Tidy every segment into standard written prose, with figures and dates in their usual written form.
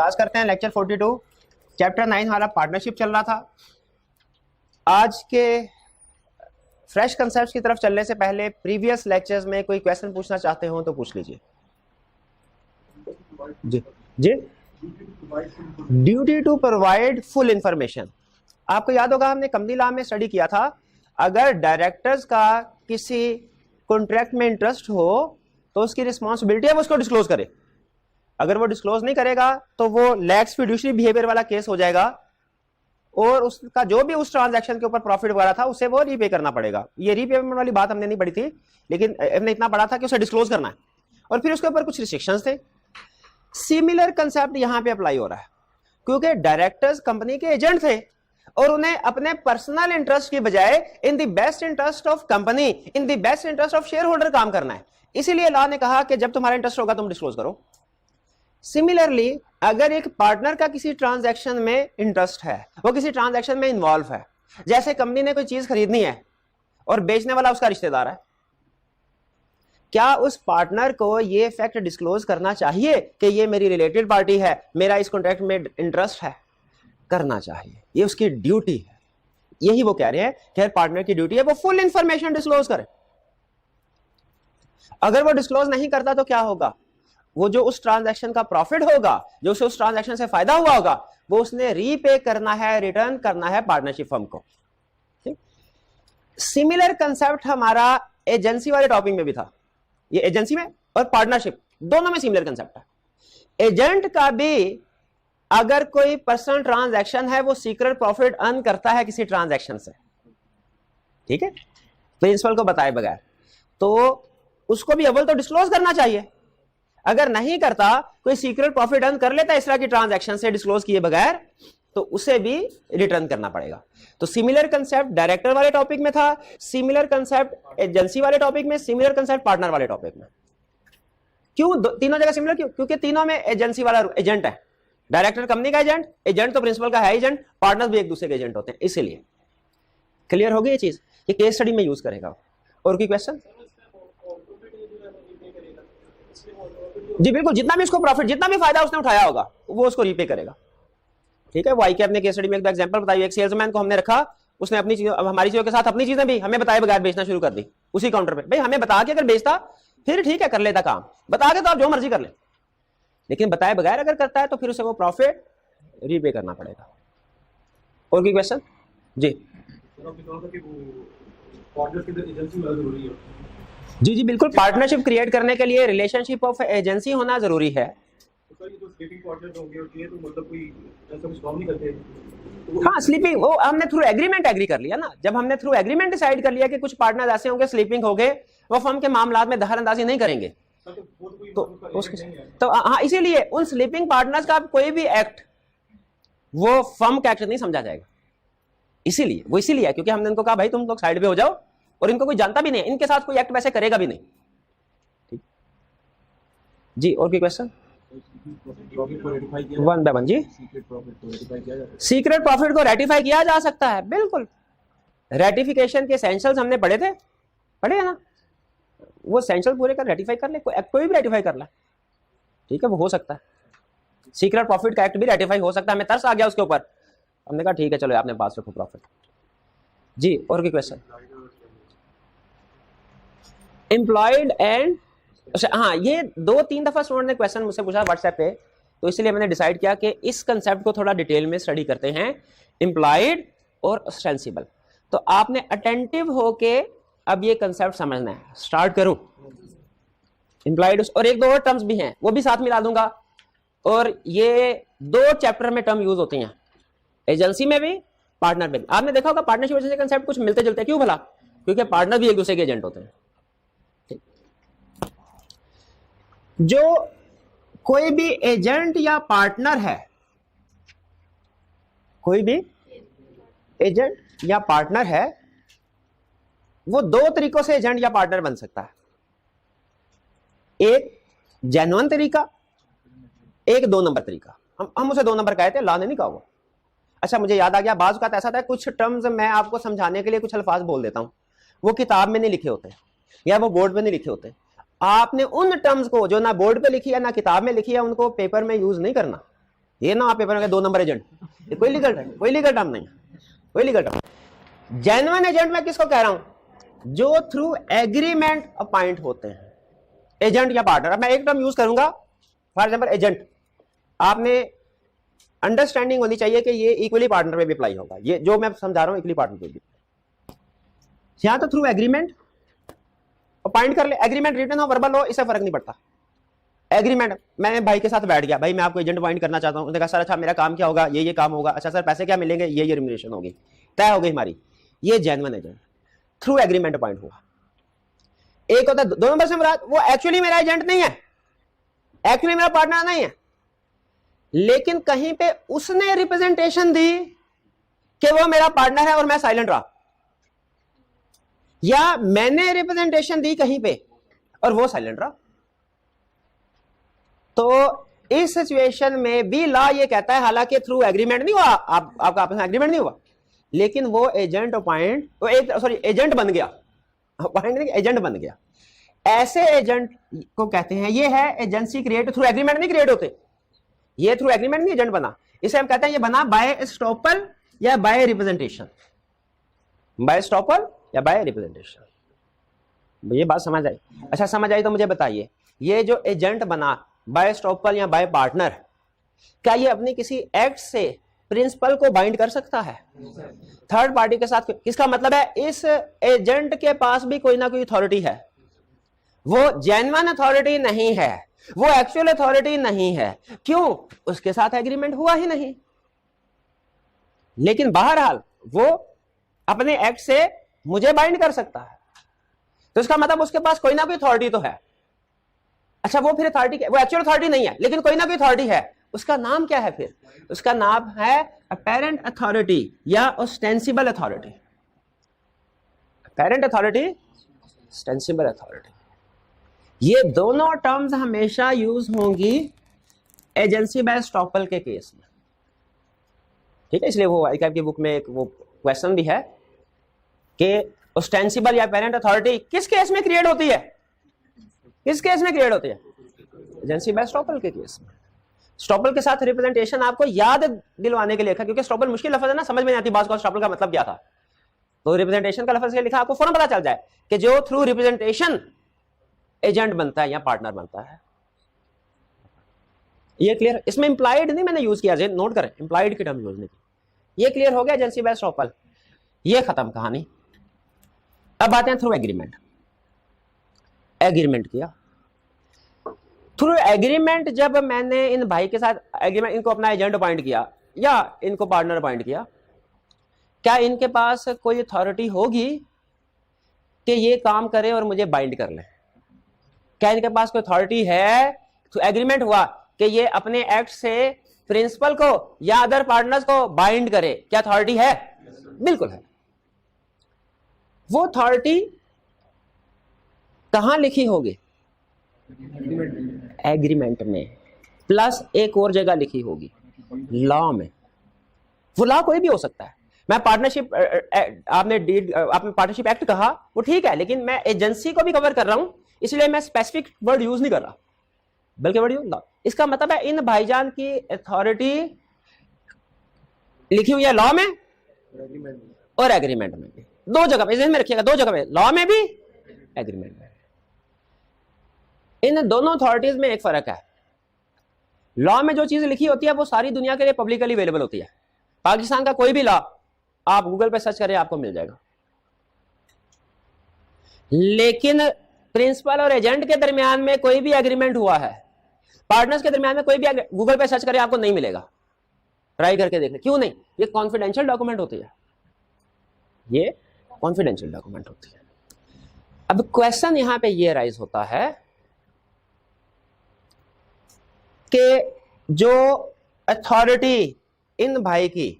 Class करते हैं lecture 42 chapter 9 हमारा पार्टनरशिप चल रहा था। आज के फ्रेश कंसेप्ट्स की तरफ चलने से पहले प्रीवियस लेक्चर्स में कोई क्वेश्चन पूछना चाहते हो तो पूछ लीजिए। जी जी duty to provide full information. आपको याद होगा हमने कंपनी लॉ में स्टडी किया था, अगर डायरेक्टर्स का किसी कॉन्ट्रैक्ट में इंटरेस्ट हो तो उसकी रिस्पॉन्सिबिलिटी है वो उसको डिस्क्लोज करे। अगर वो डिस्क्लोज नहीं करेगा तो वो लैक्स फिड्यूशरी बिहेवियर वाला केस हो जाएगा और उसका जो भी उस ट्रांजैक्शन के ऊपर प्रॉफिट वगैरह था उसे वो रीपे करना पड़ेगा। ये रीपेमेंट वाली बात हमने नहीं पढ़ी थी, लेकिन हमने इतना पढ़ा था कि उसे डिस्क्लोज करना है और फिर उसके ऊपर कुछ रिस्ट्रिक्शंस थे। सिमिलर कंसेप्ट यहां पे अप्लाई हो रहा है क्योंकि डायरेक्टर्स कंपनी के एजेंट थे और उन्हें अपने पर्सनल इंटरेस्ट की बजाय in the best interest of company, in the best interest of share holder काम करना है। इसीलिए लॉ ने कहा कि जब तुम्हारा इंटरेस्ट होगा तुम डिस्क्लोज करो। सिमिलरली अगर एक पार्टनर का किसी ट्रांजैक्शन में इंटरेस्ट है, वो किसी ट्रांजैक्शन में इन्वॉल्व है, जैसे कंपनी ने कोई चीज खरीदनी है और बेचने वाला उसका रिश्तेदार है, क्या उस पार्टनर को ये फैक्ट डिस्क्लोज करना चाहिए कि ये मेरी रिलेटेड पार्टी है, मेरा इस कॉन्ट्रैक्ट में इंटरेस्ट है? करना चाहिए, ये उसकी ड्यूटी है। यही वो कह रहे हैं कि पार्टनर की ड्यूटी है वो फुल इंफॉर्मेशन डिस्क्लोज करे। अगर वो डिस्क्लोज नहीं करता तो क्या होगा? वो जो उस ट्रांजैक्शन का प्रॉफिट होगा, जो उस ट्रांजैक्शन से फायदा हुआ होगा, वो उसने रीपे करना है, रिटर्न करना है पार्टनरशिप फर्म को। सिमिलर कंसेप्ट हमारा एजेंसी वाले टॉपिक में भी था। ये एजेंसी में और पार्टनरशिप दोनों में सिमिलर कंसेप्ट है। एजेंट का भी अगर कोई पर्सनल ट्रांजैक्शन है वो सीक्रेट प्रॉफिट अर्न करता है किसी ट्रांजैक्शन से, ठीक है, प्रिंसिपल को बताए बगैर, तो उसको भी अव्वल तो डिस्क्लोज करना चाहिए। अगर नहीं करता, कोई सीक्रेट प्रॉफिट अर्न कर लेता है इस तरह की ट्रांजैक्शन से डिस्क्लोज किए बगैर, तो उसे भी रिटर्न करना पड़ेगा। तो सिमिलर कंसेप्ट डायरेक्टर वाले टॉपिक में था, सिमिलर कंसेप्ट एजेंसी वाले टॉपिक में, सिमिलर कंसेप्ट पार्टनर वाले टॉपिक में। क्यों तीनों जगह सिमिलर? क्यों? क्योंकि तीनों में एजेंसी वाला एजेंट है। डायरेक्टर कंपनी का एजेंट, एजेंट तो प्रिंसिपल का है एजेंट, पार्टनर भी एक दूसरे के एजेंट होते हैं। इसीलिए क्लियर हो गई ये चीज, ये केस स्टडी में यूज करेगा। और कोई क्वेश्चन? जी बिल्कुल, जितना भी उसको प्रॉफिट, जितना भी फायदा उसने उठाया होगा वो उसको रीपे करेगा। ठीक है, वो आई के अपने केस स्टडी में एक एग्जांपल बताइए। एक सेल्समैन को हमने रखा, उसने अपनी चीजों, हमारी चीजों के साथ अपनी चीजें भी हमें बताए बगैर बेचना शुरू कर दी उसी काउंटर पे। भाई हमें बता के अगर बेचता फिर ठीक है, कर लेता काम, बता के तो आप जो मर्जी कर ले, लेकिन बताए बगैर अगर करता है तो फिर उसे वो प्रॉफिट रीपे करना पड़ेगा। और कोई क्वेश्चन? जी जी जी बिल्कुल, पार्टनरशिप क्रिएट करने के लिए रिलेशनशिप ऑफ एजेंसी होना जरूरी है। हाँ, स्लीपिंग वो हमने थ्रू एग्रीमेंट एग्री कर लिया ना। जब हमने थ्रू एग्रीमेंट डिसाइड कर लिया कि कुछ पार्टनर ऐसे होंगे स्लीपिंग हो गए, वो फर्म के मामलात में दखलंदाजी नहीं करेंगे, तो हाँ, इसीलिए उन स्लीपिंग पार्टनर्स का कोई भी एक्ट वो फर्म का एक्ट नहीं समझा जाएगा। इसीलिए वो इसीलिए है क्योंकि हमने उनको कहा भाई तुम लोग साइड पे हो जाओ, और इनको कोई जानता भी नहीं, इनके साथ कोई एक्ट वैसे करेगा भी नहीं। ठीक जी, और कोई क्वेश्चन? वन बाय वन जी। सीक्रेट प्रॉफिट को रेटिफाई किया जा सकता है, बिल्कुल। रेटिफिकेशन के एसेंशियल्स हमने पढ़े थे, पढ़े है ना? वो एसेंशियल पूरे कर रेटिफाई कर ले, कोई भी रेटिफाई कर ले, ठीक है, वो हो सकता है। सीक्रेट प्रॉफिट का एक्ट भी रेटिफाई हो सकता है। हमें तरस आ गया उसके ऊपर, हमने कहा ठीक है चलो आपने पास रखो प्रॉफिट। जी, और कोई क्वेश्चन? एम्प्लॉयड एंड, हाँ, ये 2-3 दफा स्टूडेंट ने क्वेश्चन मुझसे पूछा व्हाट्सएप पे, तो इसलिए मैंने डिसाइड किया कि इस कंसेप्ट को थोड़ा डिटेल में स्टडी करते हैं, एम्प्लॉयड और ऑस्टेंसिबल। तो आपने अटेंटिव होके अब ये कंसेप्ट समझना है। स्टार्ट करूं? एम्प्लॉयड और एक दो और टर्म्स भी हैं, वो भी साथ मिला दूंगा। और ये 2 चैप्टर में टर्म यूज होती हैं, एजेंसी में भी, पार्टनर में भी। आपने देखा होगा पार्टनरशिप जैसे कंसेप्ट कुछ मिलते जुलते, क्यों भला? क्योंकि पार्टनर भी एक दूसरे के एजेंट होते हैं। जो कोई भी एजेंट या पार्टनर है, कोई भी एजेंट या पार्टनर है, वो 2 तरीकों से एजेंट या पार्टनर बन सकता है। एक जेन्युइन तरीका, एक 2 नंबर तरीका। हम उसे 2 नंबर कहते हैं, लाने नहीं कहा हुआ। अच्छा, मुझे याद आ गया, बाज़ औक़ात ऐसा था कुछ टर्म्स मैं आपको समझाने के लिए कुछ अल्फाज बोल देता हूं, वो किताब में नहीं लिखे होते या वो बोर्ड पे नहीं लिखे होते। आपने उन टर्म्स को जो ना बोर्ड पे लिखी है ना किताब में लिखी है, उनको पेपर में यूज नहीं करना। ये ना आप पेपर में 2 नंबर एजेंट, ये कोई लीगल टर्म नहीं, कोई लीगल टर्म। जेन्युइन एजेंट मैं किसको कह रहा हूं? जो थ्रू एग्रीमेंट अपॉइंट होते हैं, एजेंट या पार्टनर। अब मैं एक टर्म यूज करूंगा, फॉर एग्जाम्पल एजेंट। आपने अंडरस्टैंडिंग होनी चाहिए कि ये इक्वली पार्टनर पे भी अप्लाई होगा, ये जो मैं समझा रहा हूं इक्वली पार्टनर पे भी। यहां तो थ्रू एग्रीमेंट अपॉइंट कर ले, एग्रीमेंट रिटन हो वर्बल हो, इससे फर्क नहीं पड़ता। एग्रीमेंट, मैं भाई के साथ बैठ गया, भाई मैं आपको एजेंट अपॉइंट करना चाहता हूं। उन्होंने कहा सर अच्छा मेरा काम क्या होगा, ये काम होगा, अच्छा सर पैसे क्या मिलेंगे, ये रिम्यूनरेशन होगी, तय हो गई हमारी। ये genuine agent through agreement appoint हुआ। एक होता है 2 नंबर से मुराद, वो एक्चुअली मेरा एजेंट नहीं है, एक्चुअली मेरा पार्टनर नहीं है, लेकिन कहीं पे उसने रिप्रेजेंटेशन दी कि वो मेरा पार्टनर है और मैं साइलेंट रहा, या मैंने रिप्रेजेंटेशन दी कहीं पे और वो साइलेंट रहा। तो इस सिचुएशन में भी लॉ ये कहता है, हालांकि थ्रू एग्रीमेंट नहीं हुआ, आपका आपस में एग्रीमेंट नहीं हुआ, लेकिन वो एजेंट अपॉइंट, वो एक एजेंट बन गया, अपॉइंट नहीं, एजेंट बन गया। ऐसे एजेंट को कहते हैं, ये है एजेंसी क्रिएट, थ्रू एग्रीमेंट नहीं क्रिएट होते, ये थ्रू एग्रीमेंट नहीं एजेंट बना, इसे हम कहते हैं ये बना बाय एस्टॉपल या बाय रिप्रेजेंटेशन, बाय एस्टॉपल या बाय रिप्रेजेंटेशन। ये बात समझ आई? अच्छा समझ आई तो मुझे बताइए, ये जो एजेंट बना बाय एस्टॉपल या बाय पार्टनर, क्या ये अपनी किसी एक्ट से प्रिंसिपल को बाइंड कर सकता है थर्ड पार्टी के साथ? इसका मतलब है इस एजेंट के पास भी कोई ना कोई अथॉरिटी है, वो जेन्युइन अथॉरिटी नहीं है, वो एक्चुअल अथॉरिटी नहीं है। क्यों? उसके साथ एग्रीमेंट हुआ ही नहीं, लेकिन बहरहाल वो अपने एक्ट से मुझे बाइंड कर सकता है, तो इसका मतलब उसके पास कोई ना कोई अथॉरिटी तो है। अच्छा वो फिर अथॉरिटी, वो एक्चुअल अथॉरिटी नहीं है, लेकिन कोई ना कोई अथॉरिटी है, उसका नाम क्या है फिर? उसका नाम है अपेरेंट अथॉरिटी या ostensible authority. Apparent authority, ostensible authority, ये दोनों टर्म्स हमेशा यूज होंगी एजेंसी बाय एस्टॉपल के केस में, ठीक है? इसलिए वो आईकैब की बुक में एक वो क्वेश्चन भी है कि ऑस्टेंसिबल या अपेरेंट अथॉरिटी किस केस में क्रिएट होती है? किस केस में क्रिएट होती है? एजेंसी बाय एस्टॉपल के केस में। स्टॉपल के साथ रिप्रेजेंटेशन आपको याद दिलवाने के लिए लिखा, क्योंकि स्टॉपल मुश्किल लफ्ज है ना, समझ में नहीं आती बात को स्टॉपल का मतलब क्या था, तो रिप्रेजेंटेशन का लफ्ज लिखा, आपको फौरन पता चल जाए कि जो थ्रू रिप्रेजेंटेशन एजेंट बनता है या पार्टनर बनता है। ये क्लियर? इसमें इंप्लाइड नहीं मैंने यूज किया, नोट करें, इंप्लाइड की टर्म यूज नहीं की। ये क्लियर हो गया एजेंसी बाय एस्टॉपल, ये खत्म कहानी। अब आते हैं थ्रू एग्रीमेंट। एग्रीमेंट किया, थ्रू एग्रीमेंट जब मैंने इन भाई के साथ एग्रीमेंट, इनको अपना एजेंट अपॉइंट किया या इनको पार्टनर अपॉइंट किया, क्या इनके पास कोई अथॉरिटी होगी कि ये काम करे और मुझे बाइंड कर ले? क्या इनके पास कोई अथॉरिटी है? तो एग्रीमेंट हुआ कि ये अपने एक्ट से प्रिंसिपल को या अदर पार्टनर्स को बाइंड करे, क्या अथॉरिटी है? बिल्कुल है। वो अथॉरिटी कहां लिखी होगी? एग्रीमेंट में, प्लस एक और जगह लिखी होगी, लॉ में। वो लॉ कोई भी हो सकता है। मैं पार्टनरशिप, आपने पार्टनरशिप एक्ट कहा, वो ठीक है, लेकिन मैं एजेंसी को भी कवर कर रहा हूं, इसलिए मैं स्पेसिफिक वर्ड यूज नहीं कर रहा, बल्कि वर्ड यूज लॉ। इसका मतलब है इन भाईजान की अथॉरिटी लिखी हुई है लॉ में और एग्रीमेंट में भी, दो जगह पे, में रखिएगा, दो जगह पे, लॉ में भी एग्रीमेंट में। इन दोनों अथॉरिटीज में एक फर्क है, लॉ में जो चीज लिखी होती है वो सारी दुनिया के लिए पब्लिकली अवेलेबल होती है। पाकिस्तान का कोई भी लॉ आप गूगल पे सर्च करें आपको मिल जाएगा, लेकिन प्रिंसिपल और एजेंट के दरमियान में कोई भी एग्रीमेंट हुआ है, पार्टनर्स के दरमियान में कोई भी, गूगल पे सर्च करें आपको नहीं मिलेगा, ट्राई करके देख लें। क्यों नहीं? ये कॉन्फिडेंशियल डॉक्यूमेंट होती है, ये कॉन्फिडेंशियल डॉक्यूमेंट होती है। अब क्वेश्चन यहां पे ये राइज होता है कि जो अथॉरिटी इन भाई की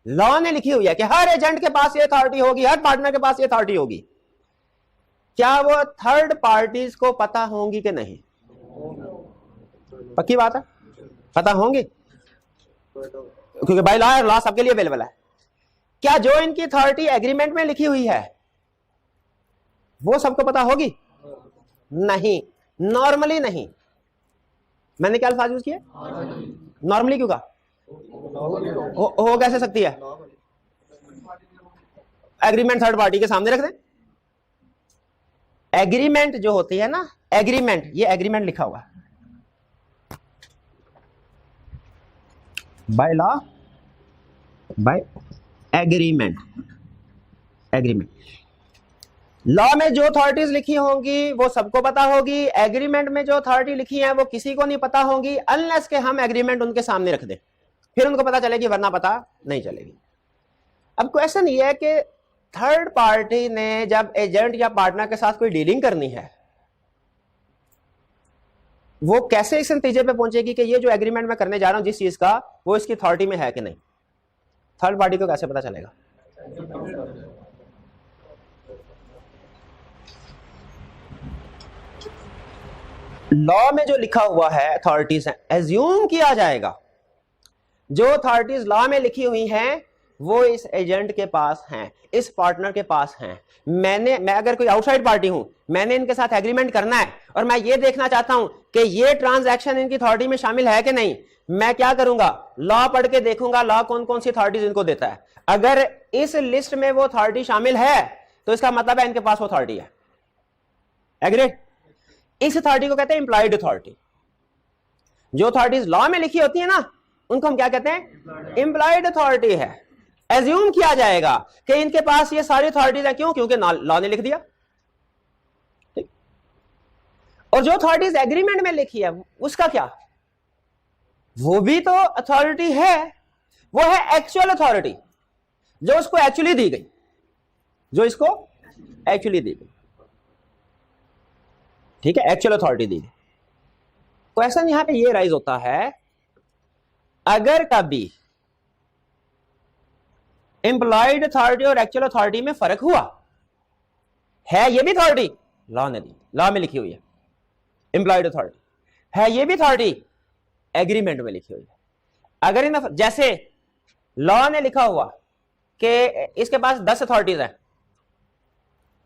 लॉ ने लिखी हुई है कि हर एजेंट के पास ये अथॉरिटी होगी, हर पार्टनर के पास ये अथॉरिटी होगी, क्या वो थर्ड पार्टीज को पता होंगी कि नहीं? पक्की बात है, पता होंगी, क्योंकि बाय लॉ सबके लिए अवेलेबल है। क्या जो इनकी अथॉरिटी एग्रीमेंट में लिखी हुई है वो सबको पता होगी? नहीं, नॉर्मली नहीं। मैंने क्या अल्फाज यूज किए? नॉर्मली क्यों कहा? हो कैसे सकती है? एग्रीमेंट थर्ड पार्टी के सामने रख दें। एग्रीमेंट जो होती है ना, एग्रीमेंट, ये एग्रीमेंट लिखा हुआ by law, by agreement. Agreement law में जो अथॉरिटीज लिखी होंगी वो सबको पता होगी, एग्रीमेंट में जो अथॉरिटी लिखी है वो किसी को नहीं पता होंगी, अनलेस के हम एग्रीमेंट उनके सामने रख दें, फिर उनको पता चलेगी, वरना पता नहीं चलेगी। अब क्वेश्चन ये है कि थर्ड पार्टी ने जब एजेंट या पार्टनर के साथ कोई डीलिंग करनी है, वो कैसे इस नतीजे पे पहुंचेगी कि ये जो एग्रीमेंट मैं करने जा रहा हूं जिस चीज का, वो इसकी अथॉरिटी में है कि नहीं? थर्ड पार्टी को कैसे पता चलेगा? लॉ में जो लिखा हुआ है अथॉरिटीज है, एज्यूम किया जाएगा जो अथॉरिटीज लॉ में लिखी हुई हैं वो इस एजेंट के पास हैं, इस पार्टनर के पास हैं। मैं अगर कोई आउटसाइड पार्टी हूं, मैंने इनके साथ एग्रीमेंट करना है और मैं ये देखना चाहता हूं कि ये ट्रांजैक्शन इनकी अथॉरिटी में शामिल है कि नहीं, मैं क्या करूंगा? लॉ पढ़ के देखूंगा लॉ कौन कौन सी अथॉरिटीज इनको देता है। अगर इस लिस्ट में वो अथॉरिटी शामिल है तो इसका मतलब है इनके पास वो अथॉरिटी है। एग्रीड? इस अथॉरिटी को कहते हैं इंप्लॉयड अथॉरिटी। जो अथॉरिटीज लॉ में लिखी होती है ना, उनको हम क्या कहते हैं? इंप्लॉयड अथॉरिटी है। एज्यूम किया जाएगा कि इनके पास ये सारी अथॉरिटीज है। क्यों? क्योंकि लॉ ने लिख दिया। ठीक। और जो अथॉरिटीज एग्रीमेंट में लिखी है उसका क्या? वो भी तो अथॉरिटी है, वो है एक्चुअल अथॉरिटी, जो उसको एक्चुअली दी गई, जो इसको एक्चुअली दी गई। ठीक है, एक्चुअल अथॉरिटी दी गई। क्वेश्चन यहां पे ये राइज होता है, अगर कभी एम्प्लॉयड अथॉरिटी और एक्चुअल अथॉरिटी में फर्क हुआ है, ये भी अथॉरिटी लॉ ने दी, लॉ में लिखी हुई है एम्प्लॉयड अथॉरिटी है, ये भी अथॉरिटी एग्रीमेंट में लिखी हुई है। अगर इन जैसे लॉ ने लिखा हुआ कि इसके पास 10 अथॉरिटीज है,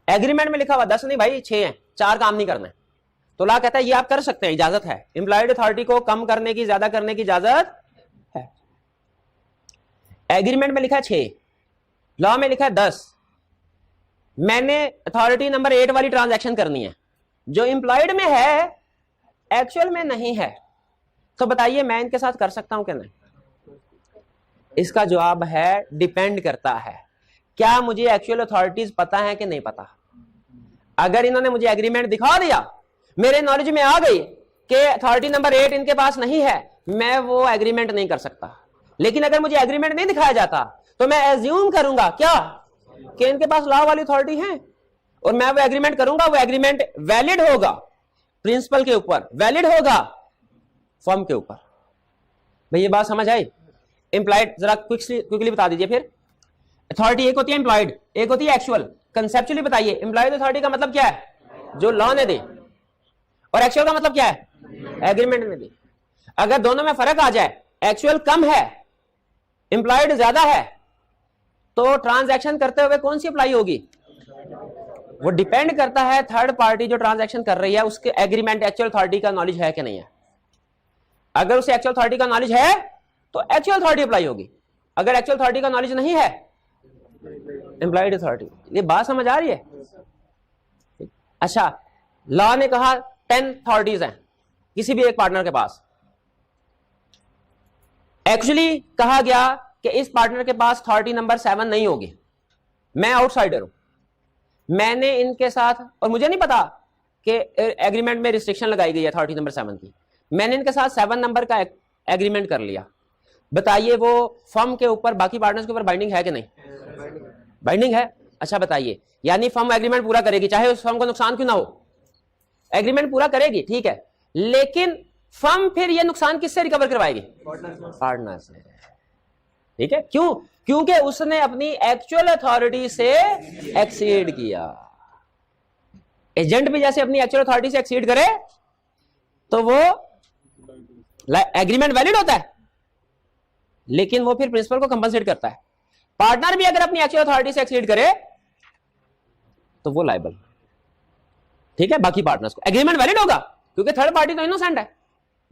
एग्रीमेंट में लिखा हुआ 10 नहीं भाई 6 हैं, 4 काम नहीं करना है, तो लॉ कहता है ये आप कर सकते हैं, इजाजत है, एम्प्लॉयड अथॉरिटी को कम करने की, ज्यादा करने की इजाजत है। एग्रीमेंट में लिखा है 6, लॉ में लिखा है 10। मैंने अथॉरिटी नंबर 8 वाली ट्रांजैक्शन करनी है जो एम्प्लॉयड में है, एक्चुअल में नहीं है, तो बताइए मैं इनके साथ कर सकता हूं कि नहीं? इसका जवाब है डिपेंड करता है। क्या मुझे एक्चुअल अथॉरिटीज पता है कि नहीं पता? अगर इन्होंने मुझे एग्रीमेंट दिखा दिया, मेरे नॉलेज में आ गई कि अथॉरिटी नंबर 8 इनके पास नहीं है, मैं वो एग्रीमेंट नहीं कर सकता। लेकिन अगर मुझे एग्रीमेंट नहीं दिखाया जाता तो मैं एज्यूम करूंगा क्या कि इनके पास लॉ वाली अथॉरिटी है, और मैं वो एग्रीमेंट करूंगा, वो एग्रीमेंट वैलिड होगा प्रिंसिपल के ऊपर, वैलिड होगा फर्म के ऊपर। भाई ये बात समझ आई? एम्प्लॉयड जरा क्विकली बता दीजिए फिर। अथॉरिटी एक होती है एम्प्लॉयड, एक होती है एक्चुअल। कंसेप्चुअली बताइए एम्प्लॉयड अथॉरिटी का मतलब क्या है? जो लॉ ने दी। और एक्चुअल का मतलब क्या है? एग्रीमेंट ने दी। अगर दोनों में फर्क आ जाए, एक्चुअल कम है, एम्प्लॉयड ज्यादा है, तो ट्रांजैक्शन करते हुए कौन सी अप्लाई होगी? वो डिपेंड करता है थर्ड पार्टी जो ट्रांजैक्शन कर रही है उसके एग्रीमेंट एक्चुअल अथॉरिटी का नॉलेज है कि नहीं है। अगर उसे एक्चुअल अथॉरिटी का नॉलेज है तो एक्चुअल अथॉरिटी अप्लाई होगी, अगर एक्चुअल अथॉरिटी का नॉलेज नहीं है एम्प्लॉयड अथॉरिटी। ये बात समझ आ रही है? अच्छा, लॉ ने कहा 10 अथॉरिटीज हैं किसी भी एक पार्टनर के पास, एक्चुअली कहा गया कि इस पार्टनर के पास अथॉरिटी नंबर 7 नहीं होगी। मैं आउटसाइडर हूं, मैंने इनके साथ, और मुझे नहीं पता कि एग्रीमेंट में रिस्ट्रिक्शन लगाई गई है अथॉरिटी नंबर 7 की, मैंने इनके साथ 7 नंबर का एग्रीमेंट कर लिया। बताइए वो फर्म के ऊपर, बाकी पार्टनर्स के ऊपर बाइंडिंग है कि नहीं? बाइंडिंग है। अच्छा बताइए, यानी फर्म एग्रीमेंट पूरा करेगी चाहे उस फर्म को नुकसान क्यों ना हो, एग्रीमेंट पूरा करेगी, ठीक है, लेकिन फर्म फिर ये नुकसान किससे रिकवर करवाएगी? पार्टनर से। ठीक है, क्यों? क्योंकि उसने अपनी एक्चुअल अथॉरिटी से एक्सीड किया। एजेंट भी जैसे अपनी एक्चुअल अथॉरिटी से एक्सीड करे तो वो एग्रीमेंट वैलिड होता है, लेकिन वो फिर प्रिंसिपल को कंपनसेट करता है। पार्टनर भी अगर अपनी एक्चुअल अथॉरिटी से एक्सीड करे तो वो लायबल। ठीक है, बाकी पार्टनर्स को एग्रीमेंट वैलिड होगा क्योंकि थर्ड पार्टी तो इनोसेंट है,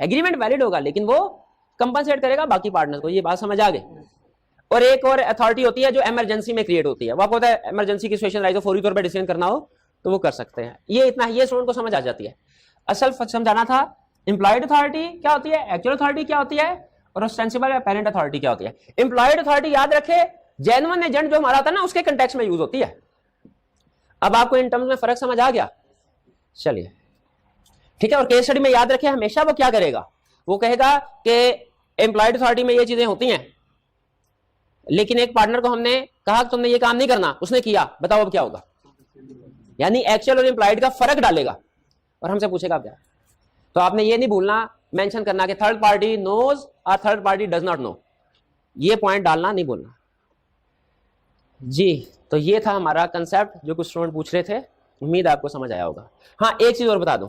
एग्रीमेंट वैलिड होगा, लेकिन वो कंपनसेट करेगा बाकी पार्टनर को। ये बात समझ आ गई। और एक और अथॉरिटी होती है जो इमरजेंसी में क्रिएट होती है। वो आपको पता है इमरजेंसी की सिचुएशन राइज हो, फौरी तौर पर डिसीजन करना हो तो वो कर सकते हैं। ये इतना, ये स्टूडेंट को समझ आ जाती है। असल समझाना था इंप्लॉयड अथॉरिटी क्या होती है, एक्चुअल अथॉरिटी क्या होती है, और ऑस्टेंसिबल या पेरेंट अथॉरिटी क्या होती है। इंप्लॉयड अथॉरिटी याद रखे जेन्युइन एजेंट जो हमारा था ना उसके कंटेक्स्ट में यूज होती है। अब आपको इन टर्म्स में फर्क समझ आ गया? चलिए ठीक है। और केस स्टडी में याद रखे हमेशा वो क्या करेगा, वो कहेगा कि एम्प्लॉयड अथॉरिटी में ये चीजें होती हैं, लेकिन एक पार्टनर को हमने कहा कि तुमने ये काम नहीं करना, उसने किया, बताओ अब क्या होगा। यानी एक्चुअल और एम्प्लॉयड का फर्क डालेगा और हमसे पूछेगा क्या। तो आपने ये नहीं भूलना मेंशन करना कि थर्ड पार्टी नोज और third party does not know, ये पॉइंट डालना नहीं भूलना जी। तो ये था हमारा कंसेप्ट जो कुछ स्टूडेंट पूछ रहे थे, उम्मीद आपको समझ आया होगा। हाँ एक चीज और बता दूं,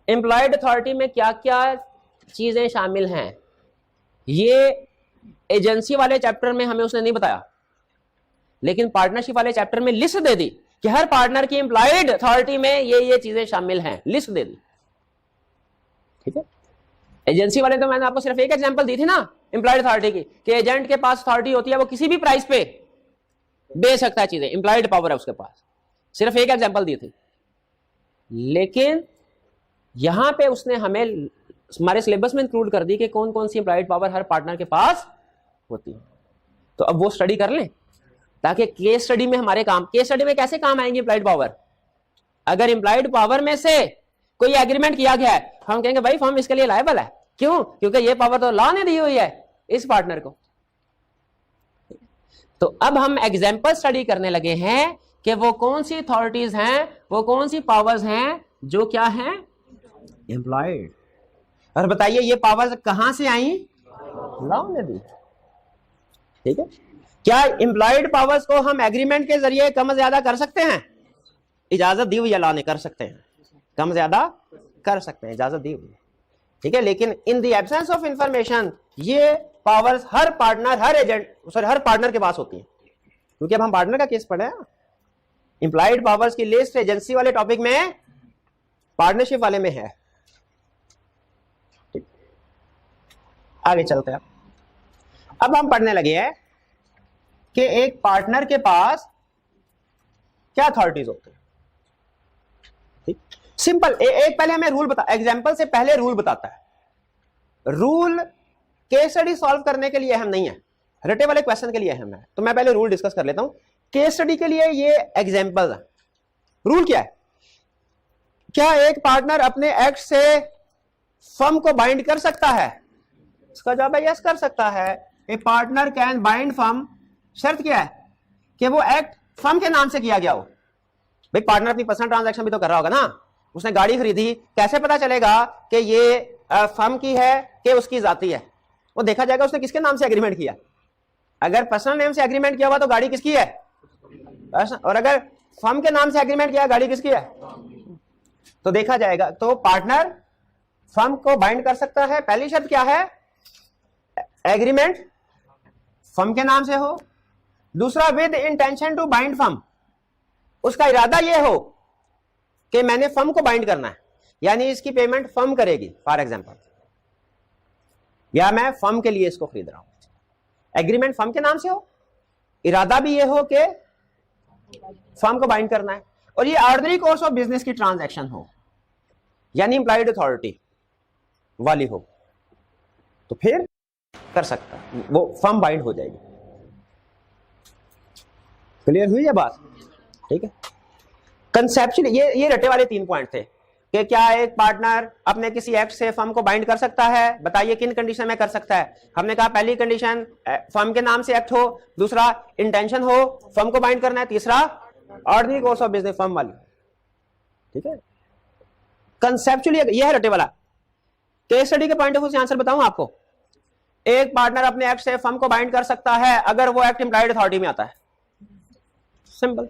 एम्प्लॉयड अथॉरिटी में क्या क्या चीजें शामिल हैं, ये एजेंसी वाले चैप्टर में हमें उसने नहीं बताया, लेकिन पार्टनरशिप वाले चैप्टर में लिस्ट दे दी कि हर पार्टनर की एम्प्लॉयड अथॉरिटी में ये चीजें शामिल हैं, लिस्ट दे दी। ठीक है। एजेंसी वाले तो मैंने आपको सिर्फ एक एग्जांपल दी थी ना एम्प्लॉयड अथॉरिटी की, कि एजेंट के पास अथॉरिटी होती है, वो किसी भी प्राइस पे बेच सकता है चीजें, एम्प्लॉयड पावर है उसके पास, सिर्फ एक एग्जांपल दी थी। लेकिन यहां पे उसने हमें हमारे सिलेबस में इंक्लूड कर दी कि कौन कौन सी एम्प्लॉयड पावर हर पार्टनर के पास होती है। तो अब वो स्टडी कर लें ताकि केस स्टडी में हमारे काम, केस स्टडी में कैसे काम आएंगे एम्प्लॉयड पावर। अगर एम्प्लॉयड पावर में से कोई एग्रीमेंट किया गया है, हम कहेंगे भाई फर्म इसके लिए लायबल है, क्यों, क्योंकि ये पावर तो लॉ ने दी हुई है इस पार्टनर को। तो अब हम एग्जाम्पल स्टडी करने लगे हैं कि वो कौन सी अथॉरिटीज हैं, वो कौन सी पावर्स हैं जो क्या हैं एम्प्लॉयड। और बताइए ये पावर्स कहां से आई, लॉ ने दी। ठीक है। क्या एम्प्लॉयड पावर्स को हम एग्रीमेंट के जरिए कम ज्यादा कर सकते हैं, इजाजत दी हुई है लॉ ने, कर सकते हैं, कम ज्यादा कर सकते हैं, इजाजत दी हुई है। ठीक है। लेकिन in the absence of information ये पावर्स हर पार्टनर, हर एजेंट, सॉरी हर पार्टनर के पास होती है, क्योंकि अब हम पार्टनर का केस पढ़े हैं। एम्प्लॉयड पावर्स की लिस्ट एजेंसी वाले टॉपिक में, पार्टनरशिप वाले में है। आगे चलते हैं। अब हम पढ़ने लगे हैं कि एक पार्टनर के पास क्या अथॉरिटीज होती है। ठीक, सिंपल एक पहले हमें रूल बता, एग्जांपल से पहले रूल बताता है। रूल केस स्टडी सॉल्व करने के लिए अहम नहीं है, रटे वाले क्वेश्चन के लिए अहम है। तो मैं पहले रूल डिस्कस कर लेता हूं। केस स्टडी के लिए ये एग्जांपल है। रूल क्या है, क्या एक पार्टनर अपने एक्ट से फर्म को बाइंड कर सकता है? इसका जवाब है यस, कर सकता है। A partner can bind firm. शर्त क्या है कि वो एक्ट फर्म के नाम से किया गया हो। भाई पार्टनर अपनी पर्सनल ट्रांजैक्शन भी तो कर रहा होगा ना, उसने गाड़ी खरीदी, कैसे पता चलेगा कि ये फर्म की है कि उसकी जाती है? वो देखा जाएगा उसने किसके नाम से एग्रीमेंट किया। अगर पर्सनल नेम से एग्रीमेंट किया हुआ तो गाड़ी किसकी है, और अगर फर्म के नाम से एग्रीमेंट किया गाड़ी किसकी है, तो देखा जाएगा। तो पार्टनर फर्म को बाइंड कर सकता है। पहली शर्त क्या है, एग्रीमेंट फर्म के नाम से हो। दूसरा, with intention to bind firm, उसका इरादा यह हो कि मैंने फर्म को बाइंड करना है, यानी इसकी पेमेंट फर्म करेगी फॉर एग्जांपल, या मैं फर्म के लिए इसको खरीद रहा हूं। एग्रीमेंट फर्म के नाम से हो, इरादा भी यह हो कि फर्म को बाइंड करना है, और ये ऑर्डिनरी कोर्स ऑफ बिजनेस की ट्रांजैक्शन हो, यानी एम्प्लॉयड अथॉरिटी वाली हो, तो फिर कर सकता है, वो फर्म बाइंड हो जाएगी। क्लियर हुई है बात? ठीक है। कंसेप्चुअली ये रटे वाले 3 पॉइंट थे कि क्या एक पार्टनर अपने किसी एक्ट से फर्म को बाइंड कर सकता है, बताइए किन कंडीशन में कर सकता है। हमने कहा पहली कंडीशन फर्म के नाम से एक्ट हो, दूसरा इंटेंशन हो फर्म को बाइंड करना है, तीसरा ordinary course of business firm वाली। ठीक है। कंसेप्चुअली ये है रटे वाला। केस स्टडी के पॉइंट ऑफ व्यू से आंसर बताऊं आपको, एक पार्टनर अपने एक्ट से फर्म को बाइंड कर सकता है अगर वो एक्ट एम्प्लॉयड अथॉरिटी में आता है। सिंपल।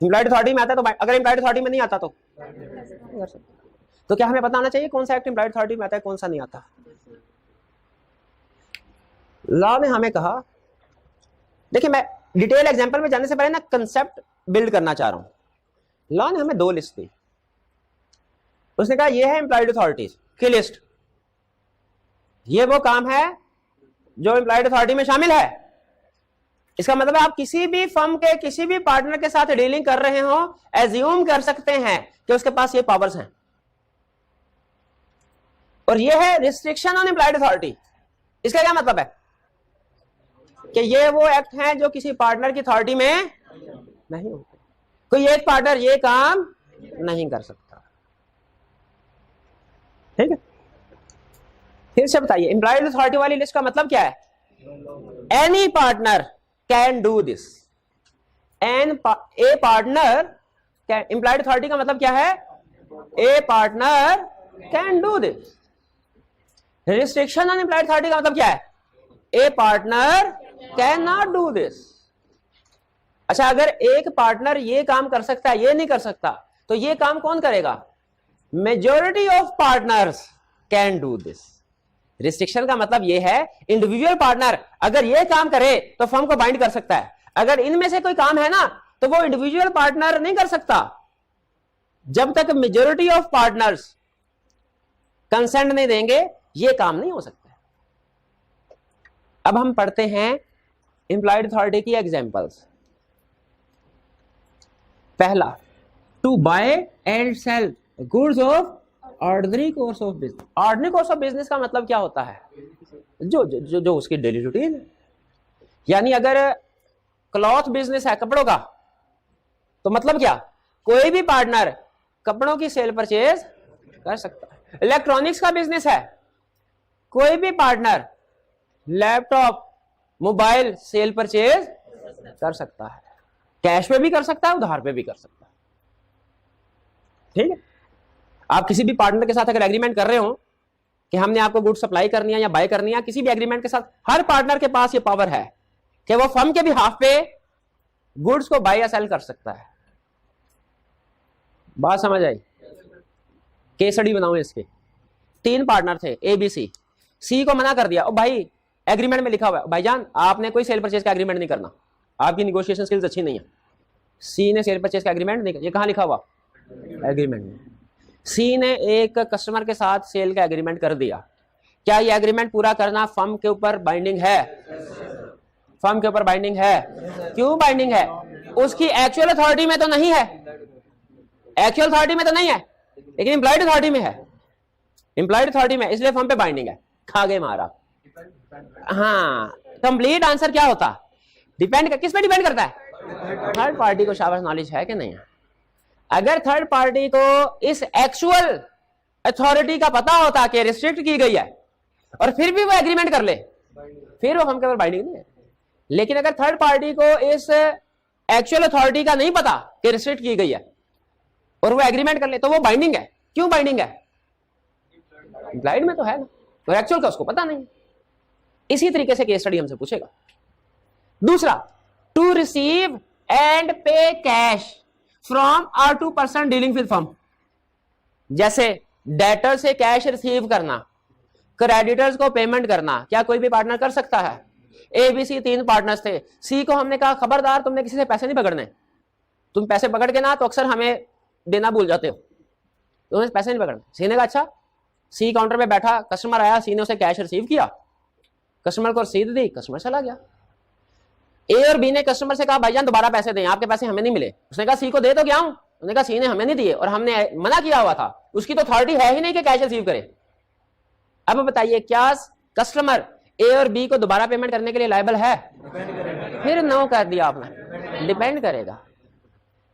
एम्प्लॉयड अथॉरिटी में आता है तो अगर एम्प्लॉयड अथॉरिटी में नहीं आता तो क्या हमें पता होना चाहिए कौन सा एक्ट एम्प्लॉयड अथॉरिटी में आता है कौन सा नहीं आता? लॉ ने हमें कहा, देखिए मैं डिटेल एग्जांपल में जाने से पहले ना कंसेप्ट बिल्ड करना चाह रहा हूं। लॉ ने हमें 2 लिस्ट दी। उसने कहा ये है एम्प्लॉयड अथॉरिटीज की लिस्ट, ये वो काम है जो एम्प्लॉयड अथॉरिटी में शामिल है। इसका मतलब आप किसी भी फर्म के किसी भी पार्टनर के साथ डीलिंग कर रहे हो, एज्यूम कर सकते हैं कि उसके पास ये पावर्स हैं। और ये है रिस्ट्रिक्शन ऑन एम्प्लॉयड अथॉरिटी। इसका क्या मतलब है कि ये वो एक्ट हैं जो किसी पार्टनर की अथॉरिटी में नहीं होते। कोई एक पार्टनर ये काम नहीं कर सकता। ठीक है, फिर से बताइए, एम्प्लॉयड अथॉरिटी वाली लिस्ट का मतलब क्या है? Any partner can do this. A partner can, employed authority का मतलब क्या है? A partner can do this. Restriction on employed authority का मतलब क्या है? A partner can not do this. अच्छा, अगर एक पार्टनर ये काम कर सकता है, ये नहीं कर सकता, तो ये काम कौन करेगा? Majority of partners can do this. Restriction का मतलब ये है इंडिविजुअल पार्टनर अगर ये काम करे तो फर्म को बाइंड कर सकता है। अगर इनमें से कोई काम है ना तो वो इंडिविजुअल पार्टनर नहीं कर सकता। जब तक मेजॉरिटी ऑफ पार्टनर्स कंसेंट नहीं देंगे ये काम नहीं हो सकता। अब हम पढ़ते हैं एम्प्लॉयड अथॉरिटी की एग्जांपल्स। पहला, to buy and sell goods of ordinary course of business. Ordinary course of business का मतलब क्या होता है? जो जो जो, जो उसकी डेली रूटीन है। यानी अगर क्लॉथ बिजनेस है, कपड़ों का, तो मतलब क्या? कोई भी पार्टनर कपड़ों की सेल परचेज कर सकता है। इलेक्ट्रॉनिक्स का बिजनेस है, कोई भी partner laptop mobile cell purchase कर सकता है। कैश पे भी कर सकता है, उधार पे भी कर सकता है। ठीक है, आप किसी भी पार्टनर के साथ अगर एग्रीमेंट कर रहे हो कि हमने आपको गुड्स सप्लाई करनी है या बाय करनी है, किसी भी एग्रीमेंट के साथ हर पार्टनर के पास ये पावर है कि वो फर्म के भी हाफ पे गुड्स को बाय या सेल कर सकता है। बात समझ आई? केस स्टडी बनाओ इसके। 3 पार्टनर थे ए बी सी। सी को मना कर दिया, ओ भाई एग्रीमेंट में लिखा हुआ है भाईजान आपने कोई सेल परचेज का एग्रीमेंट नहीं करना, आपकी निगोशिएशन स्किल्स अच्छी नहीं है। सी ने सेल परचेज का एग्रीमेंट नहीं, ये कहां लिखा हुआ? एग्रीमेंट में। सी ने एक कस्टमर के साथ सेल का एग्रीमेंट कर दिया। क्या ये एग्रीमेंट पूरा करना फर्म के ऊपर बाइंडिंग है? फर्म के ऊपर बाइंडिंग है। क्यों बाइंडिंग है? उसकी एक्चुअल अथॉरिटी में तो नहीं है, एक्चुअल अथॉरिटी में तो नहीं है, लेकिन एम्प्लॉयड अथॉरिटी में है। एम्प्लॉयड अथॉरिटी में, इसलिए फर्म पे बाइंडिंग है। खा गए मारा। हाँ, कंप्लीट आंसर क्या होता? डिपेंड किस पे डिपेंड करता है? थर्ड पार्टी को शाबाश नॉलेज है कि नहीं है। अगर थर्ड पार्टी को इस एक्चुअल अथॉरिटी का पता होता कि रिस्ट्रिक्ट की गई है और फिर भी वो एग्रीमेंट कर ले, फिर वो फर्म के ऊपर बाइंडिंग नहीं है। लेकिन अगर थर्ड पार्टी को इस एक्चुअल अथॉरिटी का नहीं पता कि रिस्ट्रिक्ट की गई है और वो एग्रीमेंट कर ले तो वो बाइंडिंग है। क्यों बाइंडिंग है? इम्प्लाइड में तो है ना, और एक्चुअल का उसको पता नहीं। इसी तरीके से केस स्टडी हमसे पूछेगा। दूसरा, to receive and pay cash from or to person dealing with firm. जैसे डेटर से कैश रिसीव करना, क्रेडिटर्स को पेमेंट करना, क्या कोई भी पार्टनर कर सकता है? ए बी सी 3 पार्टनर्स थे। सी को हमने कहा खबरदार तुमने किसी से पैसे नहीं पकड़ने, तुम पैसे पकड़ के ना तो अक्सर हमें देना भूल जाते हो, तुम्हें पैसे नहीं पकड़ने। सी ने कहा अच्छा। सी काउंटर पे बैठा, कस्टमर आया, सी ने उसे कैश रिसीव किया, कस्टमर को रसीद दी, कस्टमर चला गया। ए और बी ने कस्टमर से कहा भाईजान दोबारा पैसे दें, आपके पैसे हमें नहीं मिले। उसने कहा सी को दे तो क्या हूं? उसने कहा सी ने हमें नहीं दिए और हमने मना किया हुआ था, उसकी तो अथॉरिटी है ही नहीं कि कैश रिसीव करे। अब बताइए क्या कस्टमर ए और बी को दोबारा पेमेंट करने के लिए लायबल है? फिर नो कर दिया आपने। डिपेंड करेगा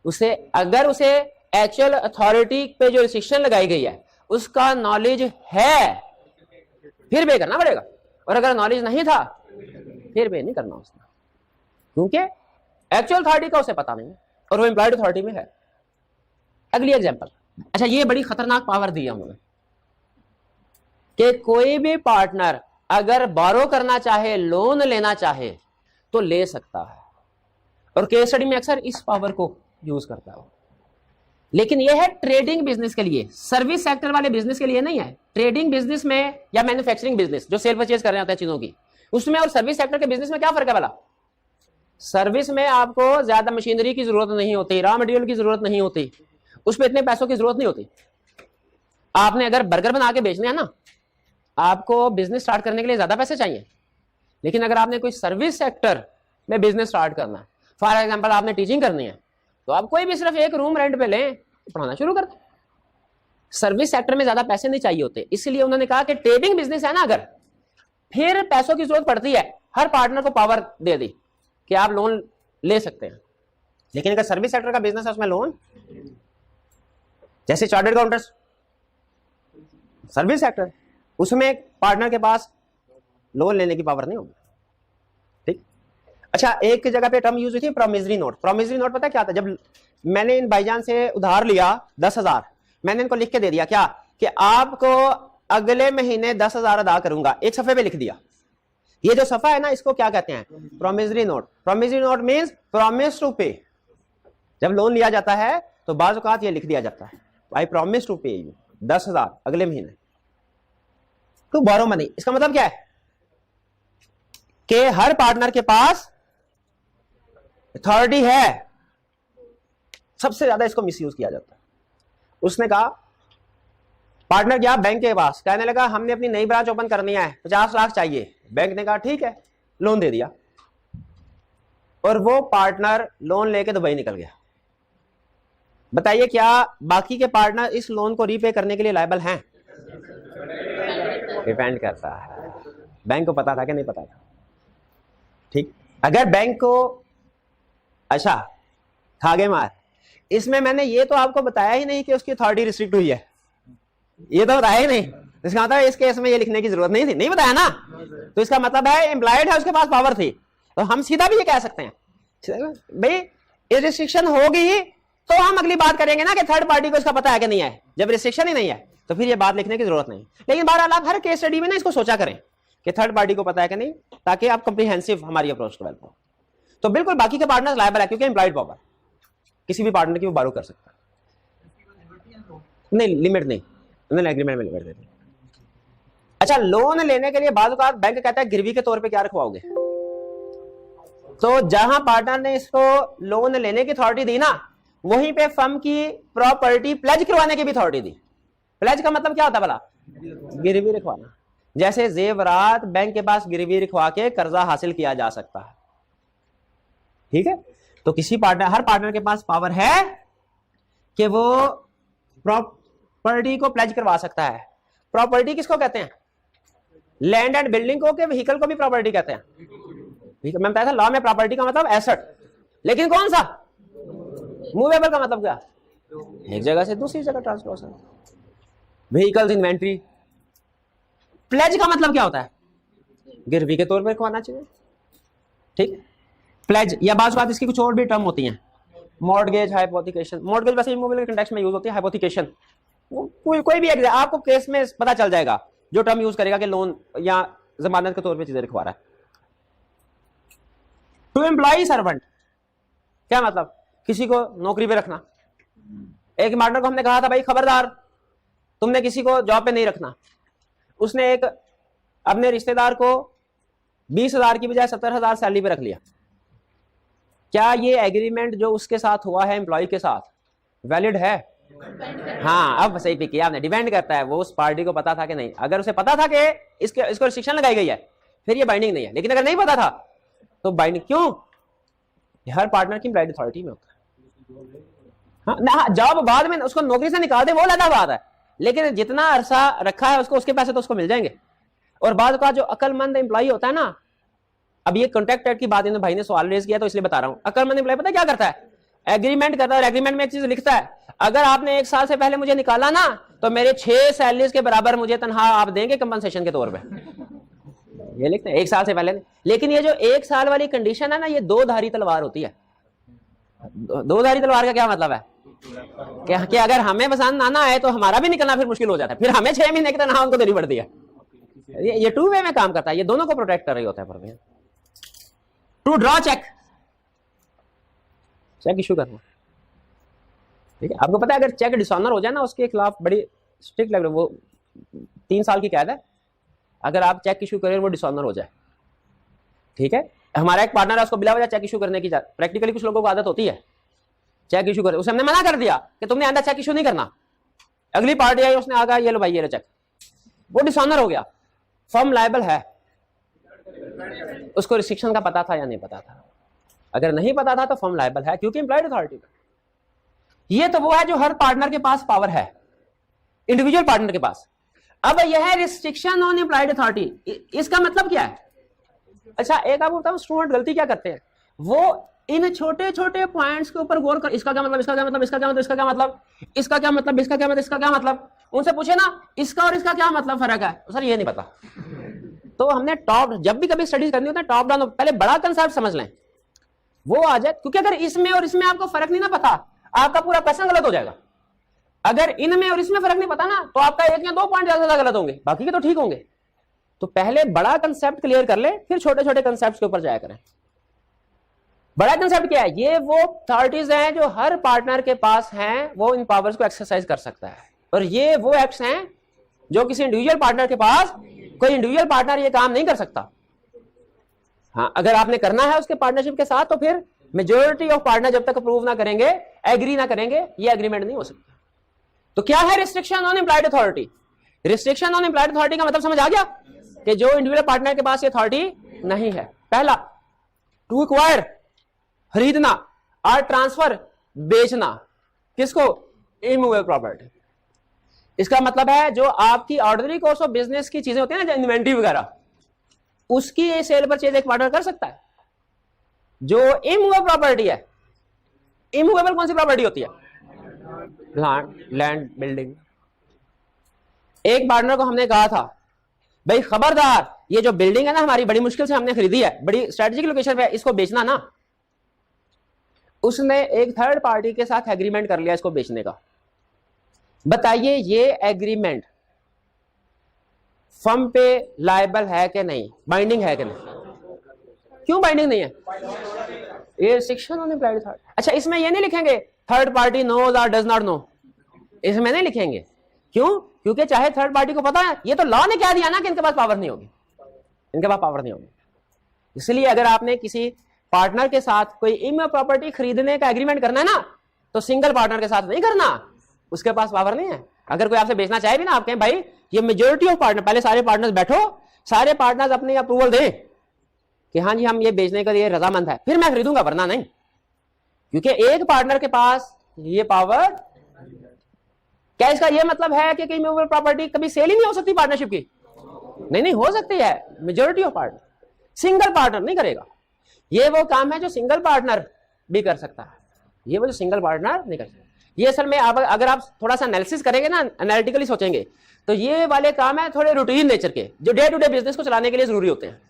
उसे, अगर उसे एक्चुअल अथॉरिटी पे जो रिस्ट्रिक्शन लगाई गई है उसका नॉलेज है फिर पे करना पड़ेगा, और अगर नॉलेज नहीं था फिर पे नहीं करना उसने, क्योंकि एक्चुअल अथॉरिटी का उसे पता नहीं है और वो एम्प्लॉयड अथॉरिटी में है। अगली एग्जांपल। अच्छा, ये बड़ी खतरनाक पावर दी है उन्होंने कि कोई भी पार्टनर अगर बोरो करना चाहे, लोन लेना चाहे तो ले सकता है, और केस स्टडी में अक्सर इस पावर को यूज करता है। लेकिन यह है ट्रेडिंग बिजनेस के लिए, सर्विस सेक्टर वाले बिजनेस के लिए नहीं है। ट्रेडिंग बिजनेस में या मैन्युफैक्चरिंग बिजनेस जो सेल परचेज कर रहे होते हैं चीजों की, उसमें और सर्विस सेक्टर के बिजनेस में क्या फर्क है भला? सर्विस में आपको ज्यादा मशीनरी की जरूरत नहीं होती, रॉ मटेरियल की जरूरत नहीं होती, उस पर इतने पैसों की जरूरत नहीं होती। आपने अगर बर्गर बना के बेचने हैं ना आपको बिजनेस स्टार्ट करने के लिए ज्यादा पैसे चाहिए, लेकिन अगर आपने कोई सर्विस सेक्टर में बिजनेस स्टार्ट करना है, फॉर एग्जांपल आपने टीचिंग करनी है, तो आप कोई भी सिर्फ एक रूम रेंट पे लें, पढ़ाना शुरू कर दें। सर्विस सेक्टर में ज्यादा पैसे नहीं चाहिए होते, इसलिए उन्होंने कहा कि ट्रेडिंग बिजनेस है ना, अगर फिर पैसों की जरूरत पड़ती है, हर पार्टनर को पावर दे दी कि आप लोन ले सकते हैं। लेकिन अगर सर्विस सेक्टर का बिजनेस है उसमें लोन, जैसे चार्टर्ड अकाउंटेंट्स सर्विस सेक्टर, उसमें पार्टनर के पास लोन लेने की पावर नहीं होगी। ठीक। अच्छा, एक जगह पे टर्म यूज हुई थी प्रोमिसरी नोट। प्रोमिसरी नोट पता क्या था? जब मैंने इन भाईजान से उधार लिया 10,000, मैंने इनको लिख के दे दिया क्या कि आपको अगले महीने 10,000 अदा करूंगा, एक सफे पे लिख दिया। ये जो सफा है ना, इसको क्या कहते हैं? Promissory note. Promissory note means promise to pay. जब लोन लिया जाता है तो बाज़ औक़ात ये लिख दिया जाता है, आई प्रॉमिस टू पे यू 10,000 अगले महीने टू बोरो मनी। इसका मतलब क्या है कि हर पार्टनर के पास अथॉरिटी है। सबसे ज्यादा इसको मिसयूज किया जाता है। उसने कहा, पार्टनर गया बैंक के पास, कहने लगा हमने अपनी नई ब्रांच ओपन करनी है, 50 लाख चाहिए। बैंक ने कहा ठीक है, लोन दे दिया, और वो पार्टनर लोन लेके दुबई निकल गया। बताइए क्या बाकी के पार्टनर इस लोन को रीपे करने के लिए लायबल हैं? डिपेंड करता है बैंक को पता था कि नहीं पता था। ठीक। अगर बैंक को अच्छा खागे मार, इसमें मैंने ये तो आपको बताया ही नहीं कि उसकी अथॉरिटी रिस्ट्रिक्ट हुई है, ये तो बताया ही नहीं। इसका मतलब इस केस में ये लिखने की जरूरत नहीं थी, नहीं बताया ना, तो इसका मतलब है एम्प्लॉयड है, उसके पास पावर थी। तो हम सीधा भी ये कह सकते हैं भाई ये रिस्ट्रिक्शन होगी तो हम अगली बात करेंगे ना कि थर्ड पार्टी को इसका पता है कि नहीं है। जब रिस्ट्रिक्शन ही नहीं है तो फिर ये बात लिखने की जरूरत नहीं। लेकिन बहरहाल आप हर केस स्टडी में ना इसको सोचा करें कि थर्ड पार्टी को पता है कि नहीं, ताकि आप कॉम्प्रिहेंसिव हमारी अप्रोच डेवलप हो। तो बिल्कुल बाकी के पार्टनर लायबल है, क्योंकि एम्प्लॉयड पावर किसी भी पार्टनर की वो बारो कर सकता है। नहीं, लिमिट नहीं, एग्रीमेंट में लिमिट देते। अच्छा, लोन लेने के लिए बाज़ औक़ात बैंक कहता है गिरवी के तौर पे क्या रखवाओगे? तो जहां पार्टनर ने इसको लोन लेने की अथॉरिटी दी ना, वहीं पे फर्म की प्रॉपर्टी प्लेज करवाने की भी अथॉरिटी दी। प्लेज का मतलब क्या होता है भला? गिरवी रखवाना। जैसे जेवरात बैंक के पास गिरवी रखवा के कर्जा हासिल किया जा सकता है। ठीक है। तो किसी पार्टनर, हर पार्टनर के पास पावर है कि वो प्रॉपर्टी को प्लेज करवा सकता है। प्रॉपर्टी किसको कहते हैं? लैंड एंड बिल्डिंग को, के व्हीकल को भी प्रॉपर्टी कहते हैं। मैं बताया था लॉ में प्रॉपर्टी का मतलब एसेट, लेकिन कौन सा? मूवेबल का मतलब क्या? एक जगह से दूसरी जगह ट्रांसपोर्टेशन। Vehicles, inventory. प्लेज का मतलब क्या होता है? गिरवी के तौर पर रखवाना चाहिए। ठीक। प्लेज या बाज़ बात इसकी कुछ और भी टर्म होती हैं, मॉर्टगेज, हाइपोथिकेशन। मॉर्टगेज वैसे इमोबिलिटी के कंटेक्स्ट में यूज होती है। हाइपोथिकेशन कोई भी आपको केस में पता चल जाएगा जो टर्म यूज करेगा कि लोन या जमानत के तौर पे चीजें रखवा रहा है। टू एम्प्लॉय सर्वेंट क्या मतलब? किसी को नौकरी पे रखना। एक पार्टनर को हमने कहा था भाई खबरदार तुमने किसी को जॉब पे नहीं रखना, उसने एक अपने रिश्तेदार को 20,000 की बजाय 70,000 सैलरी पे रख लिया। क्या ये एग्रीमेंट जो उसके साथ हुआ है एम्प्लॉय के साथ वैलिड है? हाँ, अब सही पिक किया आपने। डिपेंड करता है वो उस पार्टी को पता था कि नहीं। अगर उसे पता था कि इसको रिस्ट्रिक्शन लगाई गई है, फिर ये बाइंडिंग नहीं है। लेकिन अगर नहीं पता था तो बाइंडिंग क्यों? हर पार्टनर की इम्प्लॉयड अथॉरिटी में होता है। हाँ ना, जॉब बाद में उसको नौकरी से निकाल दे वो अलग बात है, लेकिन जितना अरसा रखा है उसको, उसके पैसे तो उसको मिल जाएंगे। और बाद का जो अकलमंद एम्प्लॉय होता है ना, अब ये कॉन्ट्रैक्ट एक्ट की बात इन भाई ने सवाल रेज किया तो इसलिए बता रहा हूं। अकलमंद एम्प्लॉय पता क्या करता है? एग्रीमेंट करता है, और एग्रीमेंट में एक चीज लिखता है, अगर आपने 1 साल से पहले मुझे निकाला ना तो मेरे 6 सैलरीज के बराबर मुझे तनख्वाह आप देंगे कंपनसेशन के तौर पे। ये लिखते हैं 1 साल से पहले। लेकिन ये जो 1 साल वाली कंडीशन है ना, ये 2 धारी तलवार होती है। 2 धारी तलवार का क्या मतलब है? कि अगर हमें पसंद आना है तो हमारा भी निकलना फिर मुश्किल हो जाता है, फिर हमें 6 महीने की तनख्वाह उनको देनी पड़ती है। ये 2 वे में काम करता है, ये दोनों को प्रोटेक्ट कर रही होता है। टू ड्रॉ चेक इशू करना। ठीक है। आपको पता है अगर चेक डिसऑनर हो जाए ना, उसके खिलाफ बड़ी स्ट्रिक्ट लग रही है, वो 3 साल की कैद है अगर आप चेक इशू करें वो डिसऑनर हो जाए। ठीक है। हमारा एक पार्टनर है, उसको बिला वजह चेक इशू करने की प्रैक्टिकली कुछ लोगों को आदत होती है चेक इशू करे। उसे हमने मना कर दिया कि तुमने आंदा चेक इशू नहीं करना। अगली पार्टी आई, उसने आगा ये लो भाई ये लो चेक, वो डिसऑनर हो गया। फर्म लायबल है, उसको रिस्ट्रिक्शन का पता था या नहीं पता था? अगर नहीं पता था तो फर्म लायबल है, क्योंकि एम्प्लॉयड अथॉरिटी। ये तो वो है जो हर पार्टनर के पास पावर है, इंडिविजुअल पार्टनर के पास। अब यह है रिस्ट्रिक्शन ऑन एम्प्लॉयड अथॉरिटी, इसका मतलब क्या है? अच्छा, एक आपको बताऊं स्टूडेंट गलती क्या करते हैं, वो इन छोटे छोटे पॉइंट्स के ऊपर गौर कर, इसका क्या मतलब, इसका क्या मतलब, इसका क्या मतलब, इसका क्या मतलब, इसका क्या मतलब, इसका क्या मतलब, इसका क्या मतलब। उनसे पूछे ना इसका और इसका क्या मतलब फर्क है, सर ये नहीं पता। तो हमने टॉप, जब भी कभी स्टडीज करनी होता है टॉप डाउन, पहले बड़ा कंसेप्ट समझ लें, वो आ जाए। क्योंकि अगर इसमें और इसमें आपको फर्क नहीं ना पता, आपका पूरा क्वेश्चन गलत हो जाएगा। अगर इनमें और इसमें फर्क नहीं पता ना, तो आपका एक या दो पॉइंट ज्यादा गलत होंगे, बाकी के तो ठीक होंगे। तो पहले बड़ा कंसेप्ट क्लियर कर ले, फिर छोटे छोटे कंसेप्ट के ऊपर जाया करें। बड़ा कंसेप्ट क्या है? ये वो अथॉरिटीज हैं जो हर पार्टनर के पास हैं, वो इन पावर्स को एक्सरसाइज कर सकता है। और ये वो एक्ट्स हैं जो किसी इंडिविजुअल पार्टनर के पास, कोई इंडिविजुअल पार्टनर ये काम नहीं कर सकता। हाँ, अगर आपने करना है उसके पार्टनरशिप के साथ, तो फिर मेजोरिटी ऑफ पार्टनर जब तक अप्रूव ना करेंगे, एग्री ना करेंगे, ये एग्रीमेंट नहीं हो सकता। तो क्या है restriction on employed authority? Restriction on employed authority का मतलब समझ आ गया कि जो इंडिविजुअल पार्टनर के पास ये अथॉरिटी नहीं है। पहला, टू एक्वायर, खरीदना, और ट्रांसफर, बेचना, किसको? Immovable property. इसका मतलब है जो आपकी ऑर्डिनरी कोर्स ऑफ बिजनेस की चीजें होती है ना, इन्वेंटरी वगैरह, उसकी ये सेल परचेज एक पार्टनर कर सकता है। जो इमूवेबल प्रॉपर्टी है, इमूवेबल कौन सी प्रॉपर्टी होती है? Land, building. एक पार्टनर को हमने कहा था, भाई खबरदार, ये जो बिल्डिंग है ना हमारी, बड़ी मुश्किल से हमने खरीदी है, बड़ी स्ट्रेटेजिक लोकेशन पे, इसको बेचना ना। उसने एक थर्ड पार्टी के साथ एग्रीमेंट कर लिया इसको बेचने का। बताइए ये एग्रीमेंट फर्म पे लायबल है कि नहीं, बाइंडिंग है कि नहीं? क्यों बाइंडिंग नहीं है? ये रिस्ट्रिक्शन ऑन एम्प्लॉयड अथॉरिटी। अच्छा, इसमें ये नहीं लिखेंगे थर्ड पार्टी नोज और डज नॉट नो, इसमें नहीं लिखेंगे। क्यों? क्योंकि चाहे थर्ड पार्टी को पता है, ये तो लॉ ने क्या दिया ना कि इनके पास पावर नहीं होगी, इनके पास पावर नहीं होगी। इसलिए अगर आपने किसी पार्टनर के साथ कोई इमूवेबल प्रॉपर्टी खरीदने का एग्रीमेंट करना है ना, तो सिंगल पार्टनर के साथ नहीं करना, उसके पास पावर नहीं है। अगर कोई आपसे बेचना चाहे भी ना, आप कहें भाई ये मेजोरिटी ऑफ पार्टनर, पहले सारे पार्टनर्स बैठो, सारे पार्टनर्स अपनी अप्रूवल दें कि हाँ जी हम ये बेचने के लिए रजामंद है, फिर मैं खरीदूंगा, वरना नहीं। क्योंकि एक पार्टनर के पास ये पावर, क्या इसका ये मतलब है कि इमूवेबल प्रॉपर्टी कभी सेल ही नहीं हो सकती पार्टनरशिप की? नहीं, हो सकती है, majority of partner. Single partner नहीं करेगा। ये वो काम है जो सिंगल पार्टनर भी कर सकता है, ये वो जो सिंगल पार्टनर नहीं कर सकता। ये असल में अगर आप थोड़ा सा एनालिसिस करेंगे ना, एनालिटिकली सोचेंगे, तो ये वाले काम है थोड़े रूटीन नेचर के, जो डे टू डे बिजनेस को चलाने के लिए जरूरी होते हैं।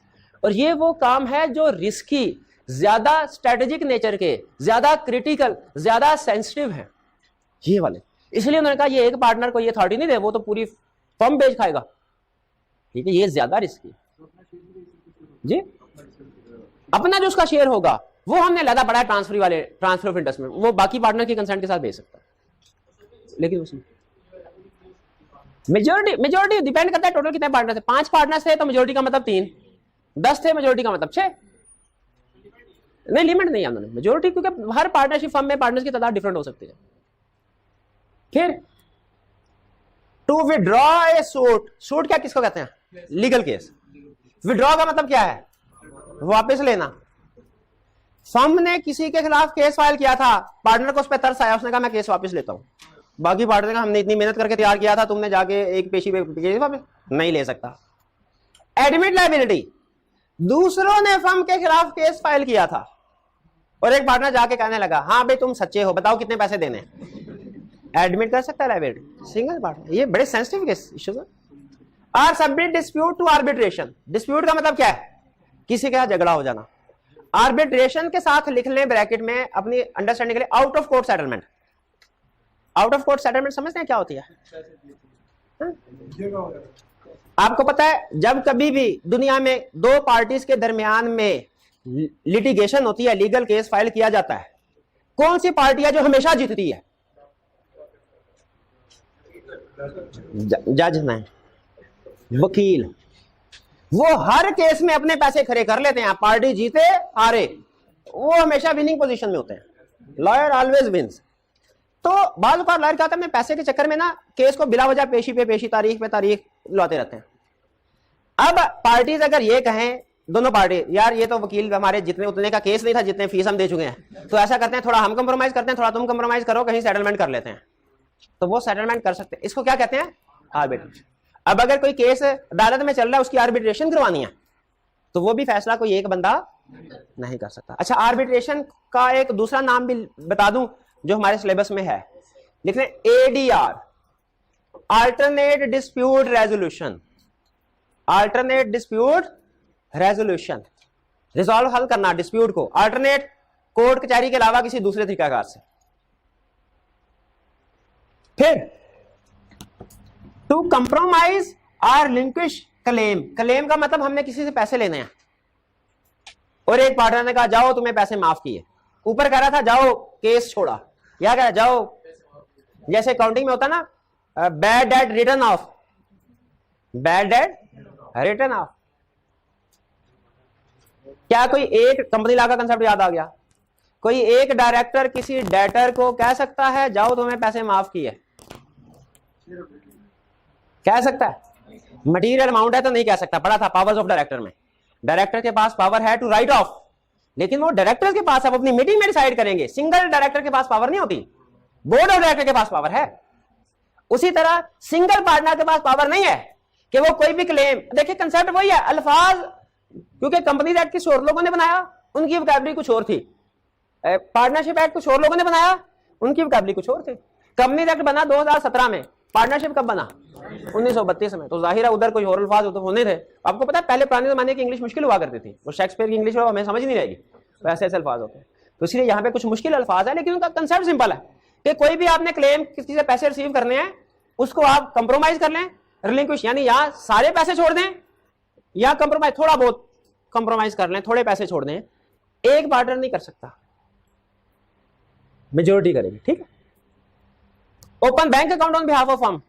और ये वो काम है जो रिस्की, ज्यादा स्ट्रेटेजिक नेचर के, ज्यादा क्रिटिकल, ज्यादा सेंसिटिव है, ये वाले। इसलिए उन्होंने कहा ये एक पार्टनर को ये अथॉरिटी नहीं दे, वो तो पूरी फर्म बेच खाएगा। ठीक है, ये ज्यादा रिस्की जी। अपना जो उसका शेयर होगा वो हमने लगा पड़ा है ट्रांसफर वाले, ट्रांसफर ऑफ इंटरेस्ट में, वो बाकी पार्टनर के कंसेंट के साथ बेच सकता है। लेकिन उसमें मेजोरिटी डिपेंड करता है टोटल कितने पार्टनर थे। 5 पार्टनर्स थे तो मेजोरिटी का मतलब 3, 10 थे मेजोरिटी का मतलब 6। नहीं, लिमिट नहीं है उन्होंने मेजोरिटी, क्योंकि हर पार्टनरशिप फर्म में पार्टनर्स की तादाद डिफरेंट हो सकती है। फिर to withdraw a suit, suit क्या किसको कहते हैं? Legal case. विड्रॉ का मतलब क्या है? वापस लेना। फर्म ने किसी के खिलाफ केस फाइल किया था, पार्टनर को उस पर तरस आया, उसने कहा मैं केस वापस लेता हूं। बाकी पार्टनर का हमने इतनी मेहनत करके तैयार किया था, तुमने जाके एक पेशी पे केस वापस नहीं ले सकता। एडमिट लायबिलिटी, दूसरों ने फर्म के खिलाफ केस फाइल किया था और एक पार्टनर जाके कहने लगा हाँ भाई तुम सच्चे हो, बताओ कितने पैसे देने, एडमिट कर सकता है लायबिलिटी सिंगल पार्टनर। ये बड़े सेंसिटिव केस इश्यूज है। और submit dispute to arbitration. Dispute का मतलब क्या है? किसी के साथ झगड़ा हो जाना। आर्बिट्रेशन के साथ लिख लें ब्रैकेट में अपनी अंडरस्टैंडिंग के लिए, out of court settlement. Out of court settlement समझते हैं क्या होती है? आपको पता है जब कभी भी दुनिया में 2 पार्टीज के दरमियान में लिटिगेशन होती है, लीगल केस फाइल किया जाता है, कौन सी पार्टी है जो हमेशा जीतती है? जज नहीं, वकील। वो हर केस में अपने पैसे खड़े कर लेते हैं, पार्टी जीते हारे वो हमेशा विनिंग पोजीशन में होते हैं। Lawyer always wins. तो बाल बार लॉयर क्या करते हैं, पैसे के चक्कर में ना केस को बिला वजह पेशी पे पेशी, तारीख पे तारीख लाते रहते हैं। अब पार्टीज अगर ये कहें, दोनों पार्टी, यार ये तो वकील हमारे जितने उतने का केस नहीं था जितने फीस हम दे चुके हैं, तो ऐसा करते हैं थोड़ा हम कंप्रोमाइज करते हैं, थोड़ा तुम कंप्रोमाइज करो, कहीं सेटलमेंट कर लेते हैं, तो वो सेटलमेंट कर सकते हैं। इसको क्या कहते हैं? आर्बिट्रेशन। अब अगर कोई केस अदालत में चल रहा है, उसकी आर्बिट्रेशन करवानी है, तो वो भी फैसला कोई एक बंदा नहीं कर सकता। अच्छा, आर्बिट्रेशन का एक दूसरा नाम भी बता दूं जो हमारे सिलेबस में है, लिख लें ADR, alternate dispute resolution. Alternate dispute resolution, resolve, हल करना डिस्प्यूट को अल्टरनेट, कोर्ट कचहरी के अलावा किसी दूसरे तरीकाकार से। फिर टू कंप्रोमाइज और लिंक्विश क्लेम। क्लेम का मतलब हमने किसी से पैसे लेने हैं और एक पार्टनर ने कहा जाओ तुम्हें पैसे माफ किए, ऊपर कह रहा था जाओ केस छोड़ा, या कह रहा जाओ, जैसे अकाउंटिंग में होता ना bad debt return of, bad debt return of. क्या कोई एक कंपनी लॉ का कंसेप्ट याद आ गया? कोई एक डायरेक्टर किसी डेटर को कह सकता है जाओ तुम्हें पैसे माफ किए, कह सकता है? मटीरियल अमाउंट है तो नहीं कह सकता, पढ़ा था पावर्स ऑफ डायरेक्टर में। डायरेक्टर के पास पावर है टू राइट ऑफ, लेकिन वो डायरेक्टर के पास आप अपनी मीटिंग में डिसाइड करेंगे, सिंगल डायरेक्टर के पास पावर नहीं होती, बोर्ड ऑफ डायरेक्टर के पास पावर है। उसी तरह सिंगल पार्टनर के पास पावर नहीं है कि वो कोई भी क्लेम, देखिए कंसेप्ट वही है, अल्फाज, क्योंकि कंपनीज एक्ट किसी और लोगों ने बनाया, उनकी वोकैबुलरी कुछ और थी, पार्टनरशिप एक्ट कुछ और लोगों ने बनाया, उनकी वोकैबुलरी कुछ और थी। कंपनीज एक्ट बना 2017 में, पार्टनरशिप कब बना? 1932 में, तो जाहिर है उधर कोई और अल्फाज तो होने थे। आपको पता है पहले पुराने जमाने की इंग्लिश मुश्किल हुआ करती थी, वो शेक्सपियर की इंग्लिश हमें समझ नहीं रहेगी, तो ऐसे ऐसे अल्फाज होते हैं, तो इसलिए यहाँ पे कुछ मुश्किल अल्फाज है, लेकिन उनका कंसेप्ट सिंपल है कि कोई भी आपने क्लेम किसी से पैसे रिसीव करने हैं, उसको आप कंप्रोमाइज कर लें, रिलिंक्विश, यानी या सारे पैसे छोड़ दें या कंप्रोमाइज, थोड़ा बहुत कंप्रोमाइज कर लें, थोड़े पैसे छोड़ दें। एक पार्टनर नहीं कर सकता, मेजॉरिटी करेगी, ठीक है। Open bank account on behalf of firm,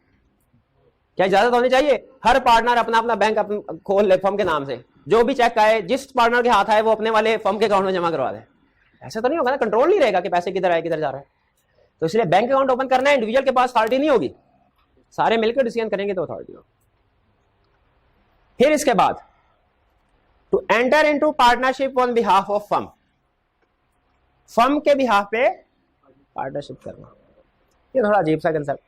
क्या इजाजत होनी चाहिए? हर पार्टनर अपना अपना बैंक खोल ले फर्म के नाम से, जो भी चेक आए जिस पार्टनर के हाथ आए वो अपने वाले फर्म के अकाउंट में जमा करवा दे। ऐसा तो नहीं होगा ना, कंट्रोल नहीं रहेगा कि पैसे किधर आए किधर जा रहा है। तो इसलिए बैंक अकाउंट ओपन करना है, इंडिविजुअल के पास अथॉरिटी नहीं होगी, सारे मिलकर डिसीजन करेंगे तो अथॉरिटी होगी। फिर इसके बाद to enter into partnership on behalf of firm, firm के बिहाफ पे पार्टनरशिप करना, ये थोड़ा अजीब सा कंसेप्ट।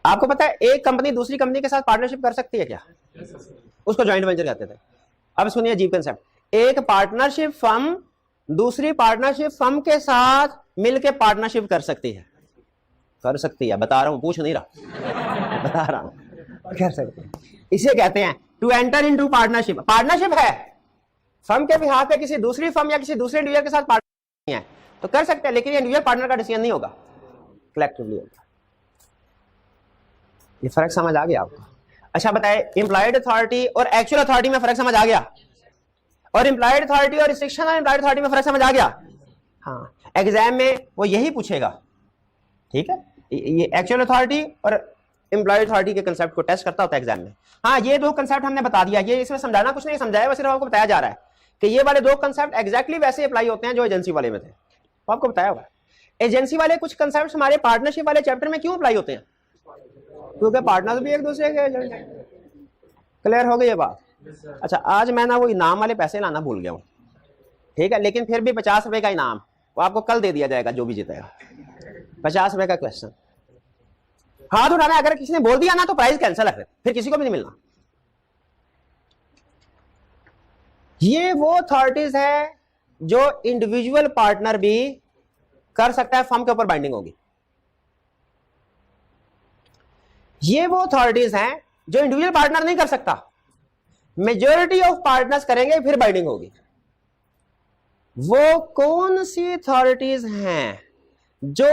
आपको पता है एक कंपनी दूसरी कंपनी के साथ पार्टनरशिप कर सकती है क्या? उसको जॉइंट वेंचर कहते थे। अब सुनिए अजीब कंसेप्ट, एक पार्टनरशिप फर्म दूसरी पार्टनरशिप फर्म के साथ मिलकर पार्टनरशिप कर सकती है, कर सकती है, बता रहा हूं, पूछ नहीं रहा, बता रहा हूं, कर सकती है। इसे कहते हैं to enter into partnership. Partnership है, फर्म के बिहाफ पे किसी दूसरी फर्म या किसी दूसरे इंडिविजुअल के साथ पार्टनरशिप नहीं है तो कर सकते हैं, लेकिन ये इंडिविजुअल पार्टनर का डिसीजन नहीं होगा, कलेक्टिवली होगा। ये फर्क समझ आ गया आपको? अच्छा बताए, एम्प्लॉयड अथॉरिटी और एक्चुअल अथॉरिटी में फर्क समझ आ गया? और एम्प्लॉयड अथॉरिटी और रिस्ट्रिक्शन ऑन एम्प्लॉयड अथॉरिटी में फर्क समझ आ गया? हाँ, एग्जाम में वो यही पूछेगा, ठीक है। ये एक्चुअल अथॉरिटी और एम्प्लॉयड अथॉरिटी के कंसेप्ट को टेस्ट करता होता है एग्जाम में। हाँ, ये दो कंसेप्ट हमने बता दिया, ये इसमें समझाना कुछ नहीं समझाया, सिर्फ आपको बताया जा रहा है कि ये वाले दो कंसेप्ट एग्जैक्टली वैसे अप्लाई होते हैं जो एजेंसी वाले में थे, तो आपको बताया हुआ है। एजेंसी वाले कुछ कंसेप्ट हमारे पार्टनरशिप वाले चैप्टर में क्यों अप्लाई होते हैं? क्योंकि पार्टनर्स भी एक दूसरे के एजेंट हैं। क्लियर हो गई ये बात? अच्छा, आज मैं ना वो इनाम वाले पैसे लाना भूल गया हूँ, ठीक है, लेकिन फिर भी 50 रुपए का इनाम वो आपको कल दे दिया जाएगा, जो भी जीतेगा 50 रुपए का क्वेश्चन। हाथ उठाना, अगर किसी ने बोल दिया ना तो प्राइस कैंसिल है, फिर किसी को भी नहीं मिलना। ये वो अथॉरिटीज है जो इंडिविजुअल पार्टनर भी कर सकता है, फर्म के ऊपर बाइंडिंग होगी। ये वो अथॉरिटीज हैं जो इंडिविजुअल पार्टनर नहीं कर सकता, मेजॉरिटी ऑफ पार्टनर्स करेंगे फिर बाइंडिंग होगी। वो कौन सी अथॉरिटीज हैं जो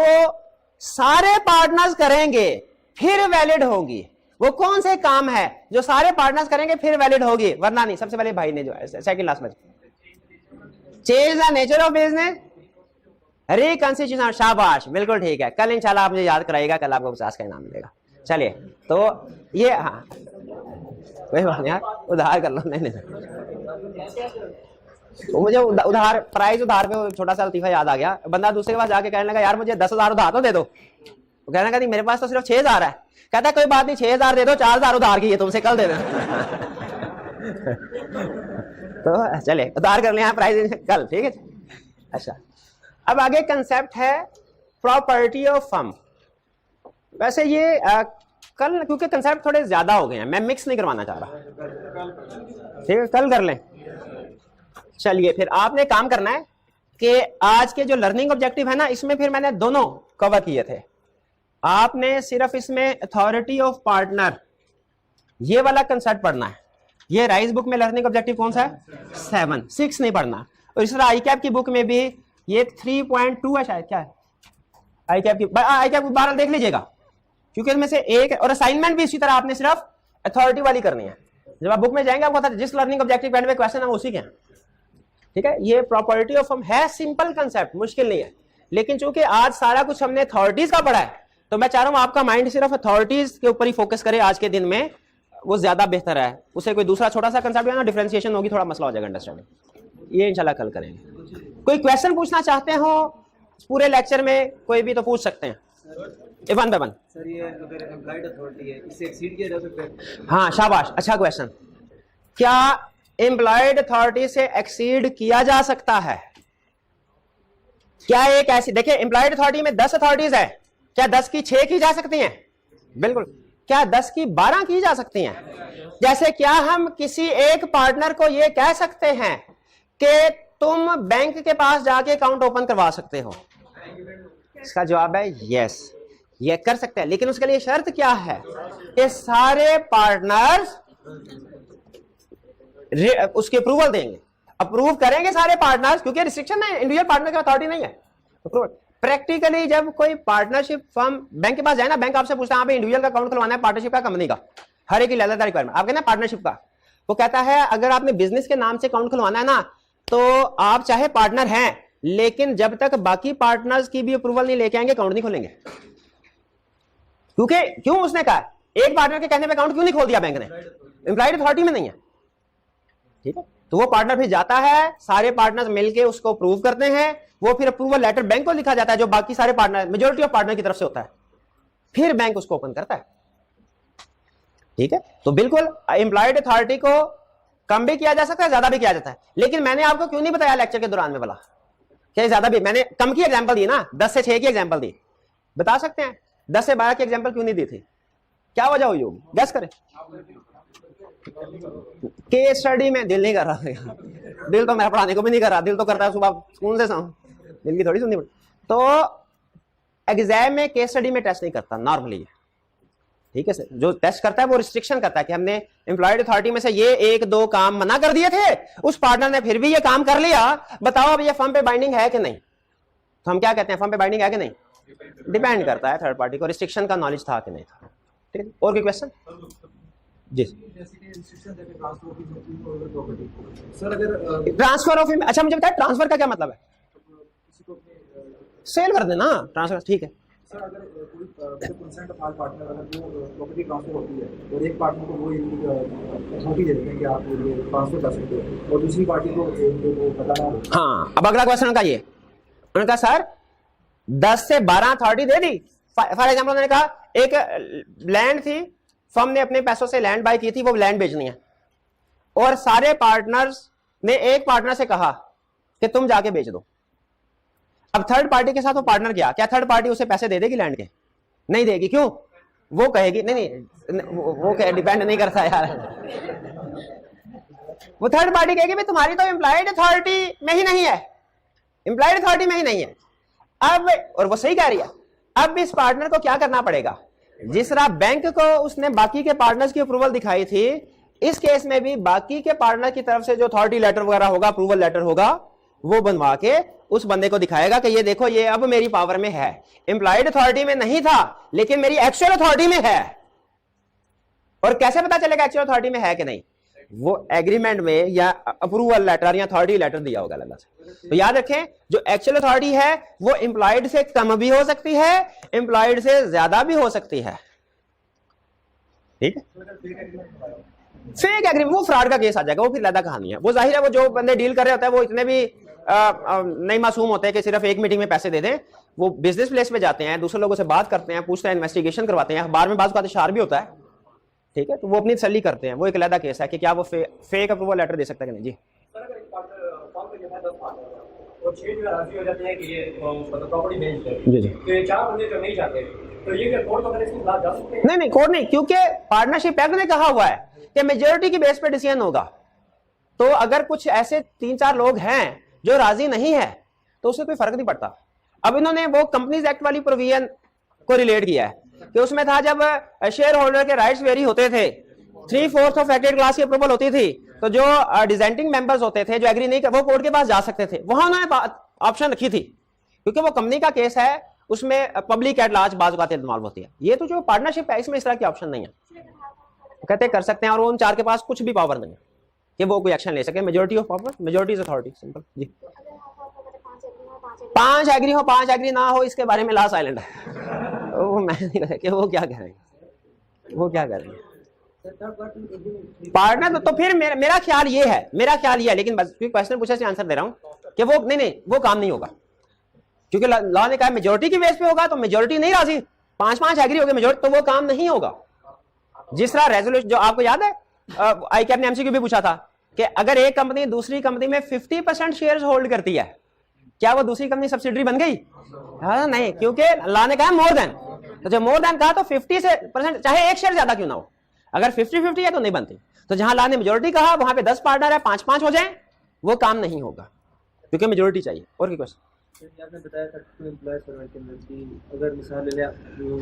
सारे पार्टनर्स करेंगे फिर वैलिड होगी? वो कौन से काम है जो सारे पार्टनर्स करेंगे फिर वैलिड होगी, वरना नहीं? सबसे पहले भाई ने जो है सेकंड लास्ट में, change the nature of business, reconstitution. शाबाश, बिल्कुल ठीक है, कल इंशाल्लाह आप मुझे याद कराइएगा, कल आपको 50 का इनाम मिलेगा। चलिए, तो ये, हाँ कोई बात नहीं यार, उधार कर लो। नहीं तो मुझे उधार, प्राइस उधार पे छोटा सा लतीफा याद आ गया। बंदा दूसरे के पास जाके कहने लगा यार मुझे 10,000 उधार तो दे दो, वो कहने लगा नहीं मेरे पास तो सिर्फ 6,000 है। कहता है कोई बात नहीं, 6,000 दे दो, 4,000 उधार की है तुमसे, कल दे दो। तो चले उधार कर लिया प्राइस कल, ठीक है। अच्छा, अब आगे कंसेप्ट है प्रॉपर्टी ऑफ फर्म। वैसे ये कल क्योंकि कंसेप्ट थोड़े ज्यादा हो गए हैं, मैं मिक्स नहीं करवाना चाह रहा, ठीक है, कल कर लें। चलिए फिर आपने काम करना है कि आज के जो लर्निंग ऑब्जेक्टिव है ना, इसमें फिर मैंने दोनों कवर किए थे। आपने सिर्फ इसमें अथॉरिटी ऑफ पार्टनर ये वाला कंसेप्ट पढ़ना है। ये राइज बुक में लर्निंग ऑब्जेक्टिव कौन सा है? 7, 6 नहीं पढ़ना। और इस तरह आई कैप की बुक में भी ये 3.2 है शायद, क्या है आई कैप की 12 देख लीजिएगा, क्योंकि इसमें से एक, और असाइनमेंट भी इसी तरह आपने सिर्फ अथॉरिटी वाली करनी है। जब आप बुक में जाएंगे आपको पता है जिस लर्निंग ऑब्जेक्टिव के एंड में क्वेश्चन है वो उसी के हैं, ठीक है। ये प्रॉपर्टी ऑफ फर्म है, सिंपल कंसेप्ट, मुश्किल नहीं है। लेकिन चूंकि आज सारा कुछ हमने अथॉरिटीज का पढ़ा है, तो मैं चाह रहा हूं आपका माइंड सिर्फ अथॉरिटीज के ऊपर ही फोकस करे आज के दिन में, वो ज्यादा बेहतर है। उसे कोई दूसरा छोटा सा कंसेप्ट है ना, डिफरेंशिएशन होगी, थोड़ा मसला हो जाएगा अंडरस्टैंडिंग। ये इंशाल्लाह कल करेंगे। कोई क्वेश्चन पूछना चाहते हो पूरे लेक्चर में, कोई भी तो पूछ सकते हैं, वन बाय वन। सर ये अगर एम्प्लॉयड अथॉरिटी है, इससे एक्सीड किया जा सकता है? हाँ शाबाश, अच्छा क्वेश्चन। क्या एम्प्लॉयड अथॉरिटी से एक्सीड किया जा सकता है? क्या एक ऐसी, देखिए एम्प्लॉयड अथॉरिटी में 10 अथॉरिटीज है, क्या 10 की 6 की जा सकती हैं? बिल्कुल। क्या 10 की 12 की जा सकती हैं? जैसे क्या हम किसी एक पार्टनर को यह कह सकते हैं कि तुम बैंक के पास जाके अकाउंट ओपन करवा सकते हो? इसका जवाब है यस, ये कर सकते हैं, लेकिन उसके लिए शर्त क्या है कि सारे पार्टनर्स उसके अप्रूवल देंगे, अप्रूव करेंगे सारे पार्टनर्स, क्योंकि रिस्ट्रिक्शन है, इंडिविजुअल पार्टनर की अथॉरिटी नहीं है। अप्रूवल प्रैक्टिकली जब कोई पार्टनरशिप फर्म बैंक के पास जाए ना, बैंक आपसे पूछता है आप इंडिविजुअल का अकाउंट खुलवाना है, पार्टनरशिप का, कंपनी का, हर एक की अलग रिक्वायरमेंट। आप कहते हैं पार्टनरशिप का, वो कहता है अगर आपने बिजनेस के नाम से अकाउंट खुलवाना है ना, तो आप चाहे पार्टनर हैं, लेकिन जब तक बाकी पार्टनर्स की भी अप्रूवल नहीं लेके आएंगे अकाउंट नहीं खोलेंगे। क्योंकि क्यों उसने कहा, एक पार्टनर के कहने पे अकाउंट क्यों नहीं खोल दिया बैंक ने? एम्प्लॉयड अथॉरिटी में नहीं है, ठीक है। तो वो पार्टनर फिर जाता है, सारे पार्टनर्स मिलके उसको अप्रूव करते हैं, वो फिर अप्रूवल लेटर बैंक को लिखा जाता है, जो बाकी सारे पार्टनर, मेजॉरिटी ऑफ पार्टनर की तरफ से होता है, फिर बैंक उसको ओपन करता है, ठीक है। तो बिल्कुल एम्प्लॉयड अथॉरिटी को कम भी किया जा सकता है, ज्यादा भी किया जाता है। लेकिन मैंने आपको क्यों नहीं बताया लेक्चर के दौरान में, बोला क्या ज्यादा भी, मैंने कम की एग्जांपल दी ना, 10 से 6 की एग्जांपल दी। बता सकते हैं 10 से 12 की एग्जांपल क्यों नहीं दी थी? क्या वजह हुई होगी, गैस करें। केस स्टडी में दिल नहीं कर रहा, दिल तो मेरा पढ़ाने को भी नहीं कर रहा, दिल तो करता है सुबह स्कूल से शाम, दिल की थोड़ी सुननी पड़ती। तो एग्जाम में केस स्टडी में टेस्ट नहीं करता नॉर्मली, ठीक है सर। जो टेस्ट करता है वो रिस्ट्रिक्शन करता है कि हमने एम्प्लॉयड अथॉरिटी में से ये 1-2 काम मना कर दिए थे, उस पार्टनर ने फिर भी ये काम कर लिया, बताओ अब ये फर्म पे बाइंडिंग है कि नहीं? तो हम क्या कहते हैं, फर्म पे बाइंडिंग है कि नहीं? डिपेंड करता है थर्ड पार्टी को रिस्ट्रिक्शन का नॉलेज था कि नहीं था, ठीक है। और कोई क्वेश्चन? जी सर अगर ट्रांसफर ऑफ, अच्छा मुझे बताया ट्रांसफर का क्या मतलब है? सेल कर देना, ट्रांसफर, ठीक है। सर अगर कोई कंसेंट ऑफ ऑल पार्टनर, अगर वो प्रॉपर्टी ट्रांसफर होती है और एक पार्टनर को वो अथॉरिटी दे देते हैं कि आप ये ट्रांसफर कर सकते हो, और दूसरी पार्टी को वो पता ना हो। हाँ, अब अगला क्वेश्चन का ये, उन्होंने कहा सर 10 से 12 authority they the. For example उन्होंने कहा एक लैंड थी, फर्म ने अपने पैसों से लैंड बाय की थी, वो लैंड बेचनी है, और सारे पार्टनर्स ने एक पार्टनर से कहा कि तुम जाके बेच दो। अब थर्ड पार्टी के साथ वो पार्टनर गया, क्या थर्ड पार्टी उसे पैसे दे देगी लैंड के? नहीं देगी। क्यों? वो कहेगी नहीं, वो डिपेंड नहीं करता यार, वो थर्ड पार्टी कहेगी भाई तुम्हारी तो एम्प्लॉयड अथॉरिटी में ही नहीं है, एम्प्लॉयड अथॉरिटी में ही नहीं है। अब, और वो सही कह रही है, अब इस पार्टनर को क्या करना पड़ेगा? जिस तरह बैंक को उसने बाकी के पार्टनर्स की अप्रूवल दिखाई थी, इस केस में भी बाकी के पार्टनर की तरफ से जो अथॉरिटी लेटर वगैरह होगा, अप्रूवल लेटर होगा, वो बनवा के उस बंदे को दिखाएगा कि ये देखो ये अब मेरी पावर में है, एम्प्लॉयड अथॉरिटी में नहीं था लेकिन मेरी एक्चुअल अथॉरिटी में है। और कैसे पता चलेगा एक्चुअल अथॉरिटी में है कि नहीं? वो एग्रीमेंट में या अप्रूवल लेटर या अथॉरिटी लेटर दिया होगा अल्लाह से। तो याद रखें, जो एक्चुअल अथॉरिटी है वो एम्प्लॉयड से कम भी हो सकती है, एम्प्लॉयड से ज्यादा भी हो सकती है, ठीक है। फेक एग्रीमेंट वो फ्रॉड का केस आ जाएगा, वो फिर ज्यादा कहानी है। वो जाहिर है वो जो बंदे डील कर रहे होते हैं वो इतने भी नहीं मासूम होते हैं कि सिर्फ एक मीटिंग में पैसे दे दें। वो बिजनेस प्लेस पे जाते हैं, दूसरे लोगों से बात करते हैं, पूछते हैं, इन्वेस्टिगेशन करवाते हैं, अखबार में बात का इशार भी होता है, ठीक है, तो वो अपनी तसल्ली करते हैं, वो एक अलग केस है कि क्या वो फेक अप्रूवल लेटर दे सकता है कि नहीं। जी सर, अगर एक पार्टनर फॉर्म पे लिखा है 10 पार्टनर और 6 जो राजी हो जाते हैं कि ये मतलब प्रॉपर्टी बेच दें, जी जी। तो ये 4 बंदे जो नहीं चाहते, तो ये क्या कोर्ट वगैरह इसके खिलाफ जा सकते हैं? नहीं कोर्ट नहीं, क्योंकि पार्टनरशिप एक्ट ने कहा हुआ है कि मेजोरिटी की बेस पे डिसीजन होगा। तो अगर कुछ ऐसे 3-4 लोग हैं जो राजी नहीं है तो उससे कोई फर्क नहीं पड़ता। अब इन्होंने वो कंपनीज एक्ट वाली प्रोविजन को रिलेट किया है कि उसमें था जब शेयर होल्डर के राइट्स वेरी होते थे, 3/4 ऑफ एक्टेड क्लास की अप्रूवल होती थी, तो जो डिसेंटिंग मेंबर्स होते थे जो एग्री नहीं कर वो कोर्ट के पास जा सकते थे। वहां उन्होंने ऑप्शन रखी थी क्योंकि वो कंपनी का केस है, उसमें पब्लिक एट लार्ज बात बातें इन्वॉल्व होती है। ये तो जो पार्टनरशिप है इसमें इस तरह की ऑप्शन नहीं है, कहते कर सकते हैं और उन 4 के पास कुछ भी पावर नहीं है कि वो कोई एक्शन ले सके। Majority of power, majority is authority, simple. जी 5 एग्री हो 5 एग्री ना हो इसके बारे में ला साइलेंट है। वो मैं नहीं कह कि वो क्या करेंगे, वो क्या करेंगे पार्टनर। तो फिर मेरा ख्याल ये है, लेकिन बस क्वेश्चन पूछे से आंसर दे रहा हूं कि वो नहीं वो काम नहीं होगा, क्योंकि लॉ ने कहा मेजोरिटी की बेस पे होगा, तो मेजोरिटी नहीं राजी, 5-5 एग्री हो गए मेजोरिटी, तो वो काम नहीं होगा। जिस तरह रेजोल्यूशन जो आपको याद है आईकैप ने एमसीक्यू भी पूछा था कि अगर एक कंपनी दूसरी कंपनी में 50% शेयर्स होल्ड करती है, क्या वो दूसरी कंपनी सब्सिडरी बन गई? हाँ नहीं, क्योंकि लॉ ने कहा मोर देन, तो जब मोर देन कहा तो 50% चाहे एक शेयर ज्यादा क्यों ना हो, अगर 50-50 है तो नहीं बनती। तो जहां लॉ ने मेजोरिटी कहा वहां पे 10 पार्टनर है, 5-5 हो जाए, वो काम नहीं होगा क्योंकि मेजोरिटी चाहिए। और की क्वेश्चन आपने बताया था टू एम्प्लॉय सर्वेंट के अंदर कि अगर मिसाल ले लिया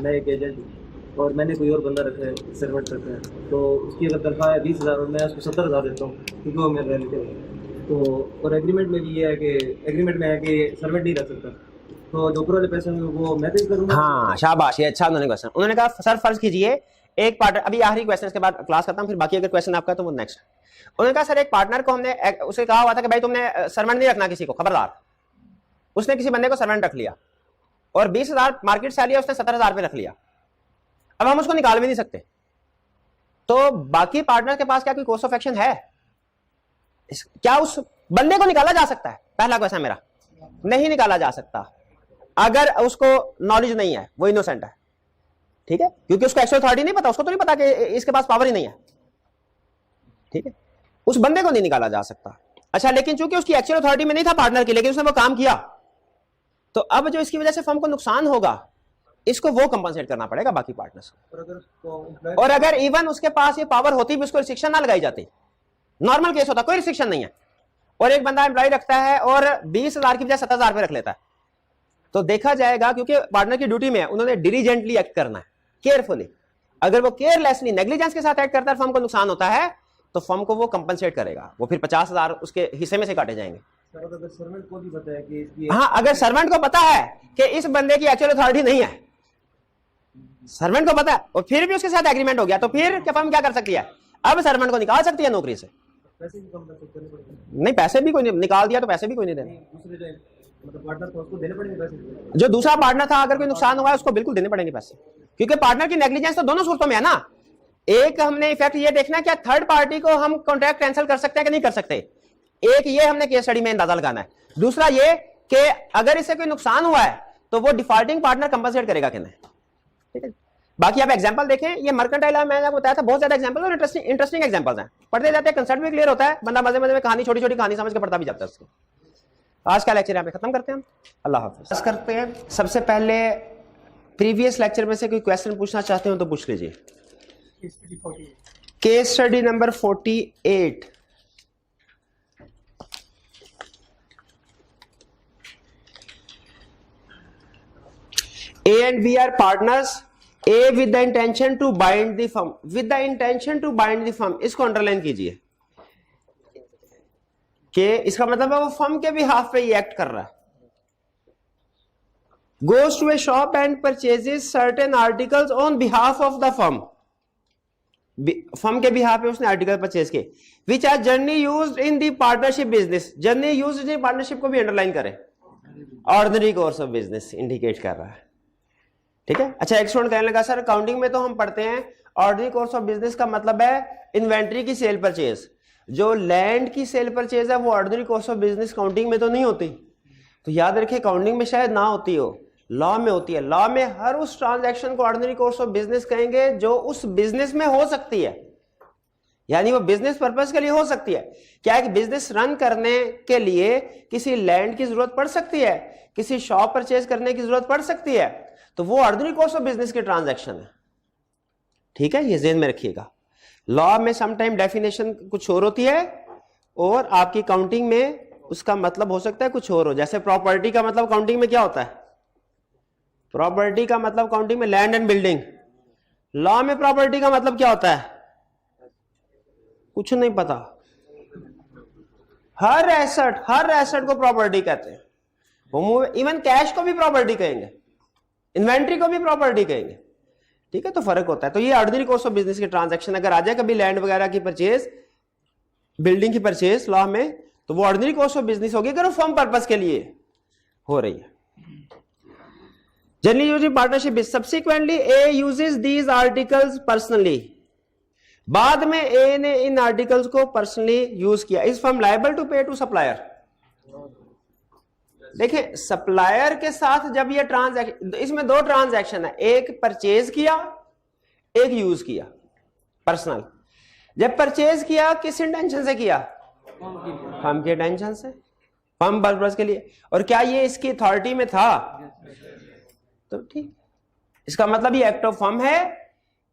मैं एक एजेंट और मैंने कोई और बंदा रखा है सर्वेंट रखा है, तो उसकी अगर तनख्वाह है 20,000 और मैं उसको 70,000 देता हूँ क्योंकि वो मेरा रिलेटिव है, तो और एग्रीमेंट में भी ये है कि सर्वेंट नहीं रख सकता, तो जो ऊपर वाले पैसे में वो मैं पे करूँगा। हाँ शाबाश, ये अच्छा उन्होंने क्वेश्चन। उन्होंने कहा सर फर्ज कीजिए एक पार्टनर, अभी आखिरी क्वेश्चन के बाद क्लास करता हूँ, फिर बाकी अगर क्वेश्चन आपका तो वो नेक्स्ट। उन्होंने कहा सर एक पार्टनर को हमने उसे कहा हुआ था कि भाई तुमने सर्वेंट नहीं रखना किसी को, खबरदार। उसने किसी बंदे को सर्वेंट रख लिया और 20,000 मार्केट सैलरी है, उसने 70,000 पे रख लिया। अब हम उसको निकाल भी नहीं सकते, तो बाकी पार्टनर के पास क्या कोई कोर्स ऑफ एक्शन है? क्या उस बंदे को निकाला जा सकता है? पहला क्वेश्चन मेरा, नहीं निकाला जा सकता अगर उसको नॉलेज नहीं है, वो इनोसेंट है, ठीक है, क्योंकि उसको एक्चुअल अथॉरिटी नहीं पता, उसको तो नहीं पता कि इसके पास पावर ही नहीं है, ठीक है, उस बंदे को नहीं निकाला जा सकता। अच्छा, लेकिन चूंकि उसकी एक्चुअल अथॉरिटी में नहीं था पार्टनर की, लेकिन उसने वो काम किया, तो अब जो इसकी वजह से फर्म को नुकसान होगा इसको वो कंपनसेट करना पड़ेगा बाकी पार्टनर्स को। और अगर इवन उसके पास ये पावर होती भी उसको रिस्ट्रिक्शन ना लगाई जाती, नॉर्मल केस होता कोई रिस्ट्रिक्शन नहीं है, और एक बंदा एम्प्लॉय रखता है और 20,000 की बजाय 70,000 पे रख लेता है, तो देखा जाएगा, क्योंकि पार्टनर की ड्यूटी में है, उन्होंने डिलीजेंटली एक्ट करना है, केयरफुली। अगर वो केयरलेसली नेग्लिजेंस के साथ एक्ट करता है, फर्म को नुकसान होता है, तो फर्म को वो कंपनसेट करेगा, वो फिर 50,000 उसके हिस्से में से काटे जाएंगे। अगर सर्वेंट को भी पता है कि हाँ, अगर सर्वेंट को पता है कि इस बंदे की एक्चुअल अथॉरिटी नहीं है, सर्वेंट को पता है और फिर भी उसके साथ एग्रीमेंट हो गया, तो फिर क्या फर्म क्या कर सकती है? अब सर्वेंट को निकाल सकती है नौकरी से। पैसे भी कंपनसेट करने पड़ेंगे। नहीं, पैसे भी कोई नहीं, निकाल दिया तो पैसे भी कोई नहीं देने। दूसरे जो मतलब पार्टनर को उसको देने पड़ेंगे पैसे। जो दूसरा पार्टनर था, अगर कोई नुकसान हुआ है उसको बिल्कुल देने पड़ेंगे पैसे, क्योंकि पार्टनर की नेग्लिजेंस तो दोनों सूरतों में है ना। एक हमने इफेक्ट ये देखना है क्या थर्ड पार्टी को हम कॉन्ट्रैक्ट कैंसिल कर सकते हैं कि नहीं कर सकते, एक ये हमने केस स्टडी में अंदाजा लगाना है। दूसरा ये कि अगर इससे कोई नुकसान हुआ है तो वो डिफॉल्टिंग पार्टनर कंपनसेट करेगा कि नहीं, ठीक है। बाकी आप एग्जांपल देखें, ये मर्केंटाइल मैंने आपको बताया था, बहुत ज्यादा एग्जांपल और इंटरेस्टिंग एग्जांपल्स हैं, पढ़ते जाते हैं, कंसेप्ट भी क्लियर होता है, बंदा मजे मजे में कहानी छोटी छोटी कहानी समझ के पढ़ता भी जाता है उसको। आज का लेक्चर यहाँ पे खत्म करते हैं, अल्लाह हाफिज़। करते हैं, सबसे पहले प्रीवियस लेक्चर में से कोई क्वेश्चन पूछना चाहते हो तो पूछ लीजिए। Case study number 48। A and B are partners. A with the intention to bind the firm. With the intention to bind the firm. इसको अंडरलाइन कीजिए कि इसका मतलब है वो फर्म के भी हाफ पे ही एक्ट कर रहा है। Goes to a shop and purchases certain articles on behalf of the firm. Firm के भी हाफ पे उसने आर्टिकल परचेज किए, which are generally used in the partnership business. Generally used in partnership को भी अंडरलाइन करें, ordinary course of business indicate कर रहा है, ठीक है। अच्छा, एक स्टूडेंट कहने लगा सर अकाउंटिंग में तो हम पढ़ते हैं ऑर्डिनरी कोर्स ऑफ बिजनेस का मतलब है इन्वेंट्री की सेल परचेज, जो लैंड की सेल परचेज है वो ordinary course of business counting में तो नहीं होती। तो याद रखिए अकाउंटिंग में शायद ना होती हो, लॉ में होती है। लॉ में हर उस ट्रांजैक्शन को ऑर्डिनरी कोर्स ऑफ बिजनेस कहेंगे जो उस बिजनेस में हो सकती है, यानी वो बिजनेस पर्पस के लिए हो सकती है। क्या एक बिजनेस रन करने के लिए किसी लैंड की जरूरत पड़ सकती है, किसी शॉप परचेज करने की जरूरत पड़ सकती है, तो वो ऑर्डिनरी कोर्स ऑफ बिजनेस की ट्रांजैक्शन है। ठीक है, ये ज़हन में रखिएगा। लॉ में समटाइम डेफिनेशन कुछ और होती है और आपकी काउंटिंग में उसका मतलब हो सकता है कुछ और हो। जैसे प्रॉपर्टी का मतलब काउंटिंग में क्या होता है? प्रॉपर्टी का मतलब काउंटिंग में लैंड एंड बिल्डिंग। लॉ में प्रॉपर्टी का मतलब क्या होता है? कुछ नहीं पता। हर एसेट को प्रॉपर्टी कहते हैं। इवन कैश को भी प्रॉपर्टी कहेंगे, इन्वेंट्री को भी प्रॉपर्टी कहेंगे। ठीक है, तो फर्क होता है। तो ये ऑर्डिनरी कोर्स ऑफ बिजनेस की ट्रांजैक्शन अगर आ जाए कभी लैंड वगैरह की परचेज, बिल्डिंग की परचेज लॉ में, तो वो ऑर्डिनरी कोर्स ऑफ बिजनेस होगी अगर वो फर्म पर्पस के लिए हो रही है। Generally used partnership subsequently A uses these articles personally. बाद में ए ने इन आर्टिकल्स को पर्सनली यूज किया। इज फर्म लायबल टू पे टू सप्लायर। देखें, सप्लायर के साथ जब ये ट्रांजैक्शन, इसमें दो ट्रांजैक्शन है, एक परचेज किया, एक यूज किया पर्सनल। जब परचेज किया किस इंटेंशन से किया? फर्म के इंटेंशन से, फर्म पर्पस के लिए। और क्या ये इसकी अथॉरिटी में था? तो ठीक, इसका मतलब ये एक्ट ऑफ फर्म है।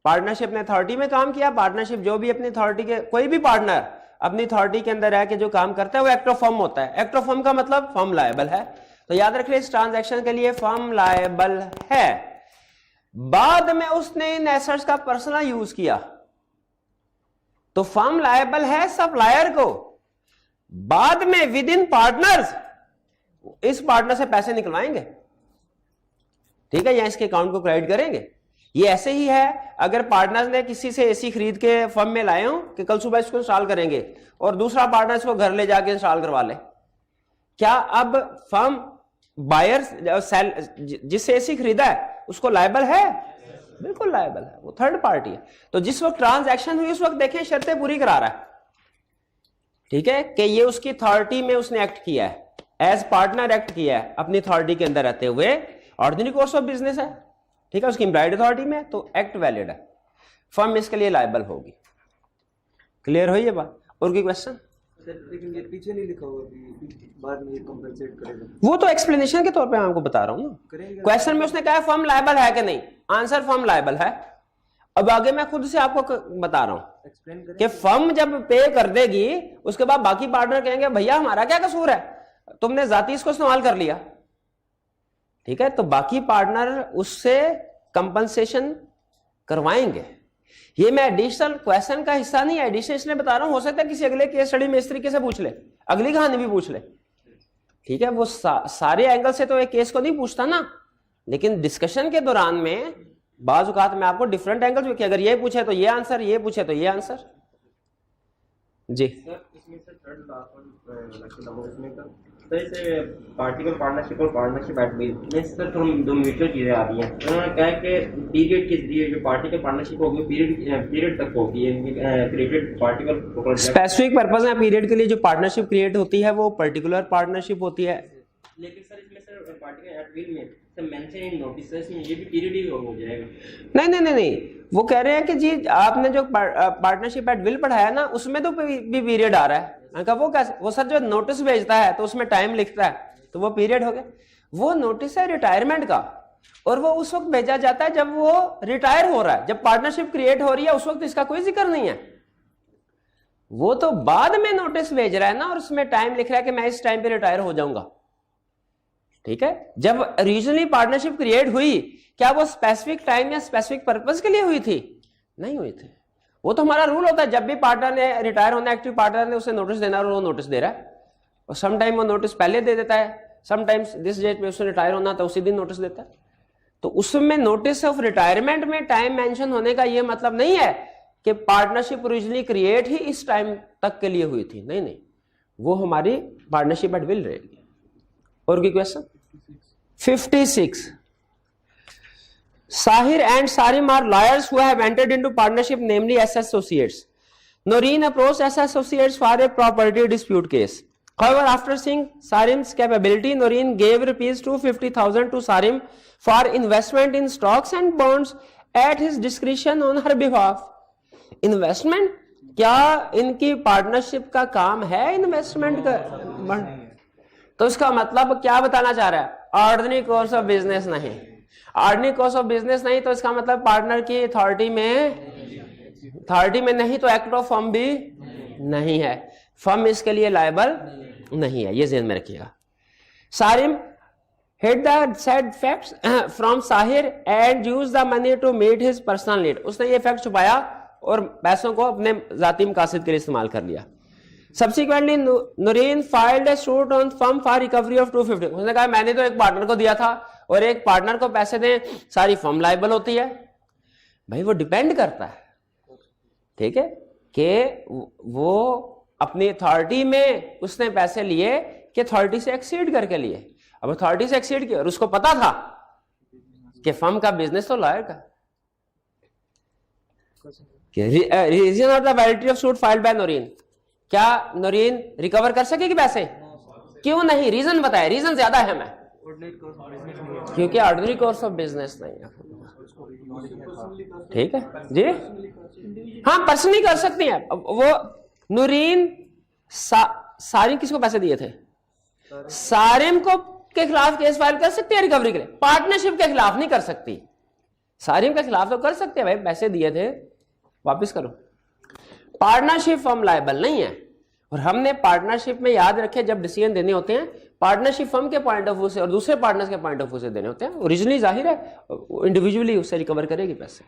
पार्टनरशिप ने अथॉरिटी में काम किया। पार्टनरशिप जो भी अपनी अथॉरिटी के, कोई भी पार्टनर अपनी अथॉरिटी के अंदर रह के जो काम करता है वो एक्ट ऑफ फर्म होता है। एक्ट ऑफ फर्म का मतलब फर्म लायबल है। तो याद रखिए इस ट्रांजैक्शन के लिए फर्म लायबल है। बाद में उसने इन एसेट्स का पर्सनल यूज किया तो फर्म लायबल है सप्लायर को। बाद में विद इन पार्टनर्स इस पार्टनर से पैसे निकलवाएंगे। ठीक है, या इसके अकाउंट को क्रेडिट करेंगे। ये ऐसे ही है, अगर पार्टनर्स ने किसी से एसी खरीद के फर्म में लाए हो कि कल सुबह इसको इंस्टॉल करेंगे और दूसरा पार्टनर इसको घर ले जाके इंस्टॉल करवा ले, क्या अब फर्म बायर जिससे एसी खरीदा है उसको लायबल है? बिल्कुल लायबल है, वो थर्ड पार्टी है। तो जिस वक्त ट्रांजैक्शन हुई उस वक्त देखें शर्तें पूरी करा रहा है। ठीक है, कि ये उसकी अथॉरिटी में उसने एक्ट किया है, एज पार्टनर एक्ट किया है अपनी अथॉरिटी के अंदर रहते हुए, ऑर्डिनरी कोर्स ऑफ बिजनेस है। ठीक है, उसकी इम्प्लॉयड अथॉरिटी में, तो एक्ट वैलिड है, फर्म इसके लिए लायबल होगी। क्लियर हुई ये बात? और कोई क्वेश्चन? लेकिन ये पीछे नहीं लिखा हुआ कि बाद में ये कंपनसेट करेगा। वो तो एक्सप्लेनेशन के तौर पे मैं आपको बता रहा हूं ना। क्वेश्चन में उसने कहा फर्म लायबल है कि नहीं, आंसर फर्म लायबल है। अब आगे मैं खुद से आपको बता रहा हूं कि फर्म जब पे कर देगी उसके बाद बाकी पार्टनर कहेंगे भैया हमारा क्या कसूर है, तुमने जाती इसको इस्तेमाल कर लिया। ठीक है, तो बाकी पार्टनर उससे कंपनसेशन करवाएंगे। ये मैं एडिशनल क्वेश्चन का हिस्सा नहीं है, एडिशनल इसलिए बता रहा हूं, हो सकता है किसी अगले केस स्टडी में इस तरीके से पूछ ले, अगली कहानी भी पूछ ले। ठीक है, वो सारे एंगल से तो एक केस को नहीं पूछता ना, लेकिन डिस्कशन के दौरान में बाज़ औक़ात में आपको डिफरेंट एंगल्स भी, अगर ये पूछे तो ये आंसर, ये पूछे तो ये आंसर। जी सर, इसमें सर थर्ड लास्ट वन इसमें सर इसे पार्टिकल पार्टनरशिप और पार्टनरशिप एट विल में सर दो म्यूचुअल चीज़ें आ रही हैं। उन्होंने कहा है कि पीरियड के जरिए जो पार्टिकल पार्टनरशिप होगी पीरियड तक होगी, क्रिएटेड पार्टिकल स्पेसिफिक पर्पस है। पीरियड के लिए जो पार्टनरशिप क्रिएट होती है वो पर्टिकुलर पार्टनरशिप होती है। लेकिन सर इसमें सर पार्टिकल एट विल में सर मेंशन इन नोटिस में ये भी पीरियड ही हो जाएगा। नहीं, वो कह रहे हैं कि जी आपने जो पार्टनरशिप एट विल पढ़ाया ना उसमें तो भी पीरियड आ रहा है। मैंने कहा वो कैसे? वो सर जो नोटिस भेजता है तो उसमें टाइम लिखता है तो वो पीरियड हो गया। वो नोटिस है रिटायरमेंट का और वो उस वक्त भेजा जाता है जब वो रिटायर हो रहा है। जब पार्टनरशिप क्रिएट हो रही है उस वक्त इसका कोई जिक्र नहीं है। वो तो बाद में नोटिस भेज रहा है ना, और उसमें टाइम लिख रहा है कि मैं इस टाइम पे रिटायर हो जाऊंगा। ठीक है, जब ओरिजिनली पार्टनरशिप क्रिएट हुई क्या वो स्पेसिफिक टाइम या स्पेसिफिक पर्पस के लिए हुई थी? नहीं हुई थी। वो तो हमारा रूल होता है जब भी पार्टनर ने रिटायर होना, एक्टिव पार्टनर ने उसे नोटिस देना, और वो नोटिस दे रहा है। और सम टाइम वो नोटिस पहले दे देता है, समटाइम्स दिस डेट में उसने रिटायर होना तो उसी दिन नोटिस देता है। तो उसमें नोटिस ऑफ रिटायरमेंट में टाइम मेंशन होने का ये मतलब नहीं है कि पार्टनरशिप ओरिजिनली क्रिएट ही इस टाइम तक के लिए हुई थी। नहीं, वो हमारी पार्टनरशिप एट विल रहेगी। और कोई question? 56 Sahir and Sarim are lawyers who have entered into partnership, namely as associates. Noreen approached as associates for a property dispute case. However, after seeing Sarim's capability, Noreen gave rupees 250,000 to Sarim for investment in stocks and bonds at his discretion on her behalf. Investment? क्या इनकी partnership का काम है investment का? तो इसका मतलब क्या बताना चाह रहा है? ऑर्डिनरी कोर्स ऑफ बिजनेस नहीं। ऑर्डिनरी कोर्स ऑफ बिजनेस नहीं तो इसका मतलब पार्टनर की अथॉरिटी में नहीं तो एक्ट ऑफ फर्म भी नहीं है, फर्म इसके लिए लायबल नहीं है, ये ज़हन में रखिएगा। Sarim hid the said facts from Sahir and used the money to meet his personal need. उसने ये फैक्ट छुपाया और पैसों को अपने जाती मकासद के लिए इस्तेमाल कर लिया। Subsequently, Noreen filed a suit on firm for recovery of 250. उसने कहा मैंने तो एक पार्टनर को दिया था और एक पार्टनर को पैसे दें, सारी फर्म लायबल होती है। भाई वो डिपेंड करता है, ठीक है, कि वो अपनी अथॉरिटी में उसने पैसे लिए कि अथॉरिटी से एक्सीड करके लिए। अब अथॉरिटी से एक्सीड किया और उसको पता था कि फर्म का बिजनेस तो लॉयर का। Reason of the validity of suit filed by Noreen, क्या नोरीन रिकवर कर सकेगी पैसे? क्यों नहीं? रीजन बताया, रीजन ज्यादा है मैं, क्योंकि ऑर्डिनरी कोर्स ऑफ बिजनेस नहीं है। ठीक है जी, हाँ पर्सनली कर सकती हैं। वो नूरीन सारिम किसको पैसे दिए थे? सारिम को के खिलाफ केस फाइल कर सकती है रिकवरी के लिए, पार्टनरशिप के खिलाफ नहीं कर सकती। सारिम के खिलाफ तो कर सकते हैं, भाई पैसे दिए थे वापस करो। पार्टनरशिप फर्म लायबल नहीं है। और हमने पार्टनरशिप में याद रखे जब डिसीजन देने होते हैं पार्टनरशिप फर्म के पॉइंट ऑफ व्यू से और दूसरे पार्टनर्स के पॉइंट ऑफ व्यू से देने होते हैं। ओरिजिनली जाहिर है इंडिविजुअली उससे रिकवर करेगी पैसे।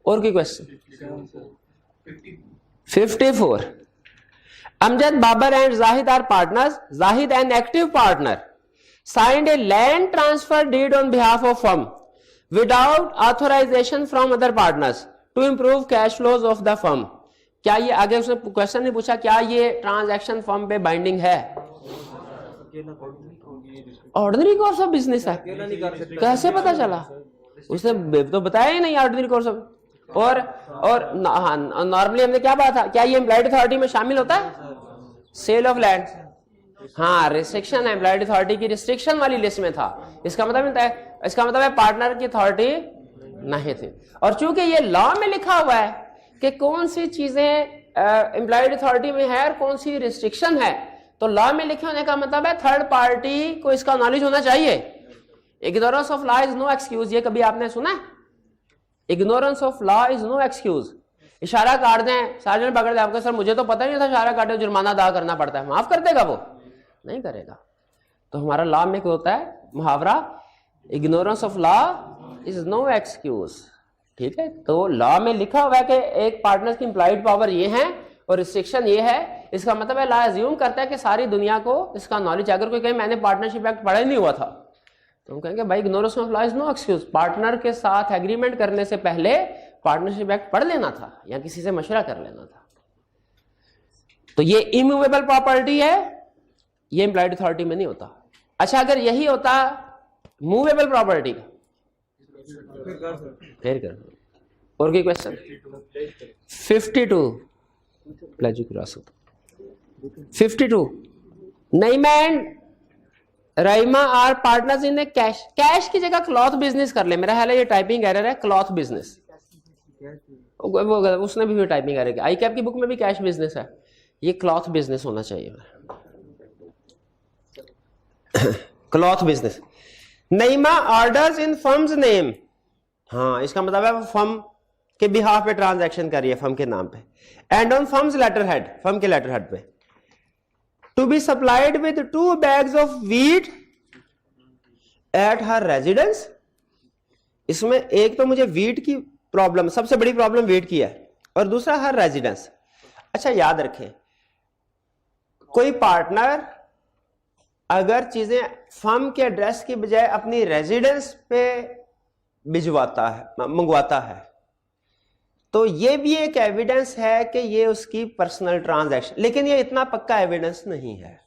और कोई question? 54 Amjad Babar and Zahid are partners. Zahid an active partner signed a land transfer deed on behalf of firm without authorization from other partners to improve cash flows of the firm. क्या ये आगे उसने क्वेश्चन नहीं पूछा क्या ये ट्रांजैक्शन फर्म पे binding है? ऑर्डिनरी कोर्स ऑफ बिजनेस है, कैसे पता चला? उसने तो बताया ही नहीं ऑर्डिनरी कोर्स ऑफ। और नॉर्मली हमने क्या बात था, क्या ये एम्प्लॉयड अथॉरिटी में शामिल होता है? सेल ऑफ लैंड, हाँ रिस्ट्रिक्शन एम्प्लॉयड अथॉरिटी की रिस्ट्रिक्शन वाली लिस्ट में था। इसका मतलब है पार्टनर की अथॉरिटी नहीं थी। और चूंकि ये लॉ में लिखा हुआ है कि कौन सी चीजें एम्प्लॉयड अथॉरिटी में है और कौन सी रिस्ट्रिक्शन है, तो लॉ में लिखे होने का मतलब है थर्ड पार्टी को इसका नॉलेज होना चाहिए। Ignorance of law is no excuse, ये कभी आपने सुना है? Ignorance of law is no excuse. इशारा काट दें, सार्जन पकड़ दे आपको, सर मुझे तो पता नहीं था इशारा काटे जुर्माना अदा करना पड़ता है, माफ कर देगा? वो नहीं करेगा। तो हमारा लॉ में क्या होता है मुहावरा, ignorance of law is no excuse. ठीक है, तो लॉ में लिखा हुआ है कि एक पार्टनर की इंप्लॉयड पावर ये है और रिस्ट्रिक्शन ये है। इसका मतलब है लॉ अज्यूम करता है कि सारी दुनिया को इसका नॉलेज। अगर कोई कहे मैंने पार्टनरशिप एक्ट पढ़ा ही नहीं हुआ था तो हम कहेंगे भाई ignorance of law is no excuse. Partner के साथ एग्रीमेंट करने से पहले पार्टनरशिप एक्ट पढ़ लेना था या किसी से मशवरा कर लेना था। तो ये इमूवेबल प्रॉपर्टी है, ये एम्प्लॉयड अथॉरिटी में नहीं होता। अच्छा अगर यही होता मूवेबल प्रॉपर्टी का फिर कर। और कोई question? 52 pledge cross 52 Naima and Raima are partners in a cash. Cash की जगह क्लॉथ बिजनेस कर ले, मेरा ख्याल है ये टाइपिंग एरर है, क्लॉथ बिजनेस। उसने भी टाइपिंग एरर, आई कैप की बुक में भी कैश बिजनेस है, ये क्लॉथ बिजनेस होना चाहिए। Cloth business. नईमा ऑर्डर्स इन फर्म्स नेम, हाँ इसका मतलब है फर्म के बिहाफ पे ट्रांजैक्शन कर रही है, फर्म के नाम पे। And on firm's letter head, firm के लेटर हेड पे। To be supplied with 2 bags of wheat at her residence. इसमें एक तो मुझे व्हीट की प्रॉब्लम, सबसे बड़ी प्रॉब्लम व्हीट की है, और दूसरा हर रेजिडेंस। अच्छा याद रखें, कोई पार्टनर अगर चीजें फर्म के एड्रेस की बजाय अपनी रेजिडेंस पे भिजवाता है, मंगवाता है, तो ये भी एक एविडेंस है कि ये उसकी पर्सनल ट्रांजैक्शन। लेकिन ये इतना पक्का एविडेंस नहीं है।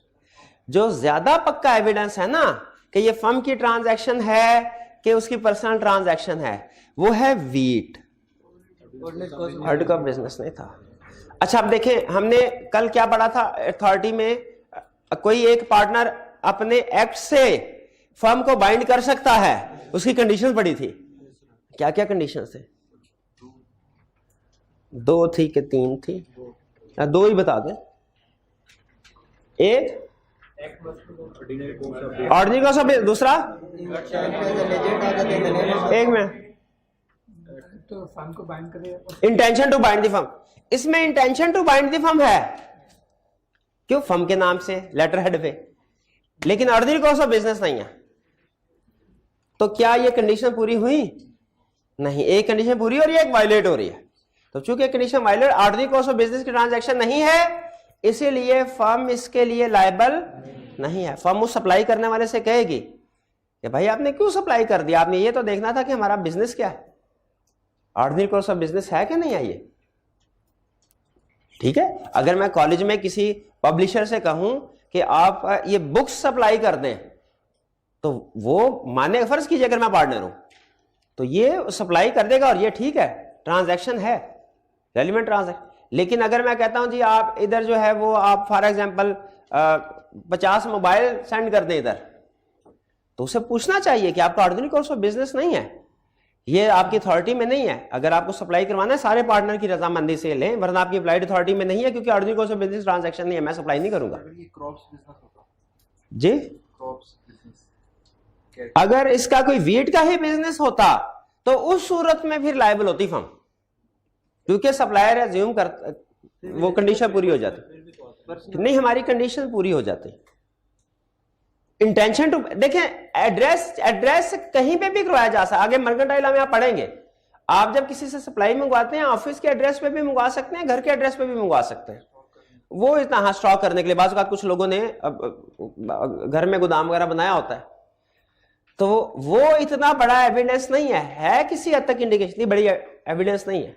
जो ज्यादा पक्का एविडेंस है ना कि ये फर्म की ट्रांजैक्शन है कि उसकी पर्सनल ट्रांजैक्शन है, वो है व्हीट। हर्ड का बिजनेस नहीं था। अच्छा अब देखें, हमने कल क्या पढ़ा था अथॉरिटी में कोई एक पार्टनर अपने एक्ट से फर्म को बाइंड कर सकता है, उसकी कंडीशन पड़ी थी। क्या क्या कंडीशन थे? 2 थी कि 3 थी? 2 ही बता दें। एक ऑर्डिनरी कॉस्ट ऑफ, दूसरा एक में तो फर्म को बाइंड करे, intention to bind the firm. इसमें intention to bind the firm है, क्यों? फर्म के नाम से लेटर हेड पे, लेकिन ऑर्डिनरी कॉस्ट ऑफ बिजनेस नहीं है। तो क्या ये कंडीशन पूरी हुई? नहीं, एक कंडीशन पूरी हो रही है, एक वायलेट हो रही है। तो चूंकि condition violate, ordinary cost of business की ट्रांजैक्शन नहीं है, इसीलिए फर्म इसके लिए लायबल नहीं है। फर्म उस सप्लाई करने वाले से कहेगी कि भाई आपने क्यों सप्लाई कर दिया, आपने ये तो देखना था कि हमारा बिजनेस क्या है, ऑर्डिनरी कॉस्ट ऑफ बिजनेस है कि नहीं है ये। ठीक है, अगर मैं कॉलेज में किसी पब्लिशर से कहूं कि आप ये बुक्स सप्लाई कर दें, तो वो माने, फर्ज कीजिए अगर मैं पार्टनर हूं तो ये सप्लाई कर देगा और ये ठीक है, ट्रांजैक्शन है, रेलिवेंट ट्रांजैक्शन। लेकिन अगर मैं कहता हूं जी आप इधर जो है वो आप फॉर एग्जांपल 50 मोबाइल सेंड कर दें इधर, तो उसे पूछना चाहिए कि आपका ऑर्डिनरी कॉस्ट ऑफ बिजनेस नहीं है, ये आपकी अथॉरिटी में नहीं है। अगर आपको सप्लाई करवाना है सारे पार्टनर की रजामंदी से लें, वरना आपकी अप्लाइड अथॉरिटी में नहीं है, क्योंकि ordinary cost of business transaction नहीं है, मैं सप्लाई नहीं करूंगा जी। अगर इसका कोई वीट का ही बिजनेस होता तो उस सूरत में फिर लायबल होती फर्म, क्योंकि सप्लायर एज्यूम कर, वो कंडीशन पूरी हो जाती। नहीं, हमारी कंडीशन पूरी हो जाती। इंटेंशन टू, देखें एड्रेस कहीं पे भी करवाया जा सकता है। आगे मर्केंटाइल में आप पढ़ेंगे, आप जब किसी से सप्लाई मंगवाते हैं ऑफिस के एड्रेस पे भी मंगवा सकते हैं, घर के एड्रेस पे भी मंगवा सकते हैं। वो इतना, हाँ, स्टॉक करने के लिए बाज़ कुछ लोगों ने घर में गोदाम वगैरह बनाया होता है, तो वो इतना बड़ा एविडेंस नहीं है किसी हद तक इंडिकेशन, बड़ी एविडेंस नहीं है।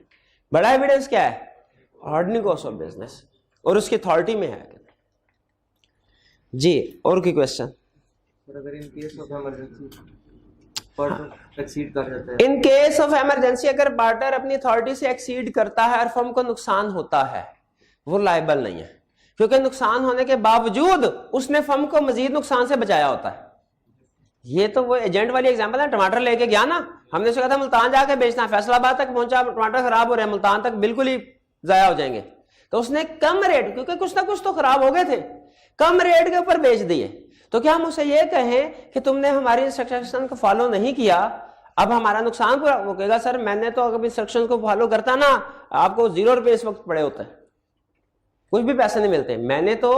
बड़ा एविडेंस क्या है? ऑर्डिनरी कॉस्ट ऑफ बिजनेस, और उसकी अथॉरिटी में है जी। और कोई क्वेश्चन? अगर in case of emergency partner exceed कर जाता है, इन केस ऑफ इमरजेंसी अगर पार्टनर अपनी अथॉरिटी से एक्सीड करता है और फर्म को नुकसान होता है, वो लायबल नहीं है, क्योंकि नुकसान होने के बावजूद उसने फर्म को मजीद नुकसान से बचाया होता है। ये तो वो एजेंट वाली एग्जांपल है। टमाटर लेके गया ना, हमने उसे कहा था मुल्तान जाके बेचना, फैसलाबाद तक पहुंचा, टमाटर खराब हो रहे हैं, मुल्तान तक बिल्कुल ही जाया हो जाएंगे, तो उसने कम रेट, क्योंकि कुछ ना कुछ तो खराब हो गए थे, कम रेट के ऊपर बेच दिए। तो क्या हम उसे ये कहें कि तुमने हमारी इंस्ट्रक्शन को फॉलो नहीं किया, अब हमारा नुकसान पूरा? वो कहेगा सर मैंने तो अगर इंस्ट्रक्शन को फॉलो करता ना, आपको 0 रुपए इस वक्त पड़े होते हैं, कुछ भी पैसे नहीं मिलते, मैंने तो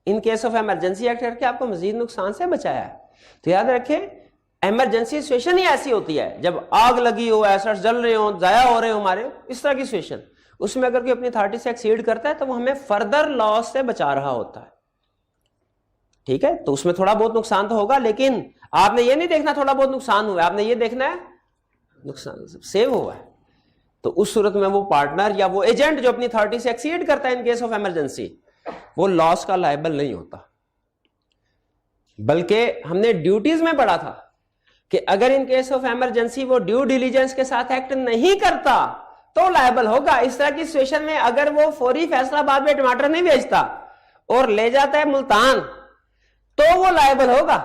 in case of emergency act करके आपको मजीद नुकसान से बचाया है। तो याद रखें, इमरजेंसी सिचुएशन ही ऐसी होती है, जब आग लगी हो, एसेट्स जल रहे हो, जाया हो रहे हो हमारे, इस तरह की सिचुएशन, उसमें अगर कोई अपनी अथॉरिटी से एक्सीड करता है तो वो हमें फर्दर लॉस से बचा रहा होता है। ठीक है, तो उसमें थोड़ा बहुत नुकसान तो होगा, लेकिन आपने ये नहीं देखना थोड़ा बहुत नुकसान हुआ है, आपने ये देखना है नुकसान सेव हुआ है। तो उस सूरत में वो पार्टनर या वो एजेंट जो अपनी अथॉरिटी से एक्सीड करता है इन केस ऑफ इमरजेंसी, वो लॉस का लायबल नहीं होता। बल्कि हमने ड्यूटीज में पढ़ा था कि अगर इन केस ऑफ इमरजेंसी वो ड्यू डिलीजेंस के साथ एक्ट नहीं करता तो लायबल होगा। इस तरह की सिचुएशन में अगर वो फौरी फैसलाबाद में टमाटर नहीं बेचता और ले जाता है मुल्तान, तो वो लायबल होगा,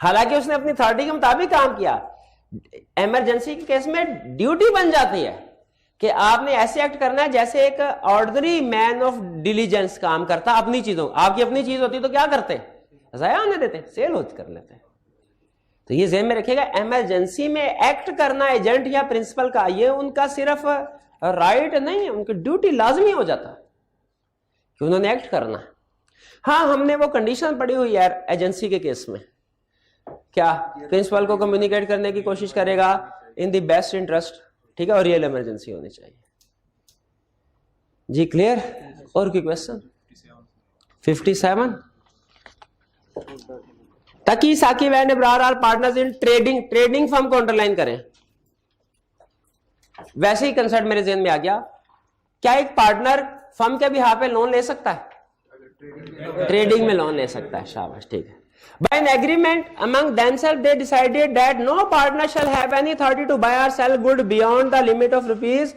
हालांकि उसने अपनी अथॉरिटी के मुताबिक काम किया। इमरजेंसी के केस में ड्यूटी बन जाती है कि आपने ऐसे एक्ट करना है जैसे एक ऑर्डिनरी मैन ऑफ डिलीजेंस काम करता अपनी चीजों। आपकी अपनी चीज होती तो क्या करते? ज़ाया होने देते, सेल होती कर लेते। तो ये ज़हन में रखिएगा, इमरजेंसी में एक्ट करना एजेंट या प्रिंसिपल का, ये उनका सिर्फ राइट नहीं है, उनकी ड्यूटी लाजमी हो जाता है कि उन्होंने एक्ट करना है। हाँ, हमने वो कंडीशन पड़ी हुई है एजेंसी के केस में, क्या प्रिंसिपल को कम्युनिकेट करने की कोशिश करेगा इन द बेस्ट इंटरेस्ट, ठीक है, और रियल इमरजेंसी होनी चाहिए जी। क्लियर? और कोई question? 57 Taqi Saqib and Ibrar are partners in trading firm को अंडरलाइन करें। वैसे ही कंसेप्ट मेरे ज़हन में आ गया, क्या एक पार्टनर फर्म के बिहाफ पे लोन ले सकता है? ट्रेडिंग में लोन ले सकता है, शाबाश, ठीक है। By an agreement among themselves, they decided that no partner shall have any authority to buy or sell good beyond the limit of rupees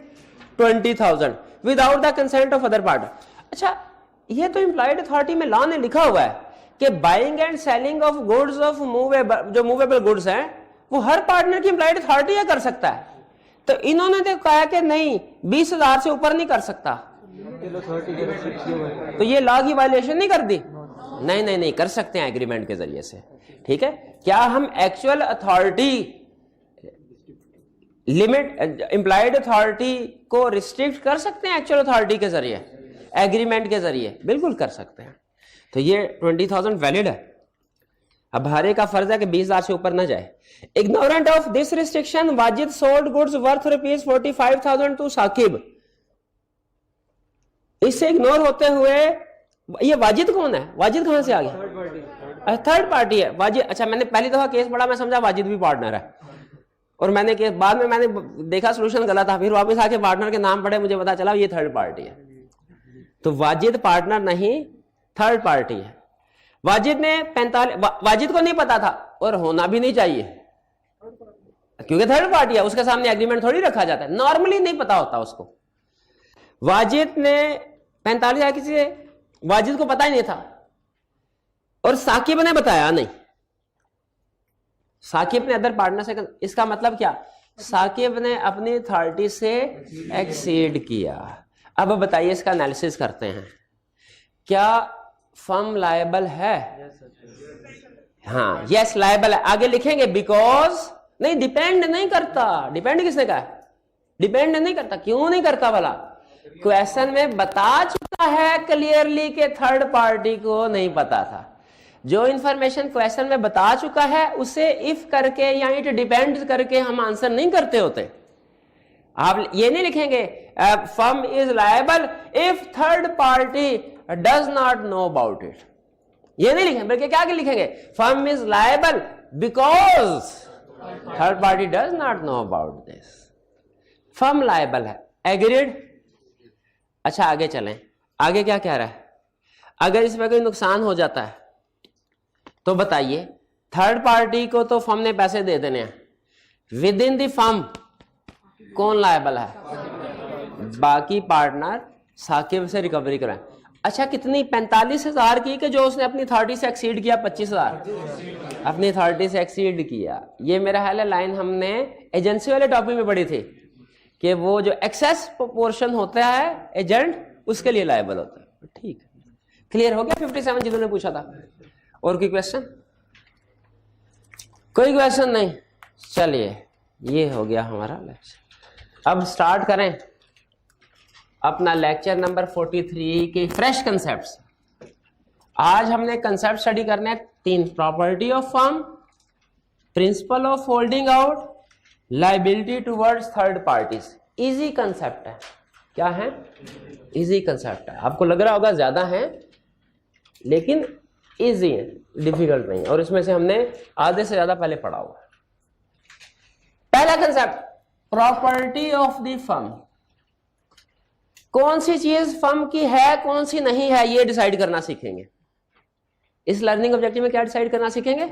20,000 without the consent of other partner. अच्छा, ये तो employed authority में law ने लिखा हुआ है कि buying and selling of goods of movable, जो मूवेबल गुड्स हैं वो हर पार्टनर की इम्प्लॉयड अथॉरिटी कर सकता है। तो इन्होंने तो कहा कि नहीं 20,000 से ऊपर नहीं कर सकता, तो ये लॉ की वायलेशन नहीं कर दी? नहीं नहीं नहीं, कर सकते हैं एग्रीमेंट के जरिए से। ठीक है, क्या हम actual authority limit employed authority को रिस्ट्रिक्ट कर सकते हैं एक्चुअल अथॉरिटी के जरिए, एग्रीमेंट के जरिए? बिल्कुल कर सकते हैं। तो ये 20,000 वैलिड है। अब हरे का फर्ज है कि 20,000 से ऊपर ना जाए। Ignorant of this restriction Wajid sold goods worth ₹45,000 to Saqib. इससे इग्नोर होते हुए, ये वाजिद कौन है? वाजिद कहां से आ गया? थर्ड पार्टी है वाजिद। अच्छा, मैंने पहली दफा केस पढ़ा, मैं समझा वाजिद भी पार्टनर है, और मैंने केस बाद में मैंने देखा सोल्यूशन गलत था, फिर वापस आके पार्टनर के नाम पढ़े, मुझे पता चला ये थर्ड पार्टी है। तो वाजिद पार्टनर नहीं, थर्ड पार्टी है। वाजिद ने 45, वाजिद को नहीं पता था और होना भी नहीं चाहिए क्योंकि थर्ड पार्टी है, उसके सामने एग्रीमेंट थोड़ी रखा जाता है, नॉर्मली नहीं पता होता उसको। वाजिद ने 45 किसी से, वाजिद को पता ही नहीं था, और साकिब ने बताया नहीं, साकिब ने अदर पार्टनर से। इसका मतलब क्या? साकिब ने अपनी अथॉरिटी से एक्सीड किया। अब बताइए, इसका एनालिसिस करते हैं। क्या फर्म लायबल है? हाँ, यस लायबल है। आगे लिखेंगे बिकॉज, नहीं डिपेंड नहीं करता। डिपेंड किसने कहा? डिपेंड नहीं करता। क्यों नहीं करता भला? क्वेश्चन में बता चुका है क्लियरली कि थर्ड पार्टी को नहीं पता था। जो इंफॉर्मेशन क्वेश्चन में बता चुका है उसे इफ करके या इट डिपेंड्स करके हम आंसर नहीं करते होते। आप ये नहीं लिखेंगे firm is liable if third party does not know about it, ये नहीं लिखेंगे, बल्कि क्या लिखेंगे? Firm is liable because third party does not know about this. Firm liable है। एग्रीड? अच्छा, आगे चलें। आगे क्या कह रहा है? अगर इसमें कोई नुकसान हो जाता है तो बताइए, थर्ड पार्टी को तो फर्म ने पैसे दे देने हैं, विद इन द फर्म कौन लायबल है? बाकी पार्टनर साकिब से रिकवरी कराएं। अच्छा, कितनी? 45,000 की, कि जो उसने अपनी अथॉरिटी से एक्सीड किया 25,000 अपनी अथॉरिटी से एक्सीड किया। ये मेरा ख्याल है लाइन हमने एजेंसी वाले टॉपिक में पढ़ी थी कि वो जो एक्सेस पोर्शन होता है एजेंट, उसके लिए लायबल होता है। ठीक, क्लियर हो गया? 57 जिन्होंने पूछा था। और कोई क्वेश्चन? कोई क्वेश्चन नहीं? चलिए, ये हो गया हमारा लेक्चर। अब स्टार्ट करें अपना लेक्चर नंबर 43 के फ्रेश कंसेप्ट्स। आज हमने कंसेप्ट स्टडी करने हैं 3: property of firm, principle of holding out, liability towards third parties. Easy concept है। क्या है? इजी कंसेप्ट है। आपको लग रहा होगा ज्यादा है, लेकिन इजी है, डिफिकल्ट नहीं। और इसमें से हमने आधे से ज्यादा पहले पढ़ा हुआ है। पहला concept, property of the firm. कौन सी चीज फर्म की है, कौन सी नहीं है, ये डिसाइड करना सीखेंगे। इस लर्निंग ऑब्जेक्टिव में क्या डिसाइड करना सीखेंगे?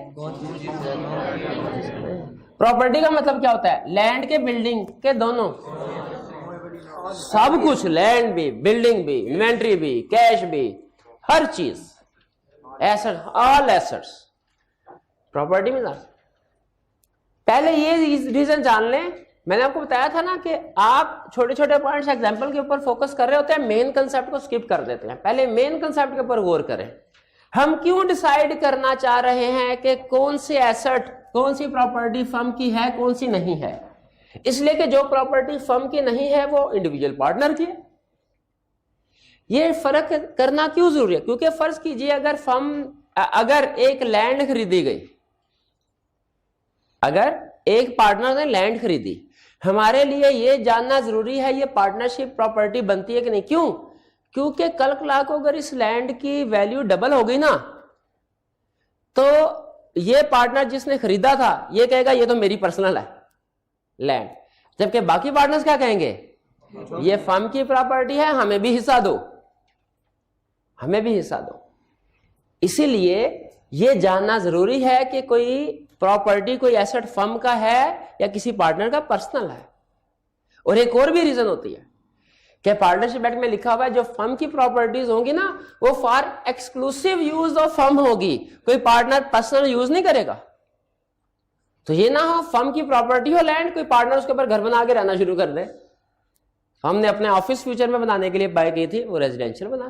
प्रॉपर्टी का मतलब क्या होता है? लैंड के बिल्डिंग के दोनों, सब कुछ, लैंड भी, बिल्डिंग भी, इन्वेंट्री भी, कैश भी, हर चीज, एसेट, ऑल एसेट्स प्रॉपर्टी में। पहले ये रीजन जान लें, मैंने आपको बताया था ना कि आप छोटे छोटे पॉइंट्स एग्जांपल के ऊपर फोकस कर रहे होते हैं, मेन कंसेप्ट को स्किप कर देते हैं। पहले मेन कंसेप्ट के ऊपर गौर करें। हम क्यों डिसाइड करना चाह रहे हैं कि कौन सी एसेट, कौन सी प्रॉपर्टी फर्म की है, कौन सी नहीं है? इसलिए कि जो प्रॉपर्टी फर्म की नहीं है वो इंडिविजुअल पार्टनर की है। ये फर्क करना क्यों जरूरी है? क्योंकि फर्ज कीजिए अगर एक लैंड खरीदी गई, अगर एक पार्टनर ने लैंड खरीदी, हमारे लिए ये जानना जरूरी है ये पार्टनरशिप प्रॉपर्टी बनती है कि नहीं। क्यों? क्योंकि कल को अगर इस लैंड की वैल्यू डबल हो गई ना, तो ये पार्टनर जिसने खरीदा था ये कहेगा ये तो मेरी पर्सनल है लैंड, जबकि बाकी पार्टनर्स क्या कहेंगे? ये फर्म की प्रॉपर्टी है, हमें भी हिस्सा दो, हमें भी हिस्सा दो। इसीलिए ये जानना जरूरी है कि कोई प्रॉपर्टी, कोई एसेट फर्म का है या किसी पार्टनर का पर्सनल है। और एक और भी रीजन होती है कि पार्टनरशिप एक्ट में लिखा हुआ है जो फर्म की प्रॉपर्टीज होंगी ना वो for exclusive use of firm होगी, कोई पार्टनर पर्सनल यूज नहीं करेगा। तो ये ना हो फर्म की प्रॉपर्टी हो लैंड, कोई पार्टनर उसके ऊपर घर बना के रहना शुरू कर दे। हमने अपने ऑफिस फ्यूचर में बनाने के लिए बाय की थी, वो रेजिडेंशियल बना।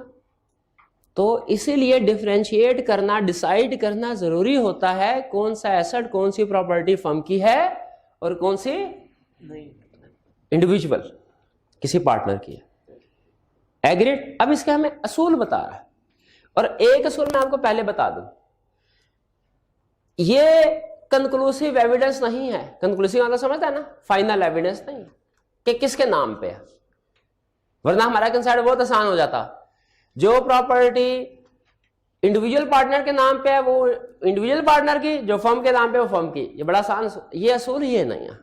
तो इसीलिए डिफरेंशिएट करना, डिसाइड करना जरूरी होता है कौन सा एसेट, कौन सी प्रॉपर्टी फर्म की है और कौन सी इंडिविजुअल किसी पार्टनर की है। एग्रीड। अब इसके हमें असूल बता रहा है, और एक असूल मैं आपको पहले बता दूं, ये कंक्लूसिव एविडेंस नहीं है। कंक्लूसिव मतलब समझता है ना, फाइनल एविडेंस नहीं कि किसके नाम पे है, वरना हमारा कंसेप्ट बहुत आसान हो जाता। जो प्रॉपर्टी इंडिविजुअल पार्टनर के नाम पे है वो इंडिविजुअल पार्टनर की, जो फर्म के नाम पे वो फर्म की। ये बड़ा आसान, ये असूल ये नहीं है।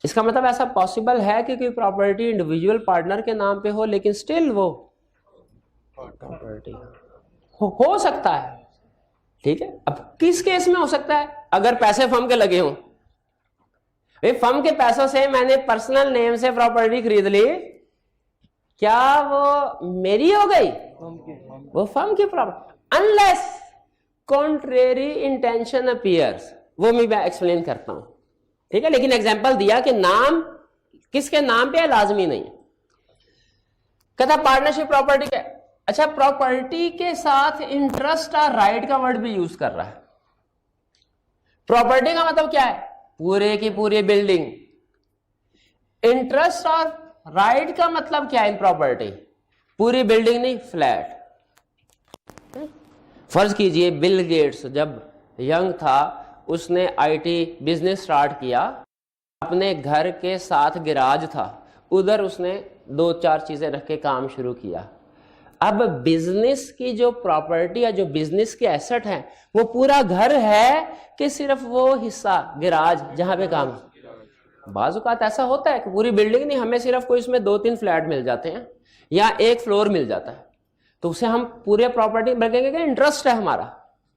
इसका मतलब ऐसा पॉसिबल है कि कोई प्रॉपर्टी इंडिविजुअल पार्टनर के नाम पे हो लेकिन स्टिल वो प्रॉपर्टी हो सकता है। ठीक है, अब किस केस में हो सकता है? अगर पैसे फर्म के लगे हों, फर्म के पैसों से मैंने पर्सनल नेम से प्रॉपर्टी खरीद ली, क्या वो मेरी हो गई? वो फर्म की property, unless contrary intention appears. वो मैं एक्सप्लेन करता हूं, ठीक है। लेकिन एग्जांपल दिया कि नाम किसके नाम पे है लाजमी नहीं। कहता पार्टनरशिप प्रॉपर्टी के, अच्छा प्रॉपर्टी के साथ इंटरेस्ट और राइट का वर्ड भी यूज कर रहा है। प्रॉपर्टी का मतलब क्या है? पूरे की पूरी बिल्डिंग। इंटरेस्ट और राइट का मतलब क्या है इन प्रॉपर्टी? पूरी बिल्डिंग नहीं, फ्लैट। फर्ज कीजिए बिल गेट्स जब यंग था उसने आईटी बिजनेस स्टार्ट किया, अपने घर के साथ गिराज था, उधर उसने 2-4 चीजें रख के काम शुरू किया। अब बिजनेस की जो प्रॉपर्टी है, जो बिजनेस के एसेट हैं, वो पूरा घर है कि सिर्फ वो हिस्सा गिराज जहां पे काम? बाज़ औक़ात ऐसा होता है कि पूरी बिल्डिंग नहीं, हमें सिर्फ कोई इसमें 2-3 फ्लैट मिल जाते हैं या 1 फ्लोर मिल जाता है, तो उसे हम पूरे प्रॉपर्टी रखेंगे कि इंटरेस्ट है हमारा,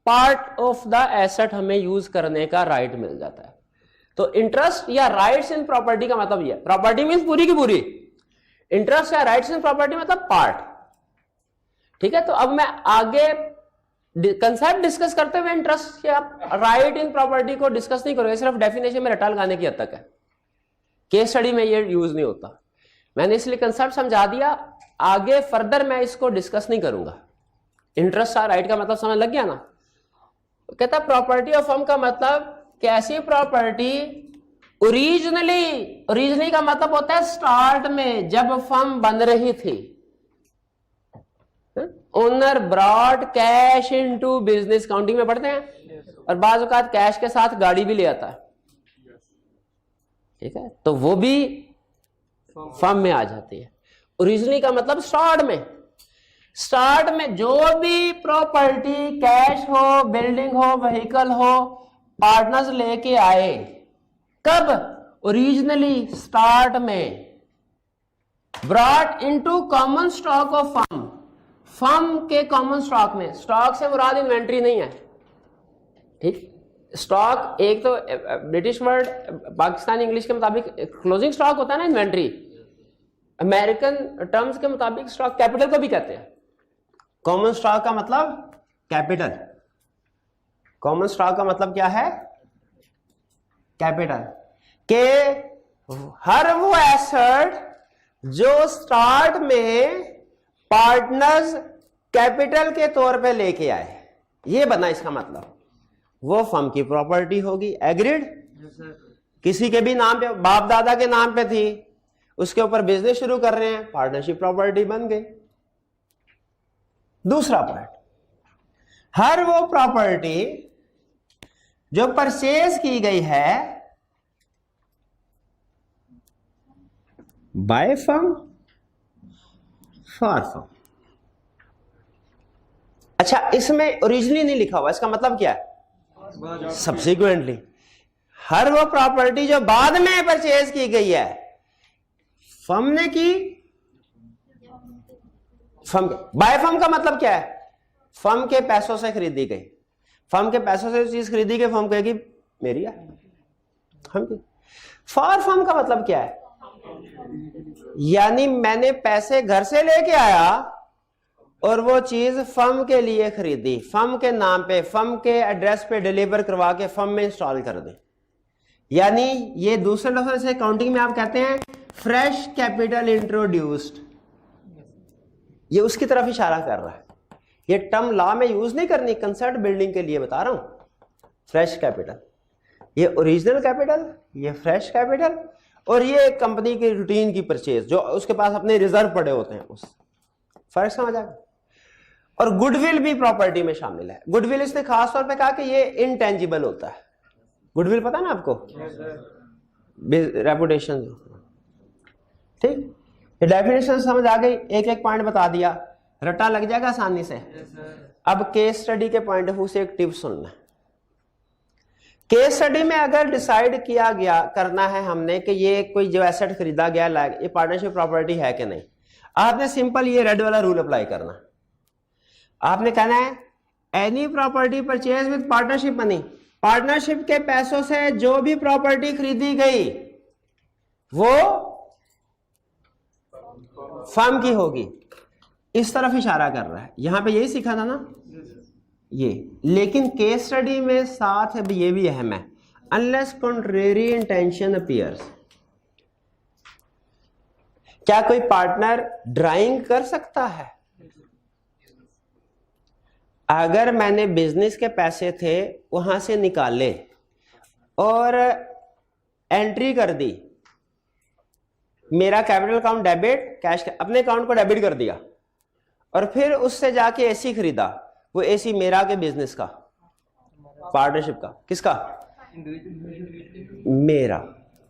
पार्ट ऑफ द एसेट हमें यूज करने का राइट मिल जाता है। तो इंटरेस्ट या राइट्स इन प्रॉपर्टी का मतलब यह, प्रॉपर्टी मींस पूरी की पूरी, इंटरेस्ट या राइट्स इन प्रॉपर्टी मतलब पार्ट। ठीक है, तो अब मैं आगे कंसेप्ट डिस्कस करते हुए इंटरेस्ट या राइट इन प्रॉपर्टी को डिस्कस नहीं करूंगा, सिर्फ डेफिनेशन में रटा लगाने की हद तक है, केस स्टडी में ये यूज नहीं होता। मैंने इसलिए कंसेप्ट समझा दिया, आगे फर्दर मैं इसको डिस्कस नहीं करूंगा। इंटरेस्ट और राइट का मतलब समझ लग गया ना? कहता प्रॉपर्टी ऑफ फर्म का मतलब कैसी प्रॉपर्टी ओरिजिनली का मतलब होता है स्टार्ट में जब फर्म बन रही थी, owner brought cash into business, counting में पढ़ते हैं, और बाज़ औक़ात कैश के साथ गाड़ी भी ले आता है। ठीक है, तो वो भी फर्म में आ जाती है। ओरिजिनली का मतलब स्टार्ट में जो भी प्रॉपर्टी कैश हो, बिल्डिंग हो, व्हीकल हो, पार्टनर्स लेके आए, कब? ओरिजिनली स्टार्ट में, brought into common stock of firm के कॉमन स्टॉक में। स्टॉक से मुराद इन्वेंट्री नहीं है, ठीक। स्टॉक एक तो ब्रिटिश वर्ड, पाकिस्तानी इंग्लिश के मुताबिक क्लोजिंग स्टॉक होता है ना, इन्वेंट्री। अमेरिकन टर्म्स के मुताबिक स्टॉक कैपिटल को भी कहते हैं। कॉमन स्टॉक का मतलब कैपिटल। कॉमन स्टॉक का मतलब क्या है? कैपिटल। के हर वो एसेट जो स्टार्ट में पार्टनर्स कैपिटल के तौर पे लेके आए, ये बना इसका मतलब, वो फर्म की प्रॉपर्टी होगी। एग्रीड? किसी के भी नाम पे, बाप दादा के नाम पे थी, उसके ऊपर बिजनेस शुरू कर रहे हैं, पार्टनरशिप प्रॉपर्टी बन गई। दूसरा पॉइंट, हर वो प्रॉपर्टी जो परचेज की गई है बाय फर्म फॉर फर्म। अच्छा, इसमें ओरिजिनली नहीं लिखा हुआ, इसका मतलब क्या है? सब्सिक्वेंटली। हर वो प्रॉपर्टी जो बाद में परचेज की गई है, फर्म ने की, फर्म, बाय फर्म का मतलब क्या है? फर्म के पैसों से खरीदी गई। फर्म के पैसों से चीज खरीदी गई, फर्म कहेगी मेरी है, हम की। फॉर फर्म का मतलब क्या है? यानी मैंने पैसे घर से लेके आया और वो चीज फर्म के लिए खरीदी, फर्म के नाम पे, फर्म के एड्रेस पे डिलीवर करवा के फर्म में इंस्टॉल कर दी। यानी ये दूसरे लफ्ज से अकाउंटिंग में आप कहते हैं फ्रेश कैपिटल इंट्रोड्यूस्ड, ये उसकी तरफ इशारा कर रहा है। ये टर्म लॉ में यूज नहीं करनी, कंसेप्ट बिल्डिंग के लिए बता रहा हूं। फ्रेश कैपिटल, ये ओरिजिनल कैपिटल, ये फ्रेश कैपिटल, और ये कंपनी की रूटीन की परचेज जो उसके पास अपने रिजर्व पड़े होते हैं, उस फर्क समझ आ गया। और गुडविल भी प्रॉपर्टी में शामिल है। गुडविल इसने खास तौर पे कहा कि ये इनटेंजिबल होता है। गुडविल पता ना आपको, रेपुटेशन, ठीक। ये डेफिनेशन समझ आ गई, एक एक पॉइंट बता दिया, रट्टा लग जाएगा आसानी से। अब केस स्टडी के पॉइंट ऑफ व्यू से एक टिप सुनना। केस स्टडी में अगर डिसाइड किया गया करना है हमने कि ये कोई जो एसेट खरीदा गया ये पार्टनरशिप प्रॉपर्टी है कि नहीं, आपने सिंपल ये रेड वाला रूल अप्लाई करना। आपने कहना है any property purchase with partnership money, partnership के पैसों से जो भी प्रॉपर्टी खरीदी गई वो फर्म की होगी। इस तरफ इशारा कर रहा है, यहां पे यही सीखा था ना ये। लेकिन केस स्टडी में साथ अब ये भी अहम है, अनलेस कॉन्ट्रेरी इंटेंशन अपीयर्स। क्या कोई पार्टनर ड्राइंग कर सकता है? अगर मैंने बिजनेस के पैसे थे वहां से निकाले और एंट्री कर दी, मेरा कैपिटल अकाउंट डेबिट, कैश अपने अकाउंट को डेबिट कर दिया, और फिर उससे जाके एसी खरीदा, वो एसी मेरा के बिजनेस का, पार्टनरशिप का, किसका? मेरा।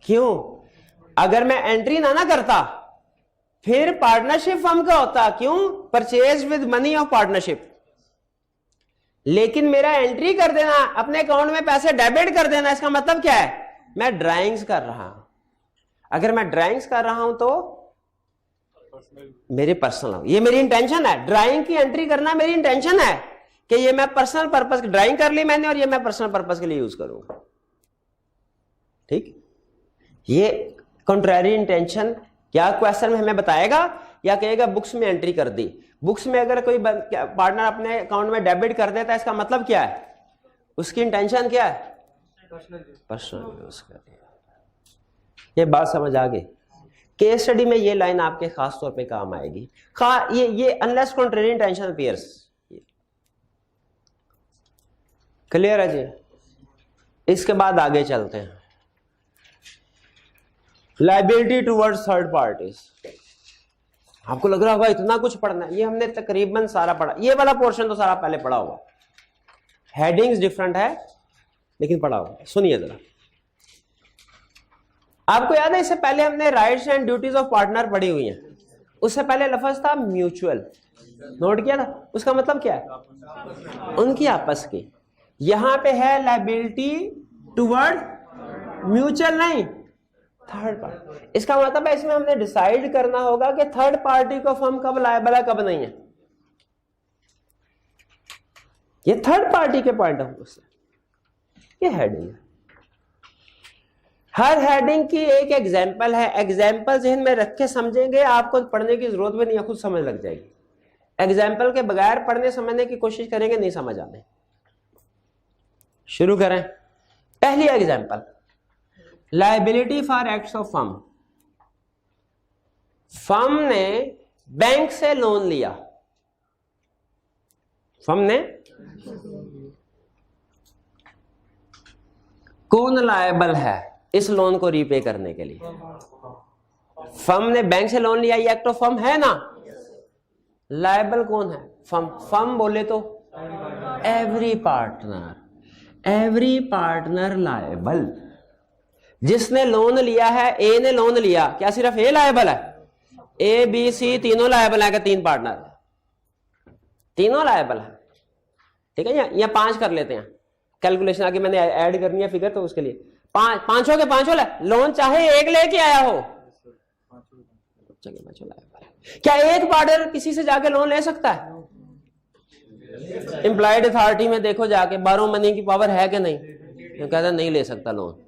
क्यों? अगर मैं एंट्री ना करता फिर पार्टनरशिप फर्म का होता। क्यों? Purchase with money of partnership. लेकिन मेरा एंट्री कर देना, अपने अकाउंट में पैसे डेबिट कर देना, इसका मतलब क्या है? मैं ड्राइंग्स कर रहा हूं। अगर मैं ड्राइंग्स कर रहा हूं तो मेरे पर्सनल, ये मेरी इंटेंशन है। ड्राइंग की एंट्री करना मेरी इंटेंशन है कि ये मैं पर्सनल पर्पस, ड्राइंग कर ली मैंने और ये मैं पर्सनल पर्पस के लिए यूज करूंगा। ठीक, ये कॉन्ट्रैरी इंटेंशन क्या क्वेश्चन में हमें बताएगा या कहेगा बुक्स में एंट्री कर दी। बुक्स में अगर कोई पार्टनर अपने अकाउंट में डेबिट कर देता है, इसका मतलब क्या है? उसकी इंटेंशन क्या है? पर्सनल यूज कर दिया। ये बात समझ आ गई। केस स्टडी में ये लाइन आपके खास तौर पे काम आएगी। ये अनलेस कॉन्ट्रैरी इंटेंशन अपीयर्स। क्लियर है जी? इसके बाद आगे चलते हैं। Liability towards third parties. आपको लग रहा होगा इतना कुछ पढ़ना है, ये हमने तकरीबन सारा पढ़ा। ये वाला पोर्शन तो सारा पहले पढ़ा हुआ, हेडिंग्स डिफरेंट है लेकिन पढ़ा हुआ। सुनिए जरा, आपको याद है इससे पहले हमने rights and duties of partner पढ़ी हुई हैं। उससे पहले लफ्ज था म्यूचुअल, नोट किया था? उसका मतलब क्या है? उनकी आपस की। यहां पे है लायबिलिटी टुवर्ड म्यूचुअल, नहीं थर्ड पार्टी। इसका मतलब है इसमें हमने डिसाइड करना होगा कि थर्ड पार्टी को फर्म कब लायबल है कब नहीं है। ये थर्ड पार्टी के पॉइंट ऑफ व्यू से ये हेडिंग है। हर हेडिंग की एक एग्जाम्पल है। एग्जाम्पल ज़हन में रख के समझेंगे, आपको पढ़ने की जरूरत भी नहीं है, खुद समझ लग जाएगी। एग्जाम्पल के बगैर पढ़ने समझने की कोशिश करेंगे, नहीं समझ आने। शुरू करें। पहली example, liability for acts of firm. Firm ने बैंक से लोन लिया। फर्म ने, कौन लायबल है इस लोन को रीपे करने के लिए? फर्म ने बैंक से लोन लिया, ये एक्ट ऑफ फर्म है ना। लायबल कौन है? फर्म। फर्म बोले तो every partner, every partner liable. जिसने लोन लिया है, ए ने लोन लिया, क्या सिर्फ ए लायबल है? ए बी सी तीनों लायबल है? तीन पार्टनर तीनों लायबल है। ठीक है, या 5 कर लेते हैं कैलकुलेशन, आगे मैंने ऐड करनी है फिगर, तो उसके लिए पांचों के पांचों लोन चाहे एक लेके आया हो, क्या एक पार्टनर किसी से जाके लोन ले सकता है? एम्प्लॉयड अथॉरिटी में देखो जाके, बारो मनी की पावर है कि नहीं? कहता नहीं ले सकता लोन।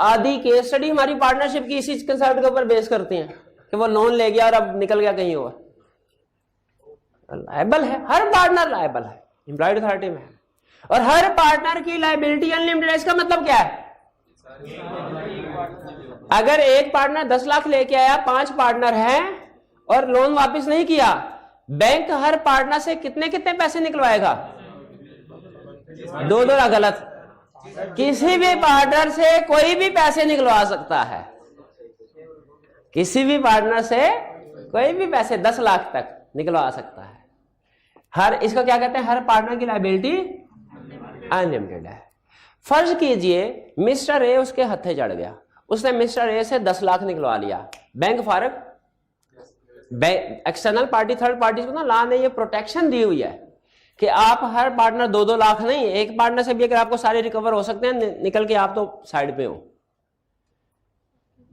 आधी केस स्टडी हमारी पार्टनरशिप की इसी कंसेप्ट के ऊपर बेस करती हैं कि वो लोन ले गया और अब निकल गया कहीं और। लायबल है, हर पार्टनर लायबल है एम्प्लॉयड अथॉरिटी में, और हर पार्टनर की लायबिलिटी अनलिमिटेड है। इसका मतलब क्या है? अगर एक पार्टनर 10 लाख लेके आया, 5 पार्टनर हैं और लोन वापस नहीं किया, बैंक हर पार्टनर से कितने कितने पैसे निकलवाएगा? 2 लाख। गलत, किसी भी पार्टनर से कोई भी पैसे निकलवा सकता है, किसी भी पार्टनर से कोई भी पैसे 10 लाख तक निकलवा सकता है। हर, इसको क्या कहते हैं? हर पार्टनर की लायबिलिटी अनलिमिटेड है। फर्ज कीजिए मिस्टर ए उसके हत्थे चढ़ गया, उसने मिस्टर ए से 10 लाख निकलवा लिया, बैंक फारग? एक्सटर्नल पार्टी, थर्ड पार्टी को ना लॉ ने ये प्रोटेक्शन दी हुई है कि आप हर पार्टनर 2-2 लाख नहीं, एक पार्टनर से भी अगर आपको सारे रिकवर हो सकते हैं निकल के, आप तो साइड पे हो,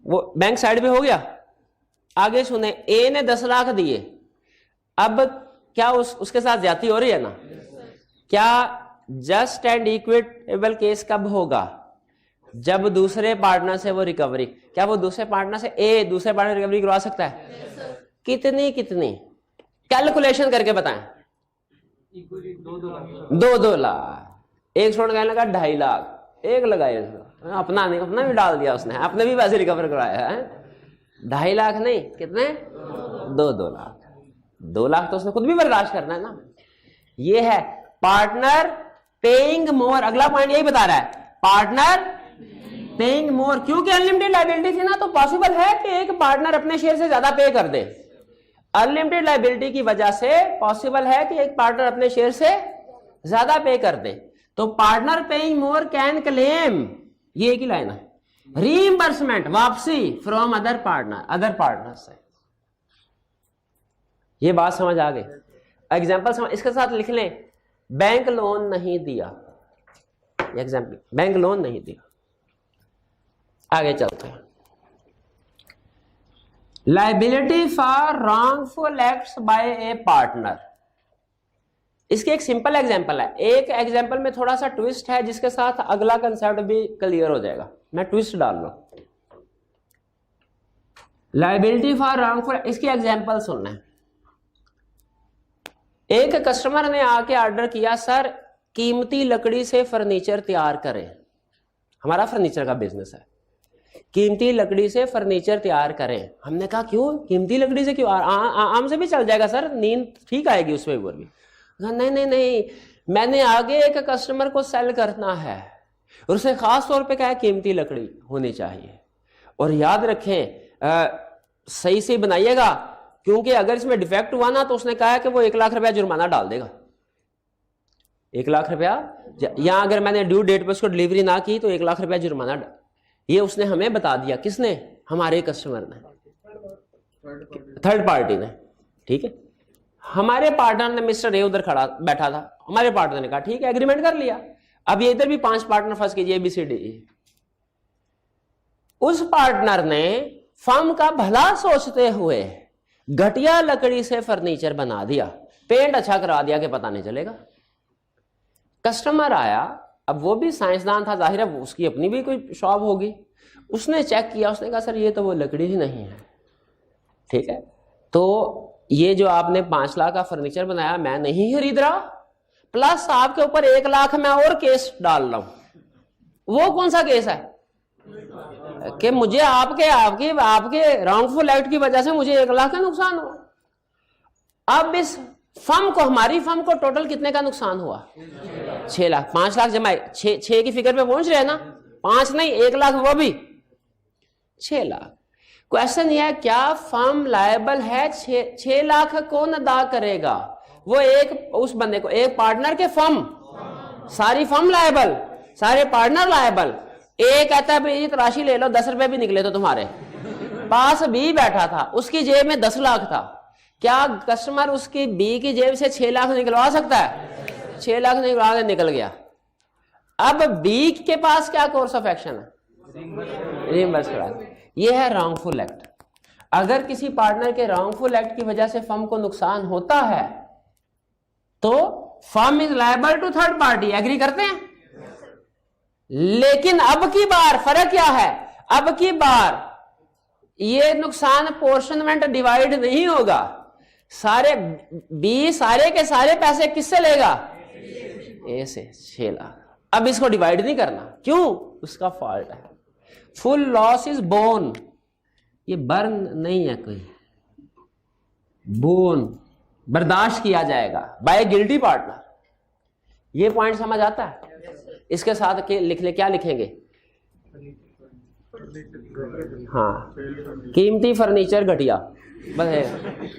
वो बैंक साइड पे हो गया। आगे सुने, ए ने 10 लाख दिए, अब क्या उसके साथ ज्यादती हो रही है ना? क्या जस्ट एंड इक्विटेबल केस कब होगा? जब दूसरे पार्टनर से वो रिकवरी, क्या वो दूसरे पार्टनर से ए दूसरे पार्टनर रिकवरी करवा सकता है? कितनी कितनी कैलकुलेशन करके बताएं। 2-2 लाख। एक स्टूडेंट कहने लगा 2.5 लाख, एक लगाए, अपना नहीं, अपना भी डाल दिया उसने, अपने भी पैसे रिकवर करवाया है। 2.5 लाख नहीं, कितने? 2-2 लाख। 2 लाख तो उसने खुद भी बर्दाश्त करना है ना। ये है पार्टनर पेइंग मोर। अगला पॉइंट यही बता रहा है, पार्टनर पेइंग मोर, क्योंकि अनलिमिटेड लायबिलिटी थी ना, तो पॉसिबल है कि एक पार्टनर अपने शेयर से ज्यादा पे कर दे। अनलिमिटेड लायबिलिटी की वजह से पॉसिबल है कि एक पार्टनर अपने शेयर से ज्यादा पे कर दे, तो partner paying more can claim, ये एक ही लाइन है, रीइंबर्समेंट, वापसी फ्रॉम अदर पार्टनर से। ये बात समझ आ गई? एग्जाम्पल समझ, इसके साथ लिख लें, बैंक लोन नहीं दिया, एग्जाम्पल, बैंक लोन नहीं दिया। आगे चलते हैं, liability for wrongful acts by a partner. इसके एक सिंपल एग्जांपल है, एक एग्जांपल में थोड़ा सा ट्विस्ट है जिसके साथ अगला कंसेप्ट भी क्लियर हो जाएगा। मैं ट्विस्ट डाल लूं, लायबिलिटी फॉर रॉन्गफुल, इसकी एग्जांपल सुनना है। एक कस्टमर ने आके ऑर्डर किया, सर कीमती लकड़ी से फर्नीचर तैयार करें, हमारा फर्नीचर का बिजनेस है, कीमती लकड़ी से फर्नीचर तैयार करें। हमने कहा क्यों, कीमती लकड़ी से क्यों? आम से भी चल जाएगा सर, नींद ठीक आएगी उसमें ऊपर भी। नहीं नहीं नहीं, मैंने आगे एक कस्टमर को सेल करना है और उसे खास तौर पे कहा है कीमती लकड़ी होनी चाहिए, और याद रखें सही से बनाइएगा, क्योंकि अगर इसमें डिफेक्ट हुआ ना तो उसने कहा है कि वो 1 लाख रुपया जुर्माना डाल देगा। 1 लाख रुपया, या अगर मैंने ड्यू डेट पर उसको डिलीवरी ना की तो 1 लाख रुपया जुर्माना, ये उसने हमें बता दिया। किसने? हमारे कस्टमर ने, थर्ड पार्टी ने। ठीक है, हमारे पार्टनर ने, मिस्टर ए उधर खड़ा बैठा था, हमारे पार्टनर ने कहा ठीक है, एग्रीमेंट कर लिया। अब ये इधर भी 5 पार्टनर फंस कीजिए, ABCD। उस पार्टनर ने फर्म का भला सोचते हुए घटिया लकड़ी से फर्नीचर बना दिया, पेंट अच्छा करा दिया कि पता नहीं चलेगा। कस्टमर आया, अब वो भी साइंसदान था, जाहिर है उसकी अपनी भी कोई शॉप होगी, उसने चेक किया, उसने कहा सर ये तो वो लकड़ी ही नहीं है। ठीक है, तो ये जो आपने 5 लाख का फर्नीचर बनाया मैं नहीं खरीद रहा, प्लस आपके ऊपर 1 लाख मैं और केस डाल रहा हूं। वो कौन सा केस है कि मुझे आपके रॉन्गफुल एक्ट की वजह से मुझे 1 लाख का नुकसान हुआ। अब इस फर्म को, हमारी फर्म को टोटल कितने का नुकसान हुआ? 6 लाख। 5 लाख जमाए, 6 की फिगर पे पहुंच रहे हैं ना, 5 नहीं 1 लाख, वो भी 6 लाख। क्वेश्चन यह है, क्या फर्म लायबल है? 6 लाख कौन अदा करेगा? वो एक उस बंदे को, एक पार्टनर के फर्म, सारी फर्म लायबल, सारे पार्टनर लायबल। एक कहता है भाई राशि ले लो, 10 रुपए भी निकले तो तुम्हारे पास भी बैठा था, उसकी जेब में 10 लाख था, क्या कस्टमर उसकी बी की जेब से 6 लाख निकलवा सकता है? 6 लाख निकलवा के निकल गया। अब बी के पास क्या कोर्स ऑफ एक्शन है? रिइंबर्स करा। यह है रॉन्गफुल एक्ट। अगर किसी पार्टनर के रॉन्गफुल एक्ट की वजह से फर्म को नुकसान होता है तो firm is liable to third party. Agree करते हैं? लेकिन अब की बार फर्क क्या है, अब की बार ये नुकसान पोर्शनमेंट डिवाइड नहीं होगा, सारे बी सारे के सारे पैसे किससे लेगा, ए से 6 लाख। अब इसको डिवाइड नहीं करना, क्यों, उसका फॉल्ट है। फुल लॉस इज बोन, ये बर्न नहीं है, कोई बोन बर्दाश्त किया जाएगा बाय गिल्टी पार्टनर। ये पॉइंट समझ आता है? इसके साथ के लिख ले, क्या लिखेंगे, हाँ, कीमती फर्नीचर घटिया, बस है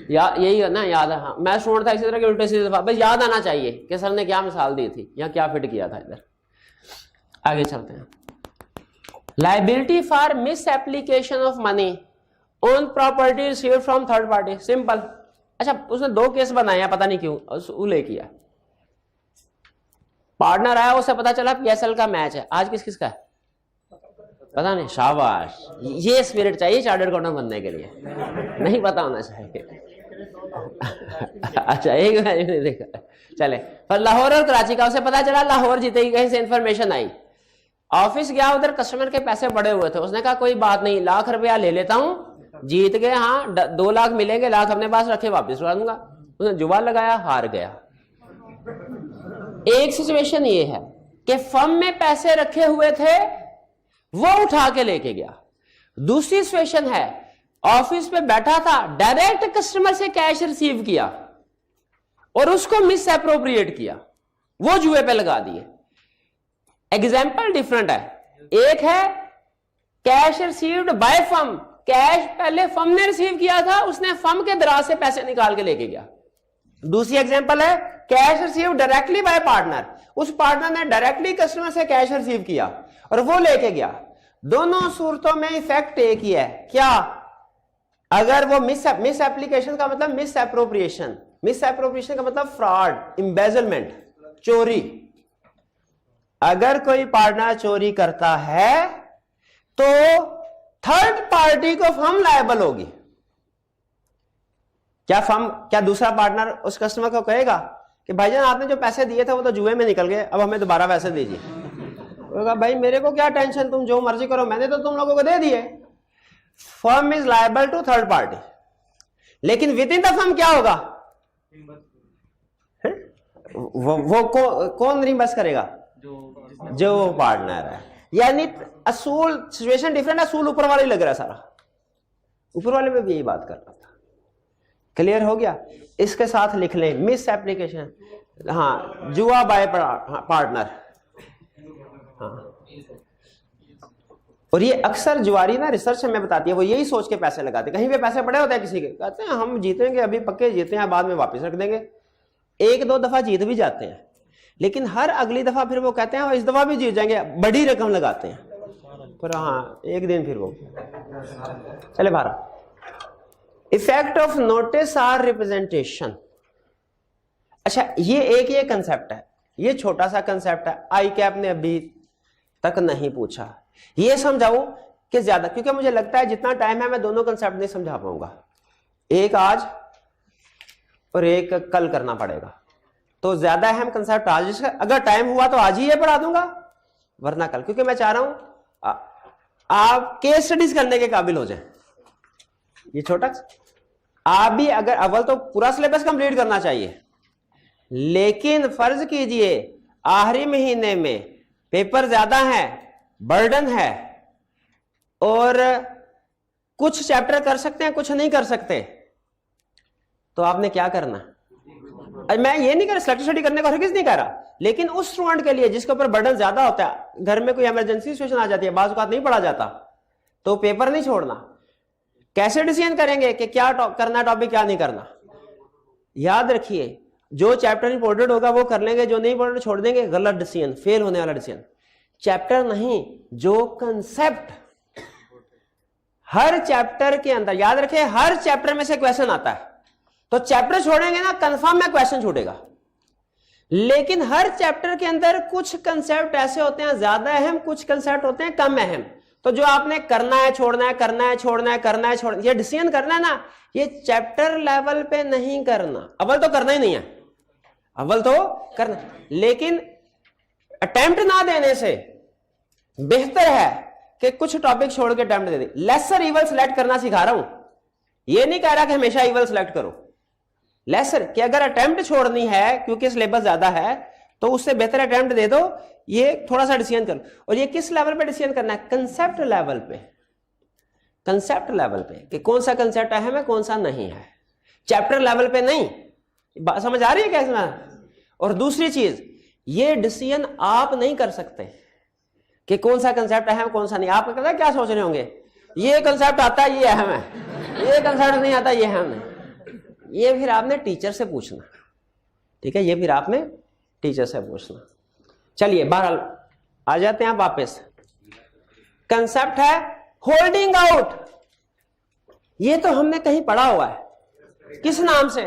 यही है ना, याद है। हाँ, मैं सुन था इसी तरह के उल्टे सीधे दफा, बस याद आना चाहिए कि सर ने क्या मिसाल दी थी या क्या फिट किया था। इधर आगे चलते हैं। Liability for miss application of money on property received from third party, simple. अच्छा, उसने 2 केस बनाए हैं, पता नहीं क्यों उल्लेख किया। पार्टनर आया, उसे पता चला पीएसएल का मैच है, आज किस किस का है पता नहीं, शाबाश, ये स्पिरिट चाहिए चार्टर्ड अकाउंटेंट बनने के लिए, नहीं पता होना चाहिए। अच्छा, एक मैच नहीं देखा, चले। पर लाहौर और कराची का उसे पता चला, लाहौर जीतेगी, कहीं से इंफॉर्मेशन आई, ऑफिस गया, उधर कस्टमर के पैसे पड़े हुए थे, उसने कहा कोई बात नहीं, ₹1,00,000 ले लेता हूं, जीत गए, हाँ 2 लाख मिलेंगे, लाख अपने पास रखे, वापस लगा दूंगा। उसने जुआ लगाया, हार गया। एक सिचुएशन ये है कि फर्म में पैसे रखे हुए थे, वो उठा के लेके गया। दूसरी सिचुएशन है, ऑफिस पे बैठा था, डायरेक्ट कस्टमर से कैश रिसीव किया और उसको मिस एप्रोप्रिएट किया, वो जुए पे लगा दिए। एग्जाम्पल डिफरेंट है, एक है cash received by firm, cash पहले फर्म ने रिसीव किया था, उसने फर्म के दराज से पैसे निकाल के लेके गया। दूसरी एग्जांपल है cash receive directly by partner, उस पार्टनर ने डायरेक्टली कस्टमर से कैश रिसीव किया और वो लेके गया। दोनों सूरतों में इफेक्ट एक ही है, क्या, अगर वो मिस एप्लीकेशन का मतलब मिस एप्रोप्रिएशन, मिस एप्रोप्रिएशन का मतलब फ्रॉड, एम्बेजलमेंट, चोरी। अगर कोई पार्टनर चोरी करता है तो थर्ड पार्टी को फर्म लायबल होगी। क्या दूसरा पार्टनर उस कस्टमर को कहेगा कि भाईजान आपने जो पैसे दिए थे वो तो जुए में निकल गए, अब हमें दोबारा पैसे दीजिए? होगा भाई मेरे को क्या टेंशन, तुम जो मर्जी करो, मैंने तो तुम लोगों को दे दिए। Firm is liable to third party, लेकिन विद इन द फर्म क्या होगा, वो कौन रिम्बर्स करेगा, जो पार्टनर है। यानी असूल सिचुएशन डिफरेंट, असूल ऊपर वाले लग रहा है सारा, ऊपर वाले में भी यही बात कर रहा था। क्लियर हो गया? इसके साथ लिख लें मिस एप्लीकेशन, हाँ, जुआ बाय पार्टनर। हाँ, और ये अक्सर जुआरी ना रिसर्च हमें बताती है, वो यही सोच के पैसे लगाते, कहीं पे पैसे पड़े होते हैं किसी के, कहते हैं हम जीतेंगे, अभी पक्के जीते हैं, बाद में वापस रख देंगे। 1-2 दफा जीत भी जाते हैं, लेकिन हर अगली दफा फिर वो कहते हैं इस दफा भी जीत जाएंगे, बड़ी रकम लगाते हैं, पर हाँ एक दिन फिर वो चले बाहर। Effect of notice or representation. अच्छा, ये कंसेप्ट है, ये छोटा सा कंसेप्ट है, आई कैप ने अभी तक नहीं पूछा। ये समझाऊं कि ज्यादा, क्योंकि मुझे लगता है जितना टाइम है मैं दोनों कंसेप्ट नहीं समझा पाऊंगा, एक आज और एक कल करना पड़ेगा, तो ज्यादा अहम कंसेप्ट आज, अगर टाइम हुआ तो आज ही ये पढ़ा दूंगा, वरना कल, क्योंकि मैं चाह रहा हूं आप केस स्टडीज करने के काबिल हो जाए। ये छोटा, आप भी अगर अव्वल तो पूरा सिलेबस कंप्लीट करना चाहिए, लेकिन फर्ज कीजिए आखिरी महीने में पेपर ज्यादा है, बर्डन है, और कुछ चैप्टर कर सकते हैं, कुछ नहीं कर सकते, तो आपने क्या करना है? मैं ये नहीं कर सिलेक्टिव स्टडी करने को हरगिज़ नहीं कह रहा, लेकिन उस स्टूडेंट के लिए जिसके ऊपर बर्डन ज्यादा होता है, घर में कोई इमरजेंसी सिचुएशन आ जाती है, बाज़ औक़ात नहीं पढ़ा जाता, तो पेपर नहीं छोड़ना। कैसे डिसीजन करेंगे कि क्या करना टॉपिक, क्या नहीं करना? याद रखिए, जो चैप्टर इंपोर्टेड होगा वो कर लेंगे, जो नहीं इंपोर्टेड छोड़ देंगे, गलत डिसीजन, फेल होने वाला डिसीजन। चैप्टर नहीं, जो कंसेप्ट हर चैप्टर के अंदर, याद रखें हर चैप्टर में से क्वेश्चन आता है, तो चैप्टर छोड़ेंगे ना कंफर्म में क्वेश्चन छूटेगा, लेकिन हर चैप्टर के अंदर कुछ कंसेप्ट ऐसे होते हैं ज्यादा अहम, कुछ कंसेप्ट होते हैं कम अहम, तो जो आपने करना है, छोड़ना है, करना है, छोड़ना है, करना है, छोड़ना, ये डिसीजन करना है ना, ये चैप्टर लेवल पे नहीं करना, अव्वल तो करना ही नहीं है, अव्वल तो करना, लेकिन अटेम्प्ट ना देने से बेहतर है कि कुछ टॉपिक छोड़ के अटेम्प्ट दे दे। लेसर इवल सिलेक्ट करना सिखा रहा हूं, ये नहीं कह रहा कि हमेशा इवल सिलेक्ट करो। लेसर कि अगर अटेम्प्ट छोड़नी है क्योंकि सिलेबस ज्यादा है तो उससे बेहतर अटेम्प्ट दे दो, ये थोड़ा सा डिसीजन करो। और ये किस लेवल पे डिसीजन करना है? कंसेप्ट लेवल पे। कंसेप्ट लेवल पे कि कौन सा कंसेप्ट अहम है कौन सा नहीं है, चैप्टर लेवल पे नहीं। बात समझ आ रही है कैसे? और दूसरी चीज, ये डिसीजन आप नहीं कर सकते कि कौन सा कंसेप्ट अहम कौन सा नहीं। आप पता क्या सोच रहे होंगे, ये कंसेप्ट आता है ये अहम है, ये कंसेप्ट नहीं आता ये अहम नहीं। ये फिर आपने टीचर से पूछना, ठीक है, ये फिर आपने टीचर से पूछना। चलिए बहरहाल आ जाते हैं वापस। कंसेप्ट है होल्डिंग आउट, ये तो हमने कहीं पढ़ा हुआ है। किस नाम से?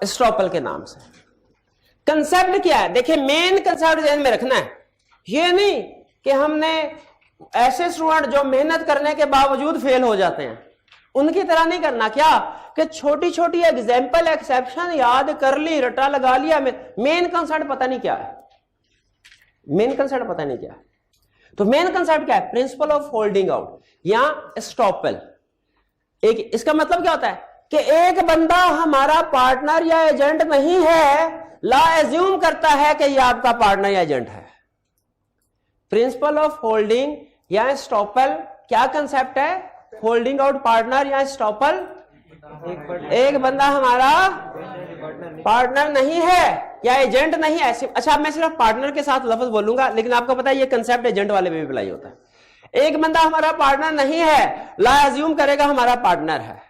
एस्ट्रोपल के नाम से। कंसेप्ट क्या है? देखिए मेन कंसेप्ट ध्यान में रखना है, ये नहीं कि हमने ऐसे स्टूडेंट जो मेहनत करने के बावजूद फेल हो जाते हैं उनकी तरह नहीं करना। क्या कि छोटी छोटी एग्जाम्पल एक्सेप्शन याद कर ली, रटा लगा लिया, मेन कंसेप्ट पता नहीं क्या है। मेन कंसेप्ट पता नहीं क्या है। तो मेन कंसेप्ट क्या है? प्रिंसिपल ऑफ होल्डिंग आउट या एस्ट्रोपल। एक इसका मतलब क्या होता है कि एक बंदा हमारा पार्टनर या एजेंट नहीं है, लॉ एज्यूम करता है कि ये आपका पार्टनर या एजेंट है। प्रिंसिपल ऑफ होल्डिंग या एस्ट्रोपल क्या कंसेप्ट है? होल्डिंग आउट पार्टनर या एस्ट्रोपल। एक बंदा हमारा पार्टनर नहीं है या एजेंट नहीं है। अच्छा मैं सिर्फ पार्टनर के साथ लफ्ज बोलूंगा, लेकिन आपको पता है ये कंसेप्ट एजेंट वाले में भी अप्लाई होता है। एक बंदा हमारा पार्टनर नहीं है, लॉ एज्यूम करेगा हमारा पार्टनर है।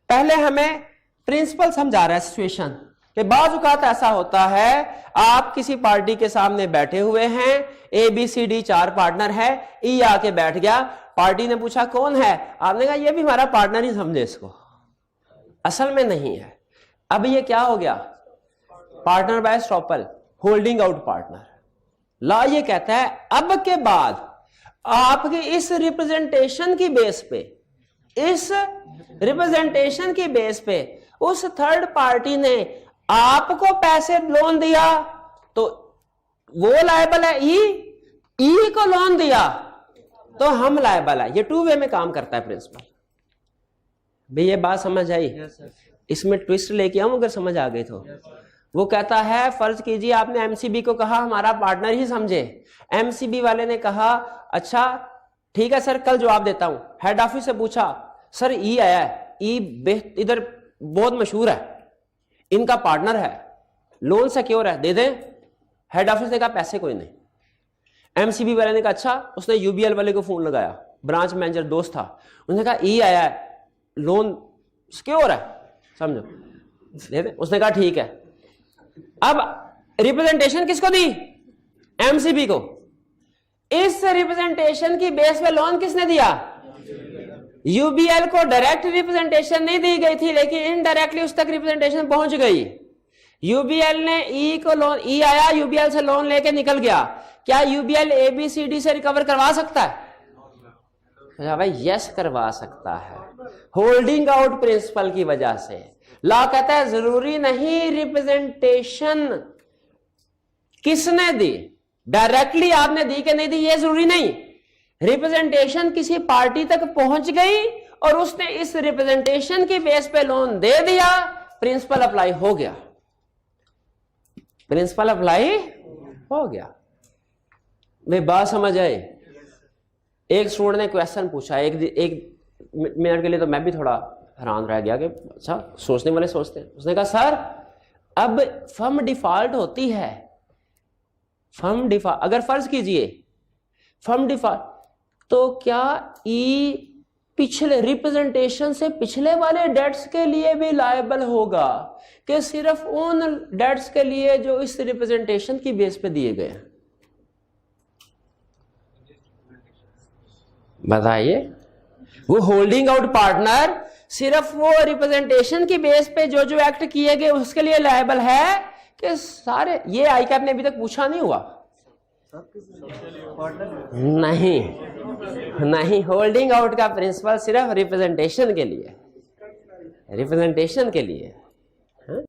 पहले हमें प्रिंसिपल समझा रहा है सिचुएशन कि बाज़ औक़ात ऐसा होता है, आप किसी पार्टी के सामने बैठे हुए हैं, ABCD 4 पार्टनर है, ई आके बैठ गया, पार्टी ने पूछा कौन है, आपने कहा ये भी हमारा पार्टनर ही समझे इसको, असल में नहीं है। अब ये क्या हो गया? Partner by estoppel, holding out partner. Law ये कहता है अब के बाद आपके इस रिप्रेजेंटेशन की बेस पे, इस रिप्रेजेंटेशन की बेस पे उस थर्ड पार्टी ने आपको पैसे लोन दिया तो वो लायबल है, ई को लोन दिया तो हम लायबल है। ये 2 वे में काम करता है प्रिंसिपल। भाई ये बात समझ आई? इसमें ट्विस्ट लेके आऊं अगर समझ आ गई तो। वो कहता है फर्ज कीजिए आपने एमसीबी को कहा हमारा पार्टनर ही समझे, एमसीबी वाले ने कहा अच्छा ठीक है सर कल जवाब देता हूं। हेड ऑफिस से पूछा सर ई आया है, ई इधर बहुत मशहूर है, इनका पार्टनर है, लोन सिक्योर है, दे दें। हेड ऑफिस ने कहा पैसे कोई नहीं। एमसीबी वाले ने कहा अच्छा, उसने यूबीएल वाले को फोन लगाया, ब्रांच मैनेजर दोस्त था, उसने कहा ई आया है, लोन सिक्योर है, समझो, दे दें। उसने कहा ठीक है। अब रिप्रेजेंटेशन किसको दी? एमसीबी को। इस रिप्रेजेंटेशन की बेस पे लोन किसने दिया? यूबीएल को डायरेक्ट रिप्रेजेंटेशन नहीं दी गई थी, लेकिन इनडायरेक्टली उस तक रिप्रेजेंटेशन पहुंच गई। यूबीएल ने ई को लोन, ई आया यूबीएल से लोन लेके निकल गया, क्या यूबीएल एबीसीडी से रिकवर करवा सकता है? भाई यस करवा सकता है, होल्डिंग आउट प्रिंसिपल की वजह से। लॉ कहता है जरूरी नहीं रिप्रेजेंटेशन किसने दी, डायरेक्टली आपने दी कि नहीं दी ये जरूरी नहीं, रिप्रेजेंटेशन किसी पार्टी तक पहुंच गई और उसने इस रिप्रेजेंटेशन की बेस पे लोन दे दिया, प्रिंसिपल अप्लाई हो गया, प्रिंसिपल अप्लाई हो गया। भाई बात समझ आए? एक स्टूडेंट ने क्वेश्चन पूछा, एक मिनट के लिए तो मैं भी थोड़ा हैरान रह गया कि अच्छा सोचने वाले सोचते हैं। उसने कहा सर अब फर्म डिफॉल्ट होती है, फर्म डिफॉल्ट अगर फर्ज कीजिए फर्म डिफॉल्ट तो क्या ई पिछले रिप्रेजेंटेशन से पिछले वाले डेट्स के लिए भी लायबल होगा कि सिर्फ उन डेट्स के लिए जो इस रिप्रेजेंटेशन की बेस पे दिए गए हैं? बताइए। वो होल्डिंग आउट पार्टनर सिर्फ वो रिप्रेजेंटेशन की बेस पे जो जो एक्ट किए गए उसके लिए लायबल है कि सारे? ये आईकैप ने अभी तक पूछा नहीं हुआ। नहीं नहीं, होल्डिंग आउट का प्रिंसिपल सिर्फ रिप्रेजेंटेशन के लिए, रिप्रेजेंटेशन के लिए। हाँ?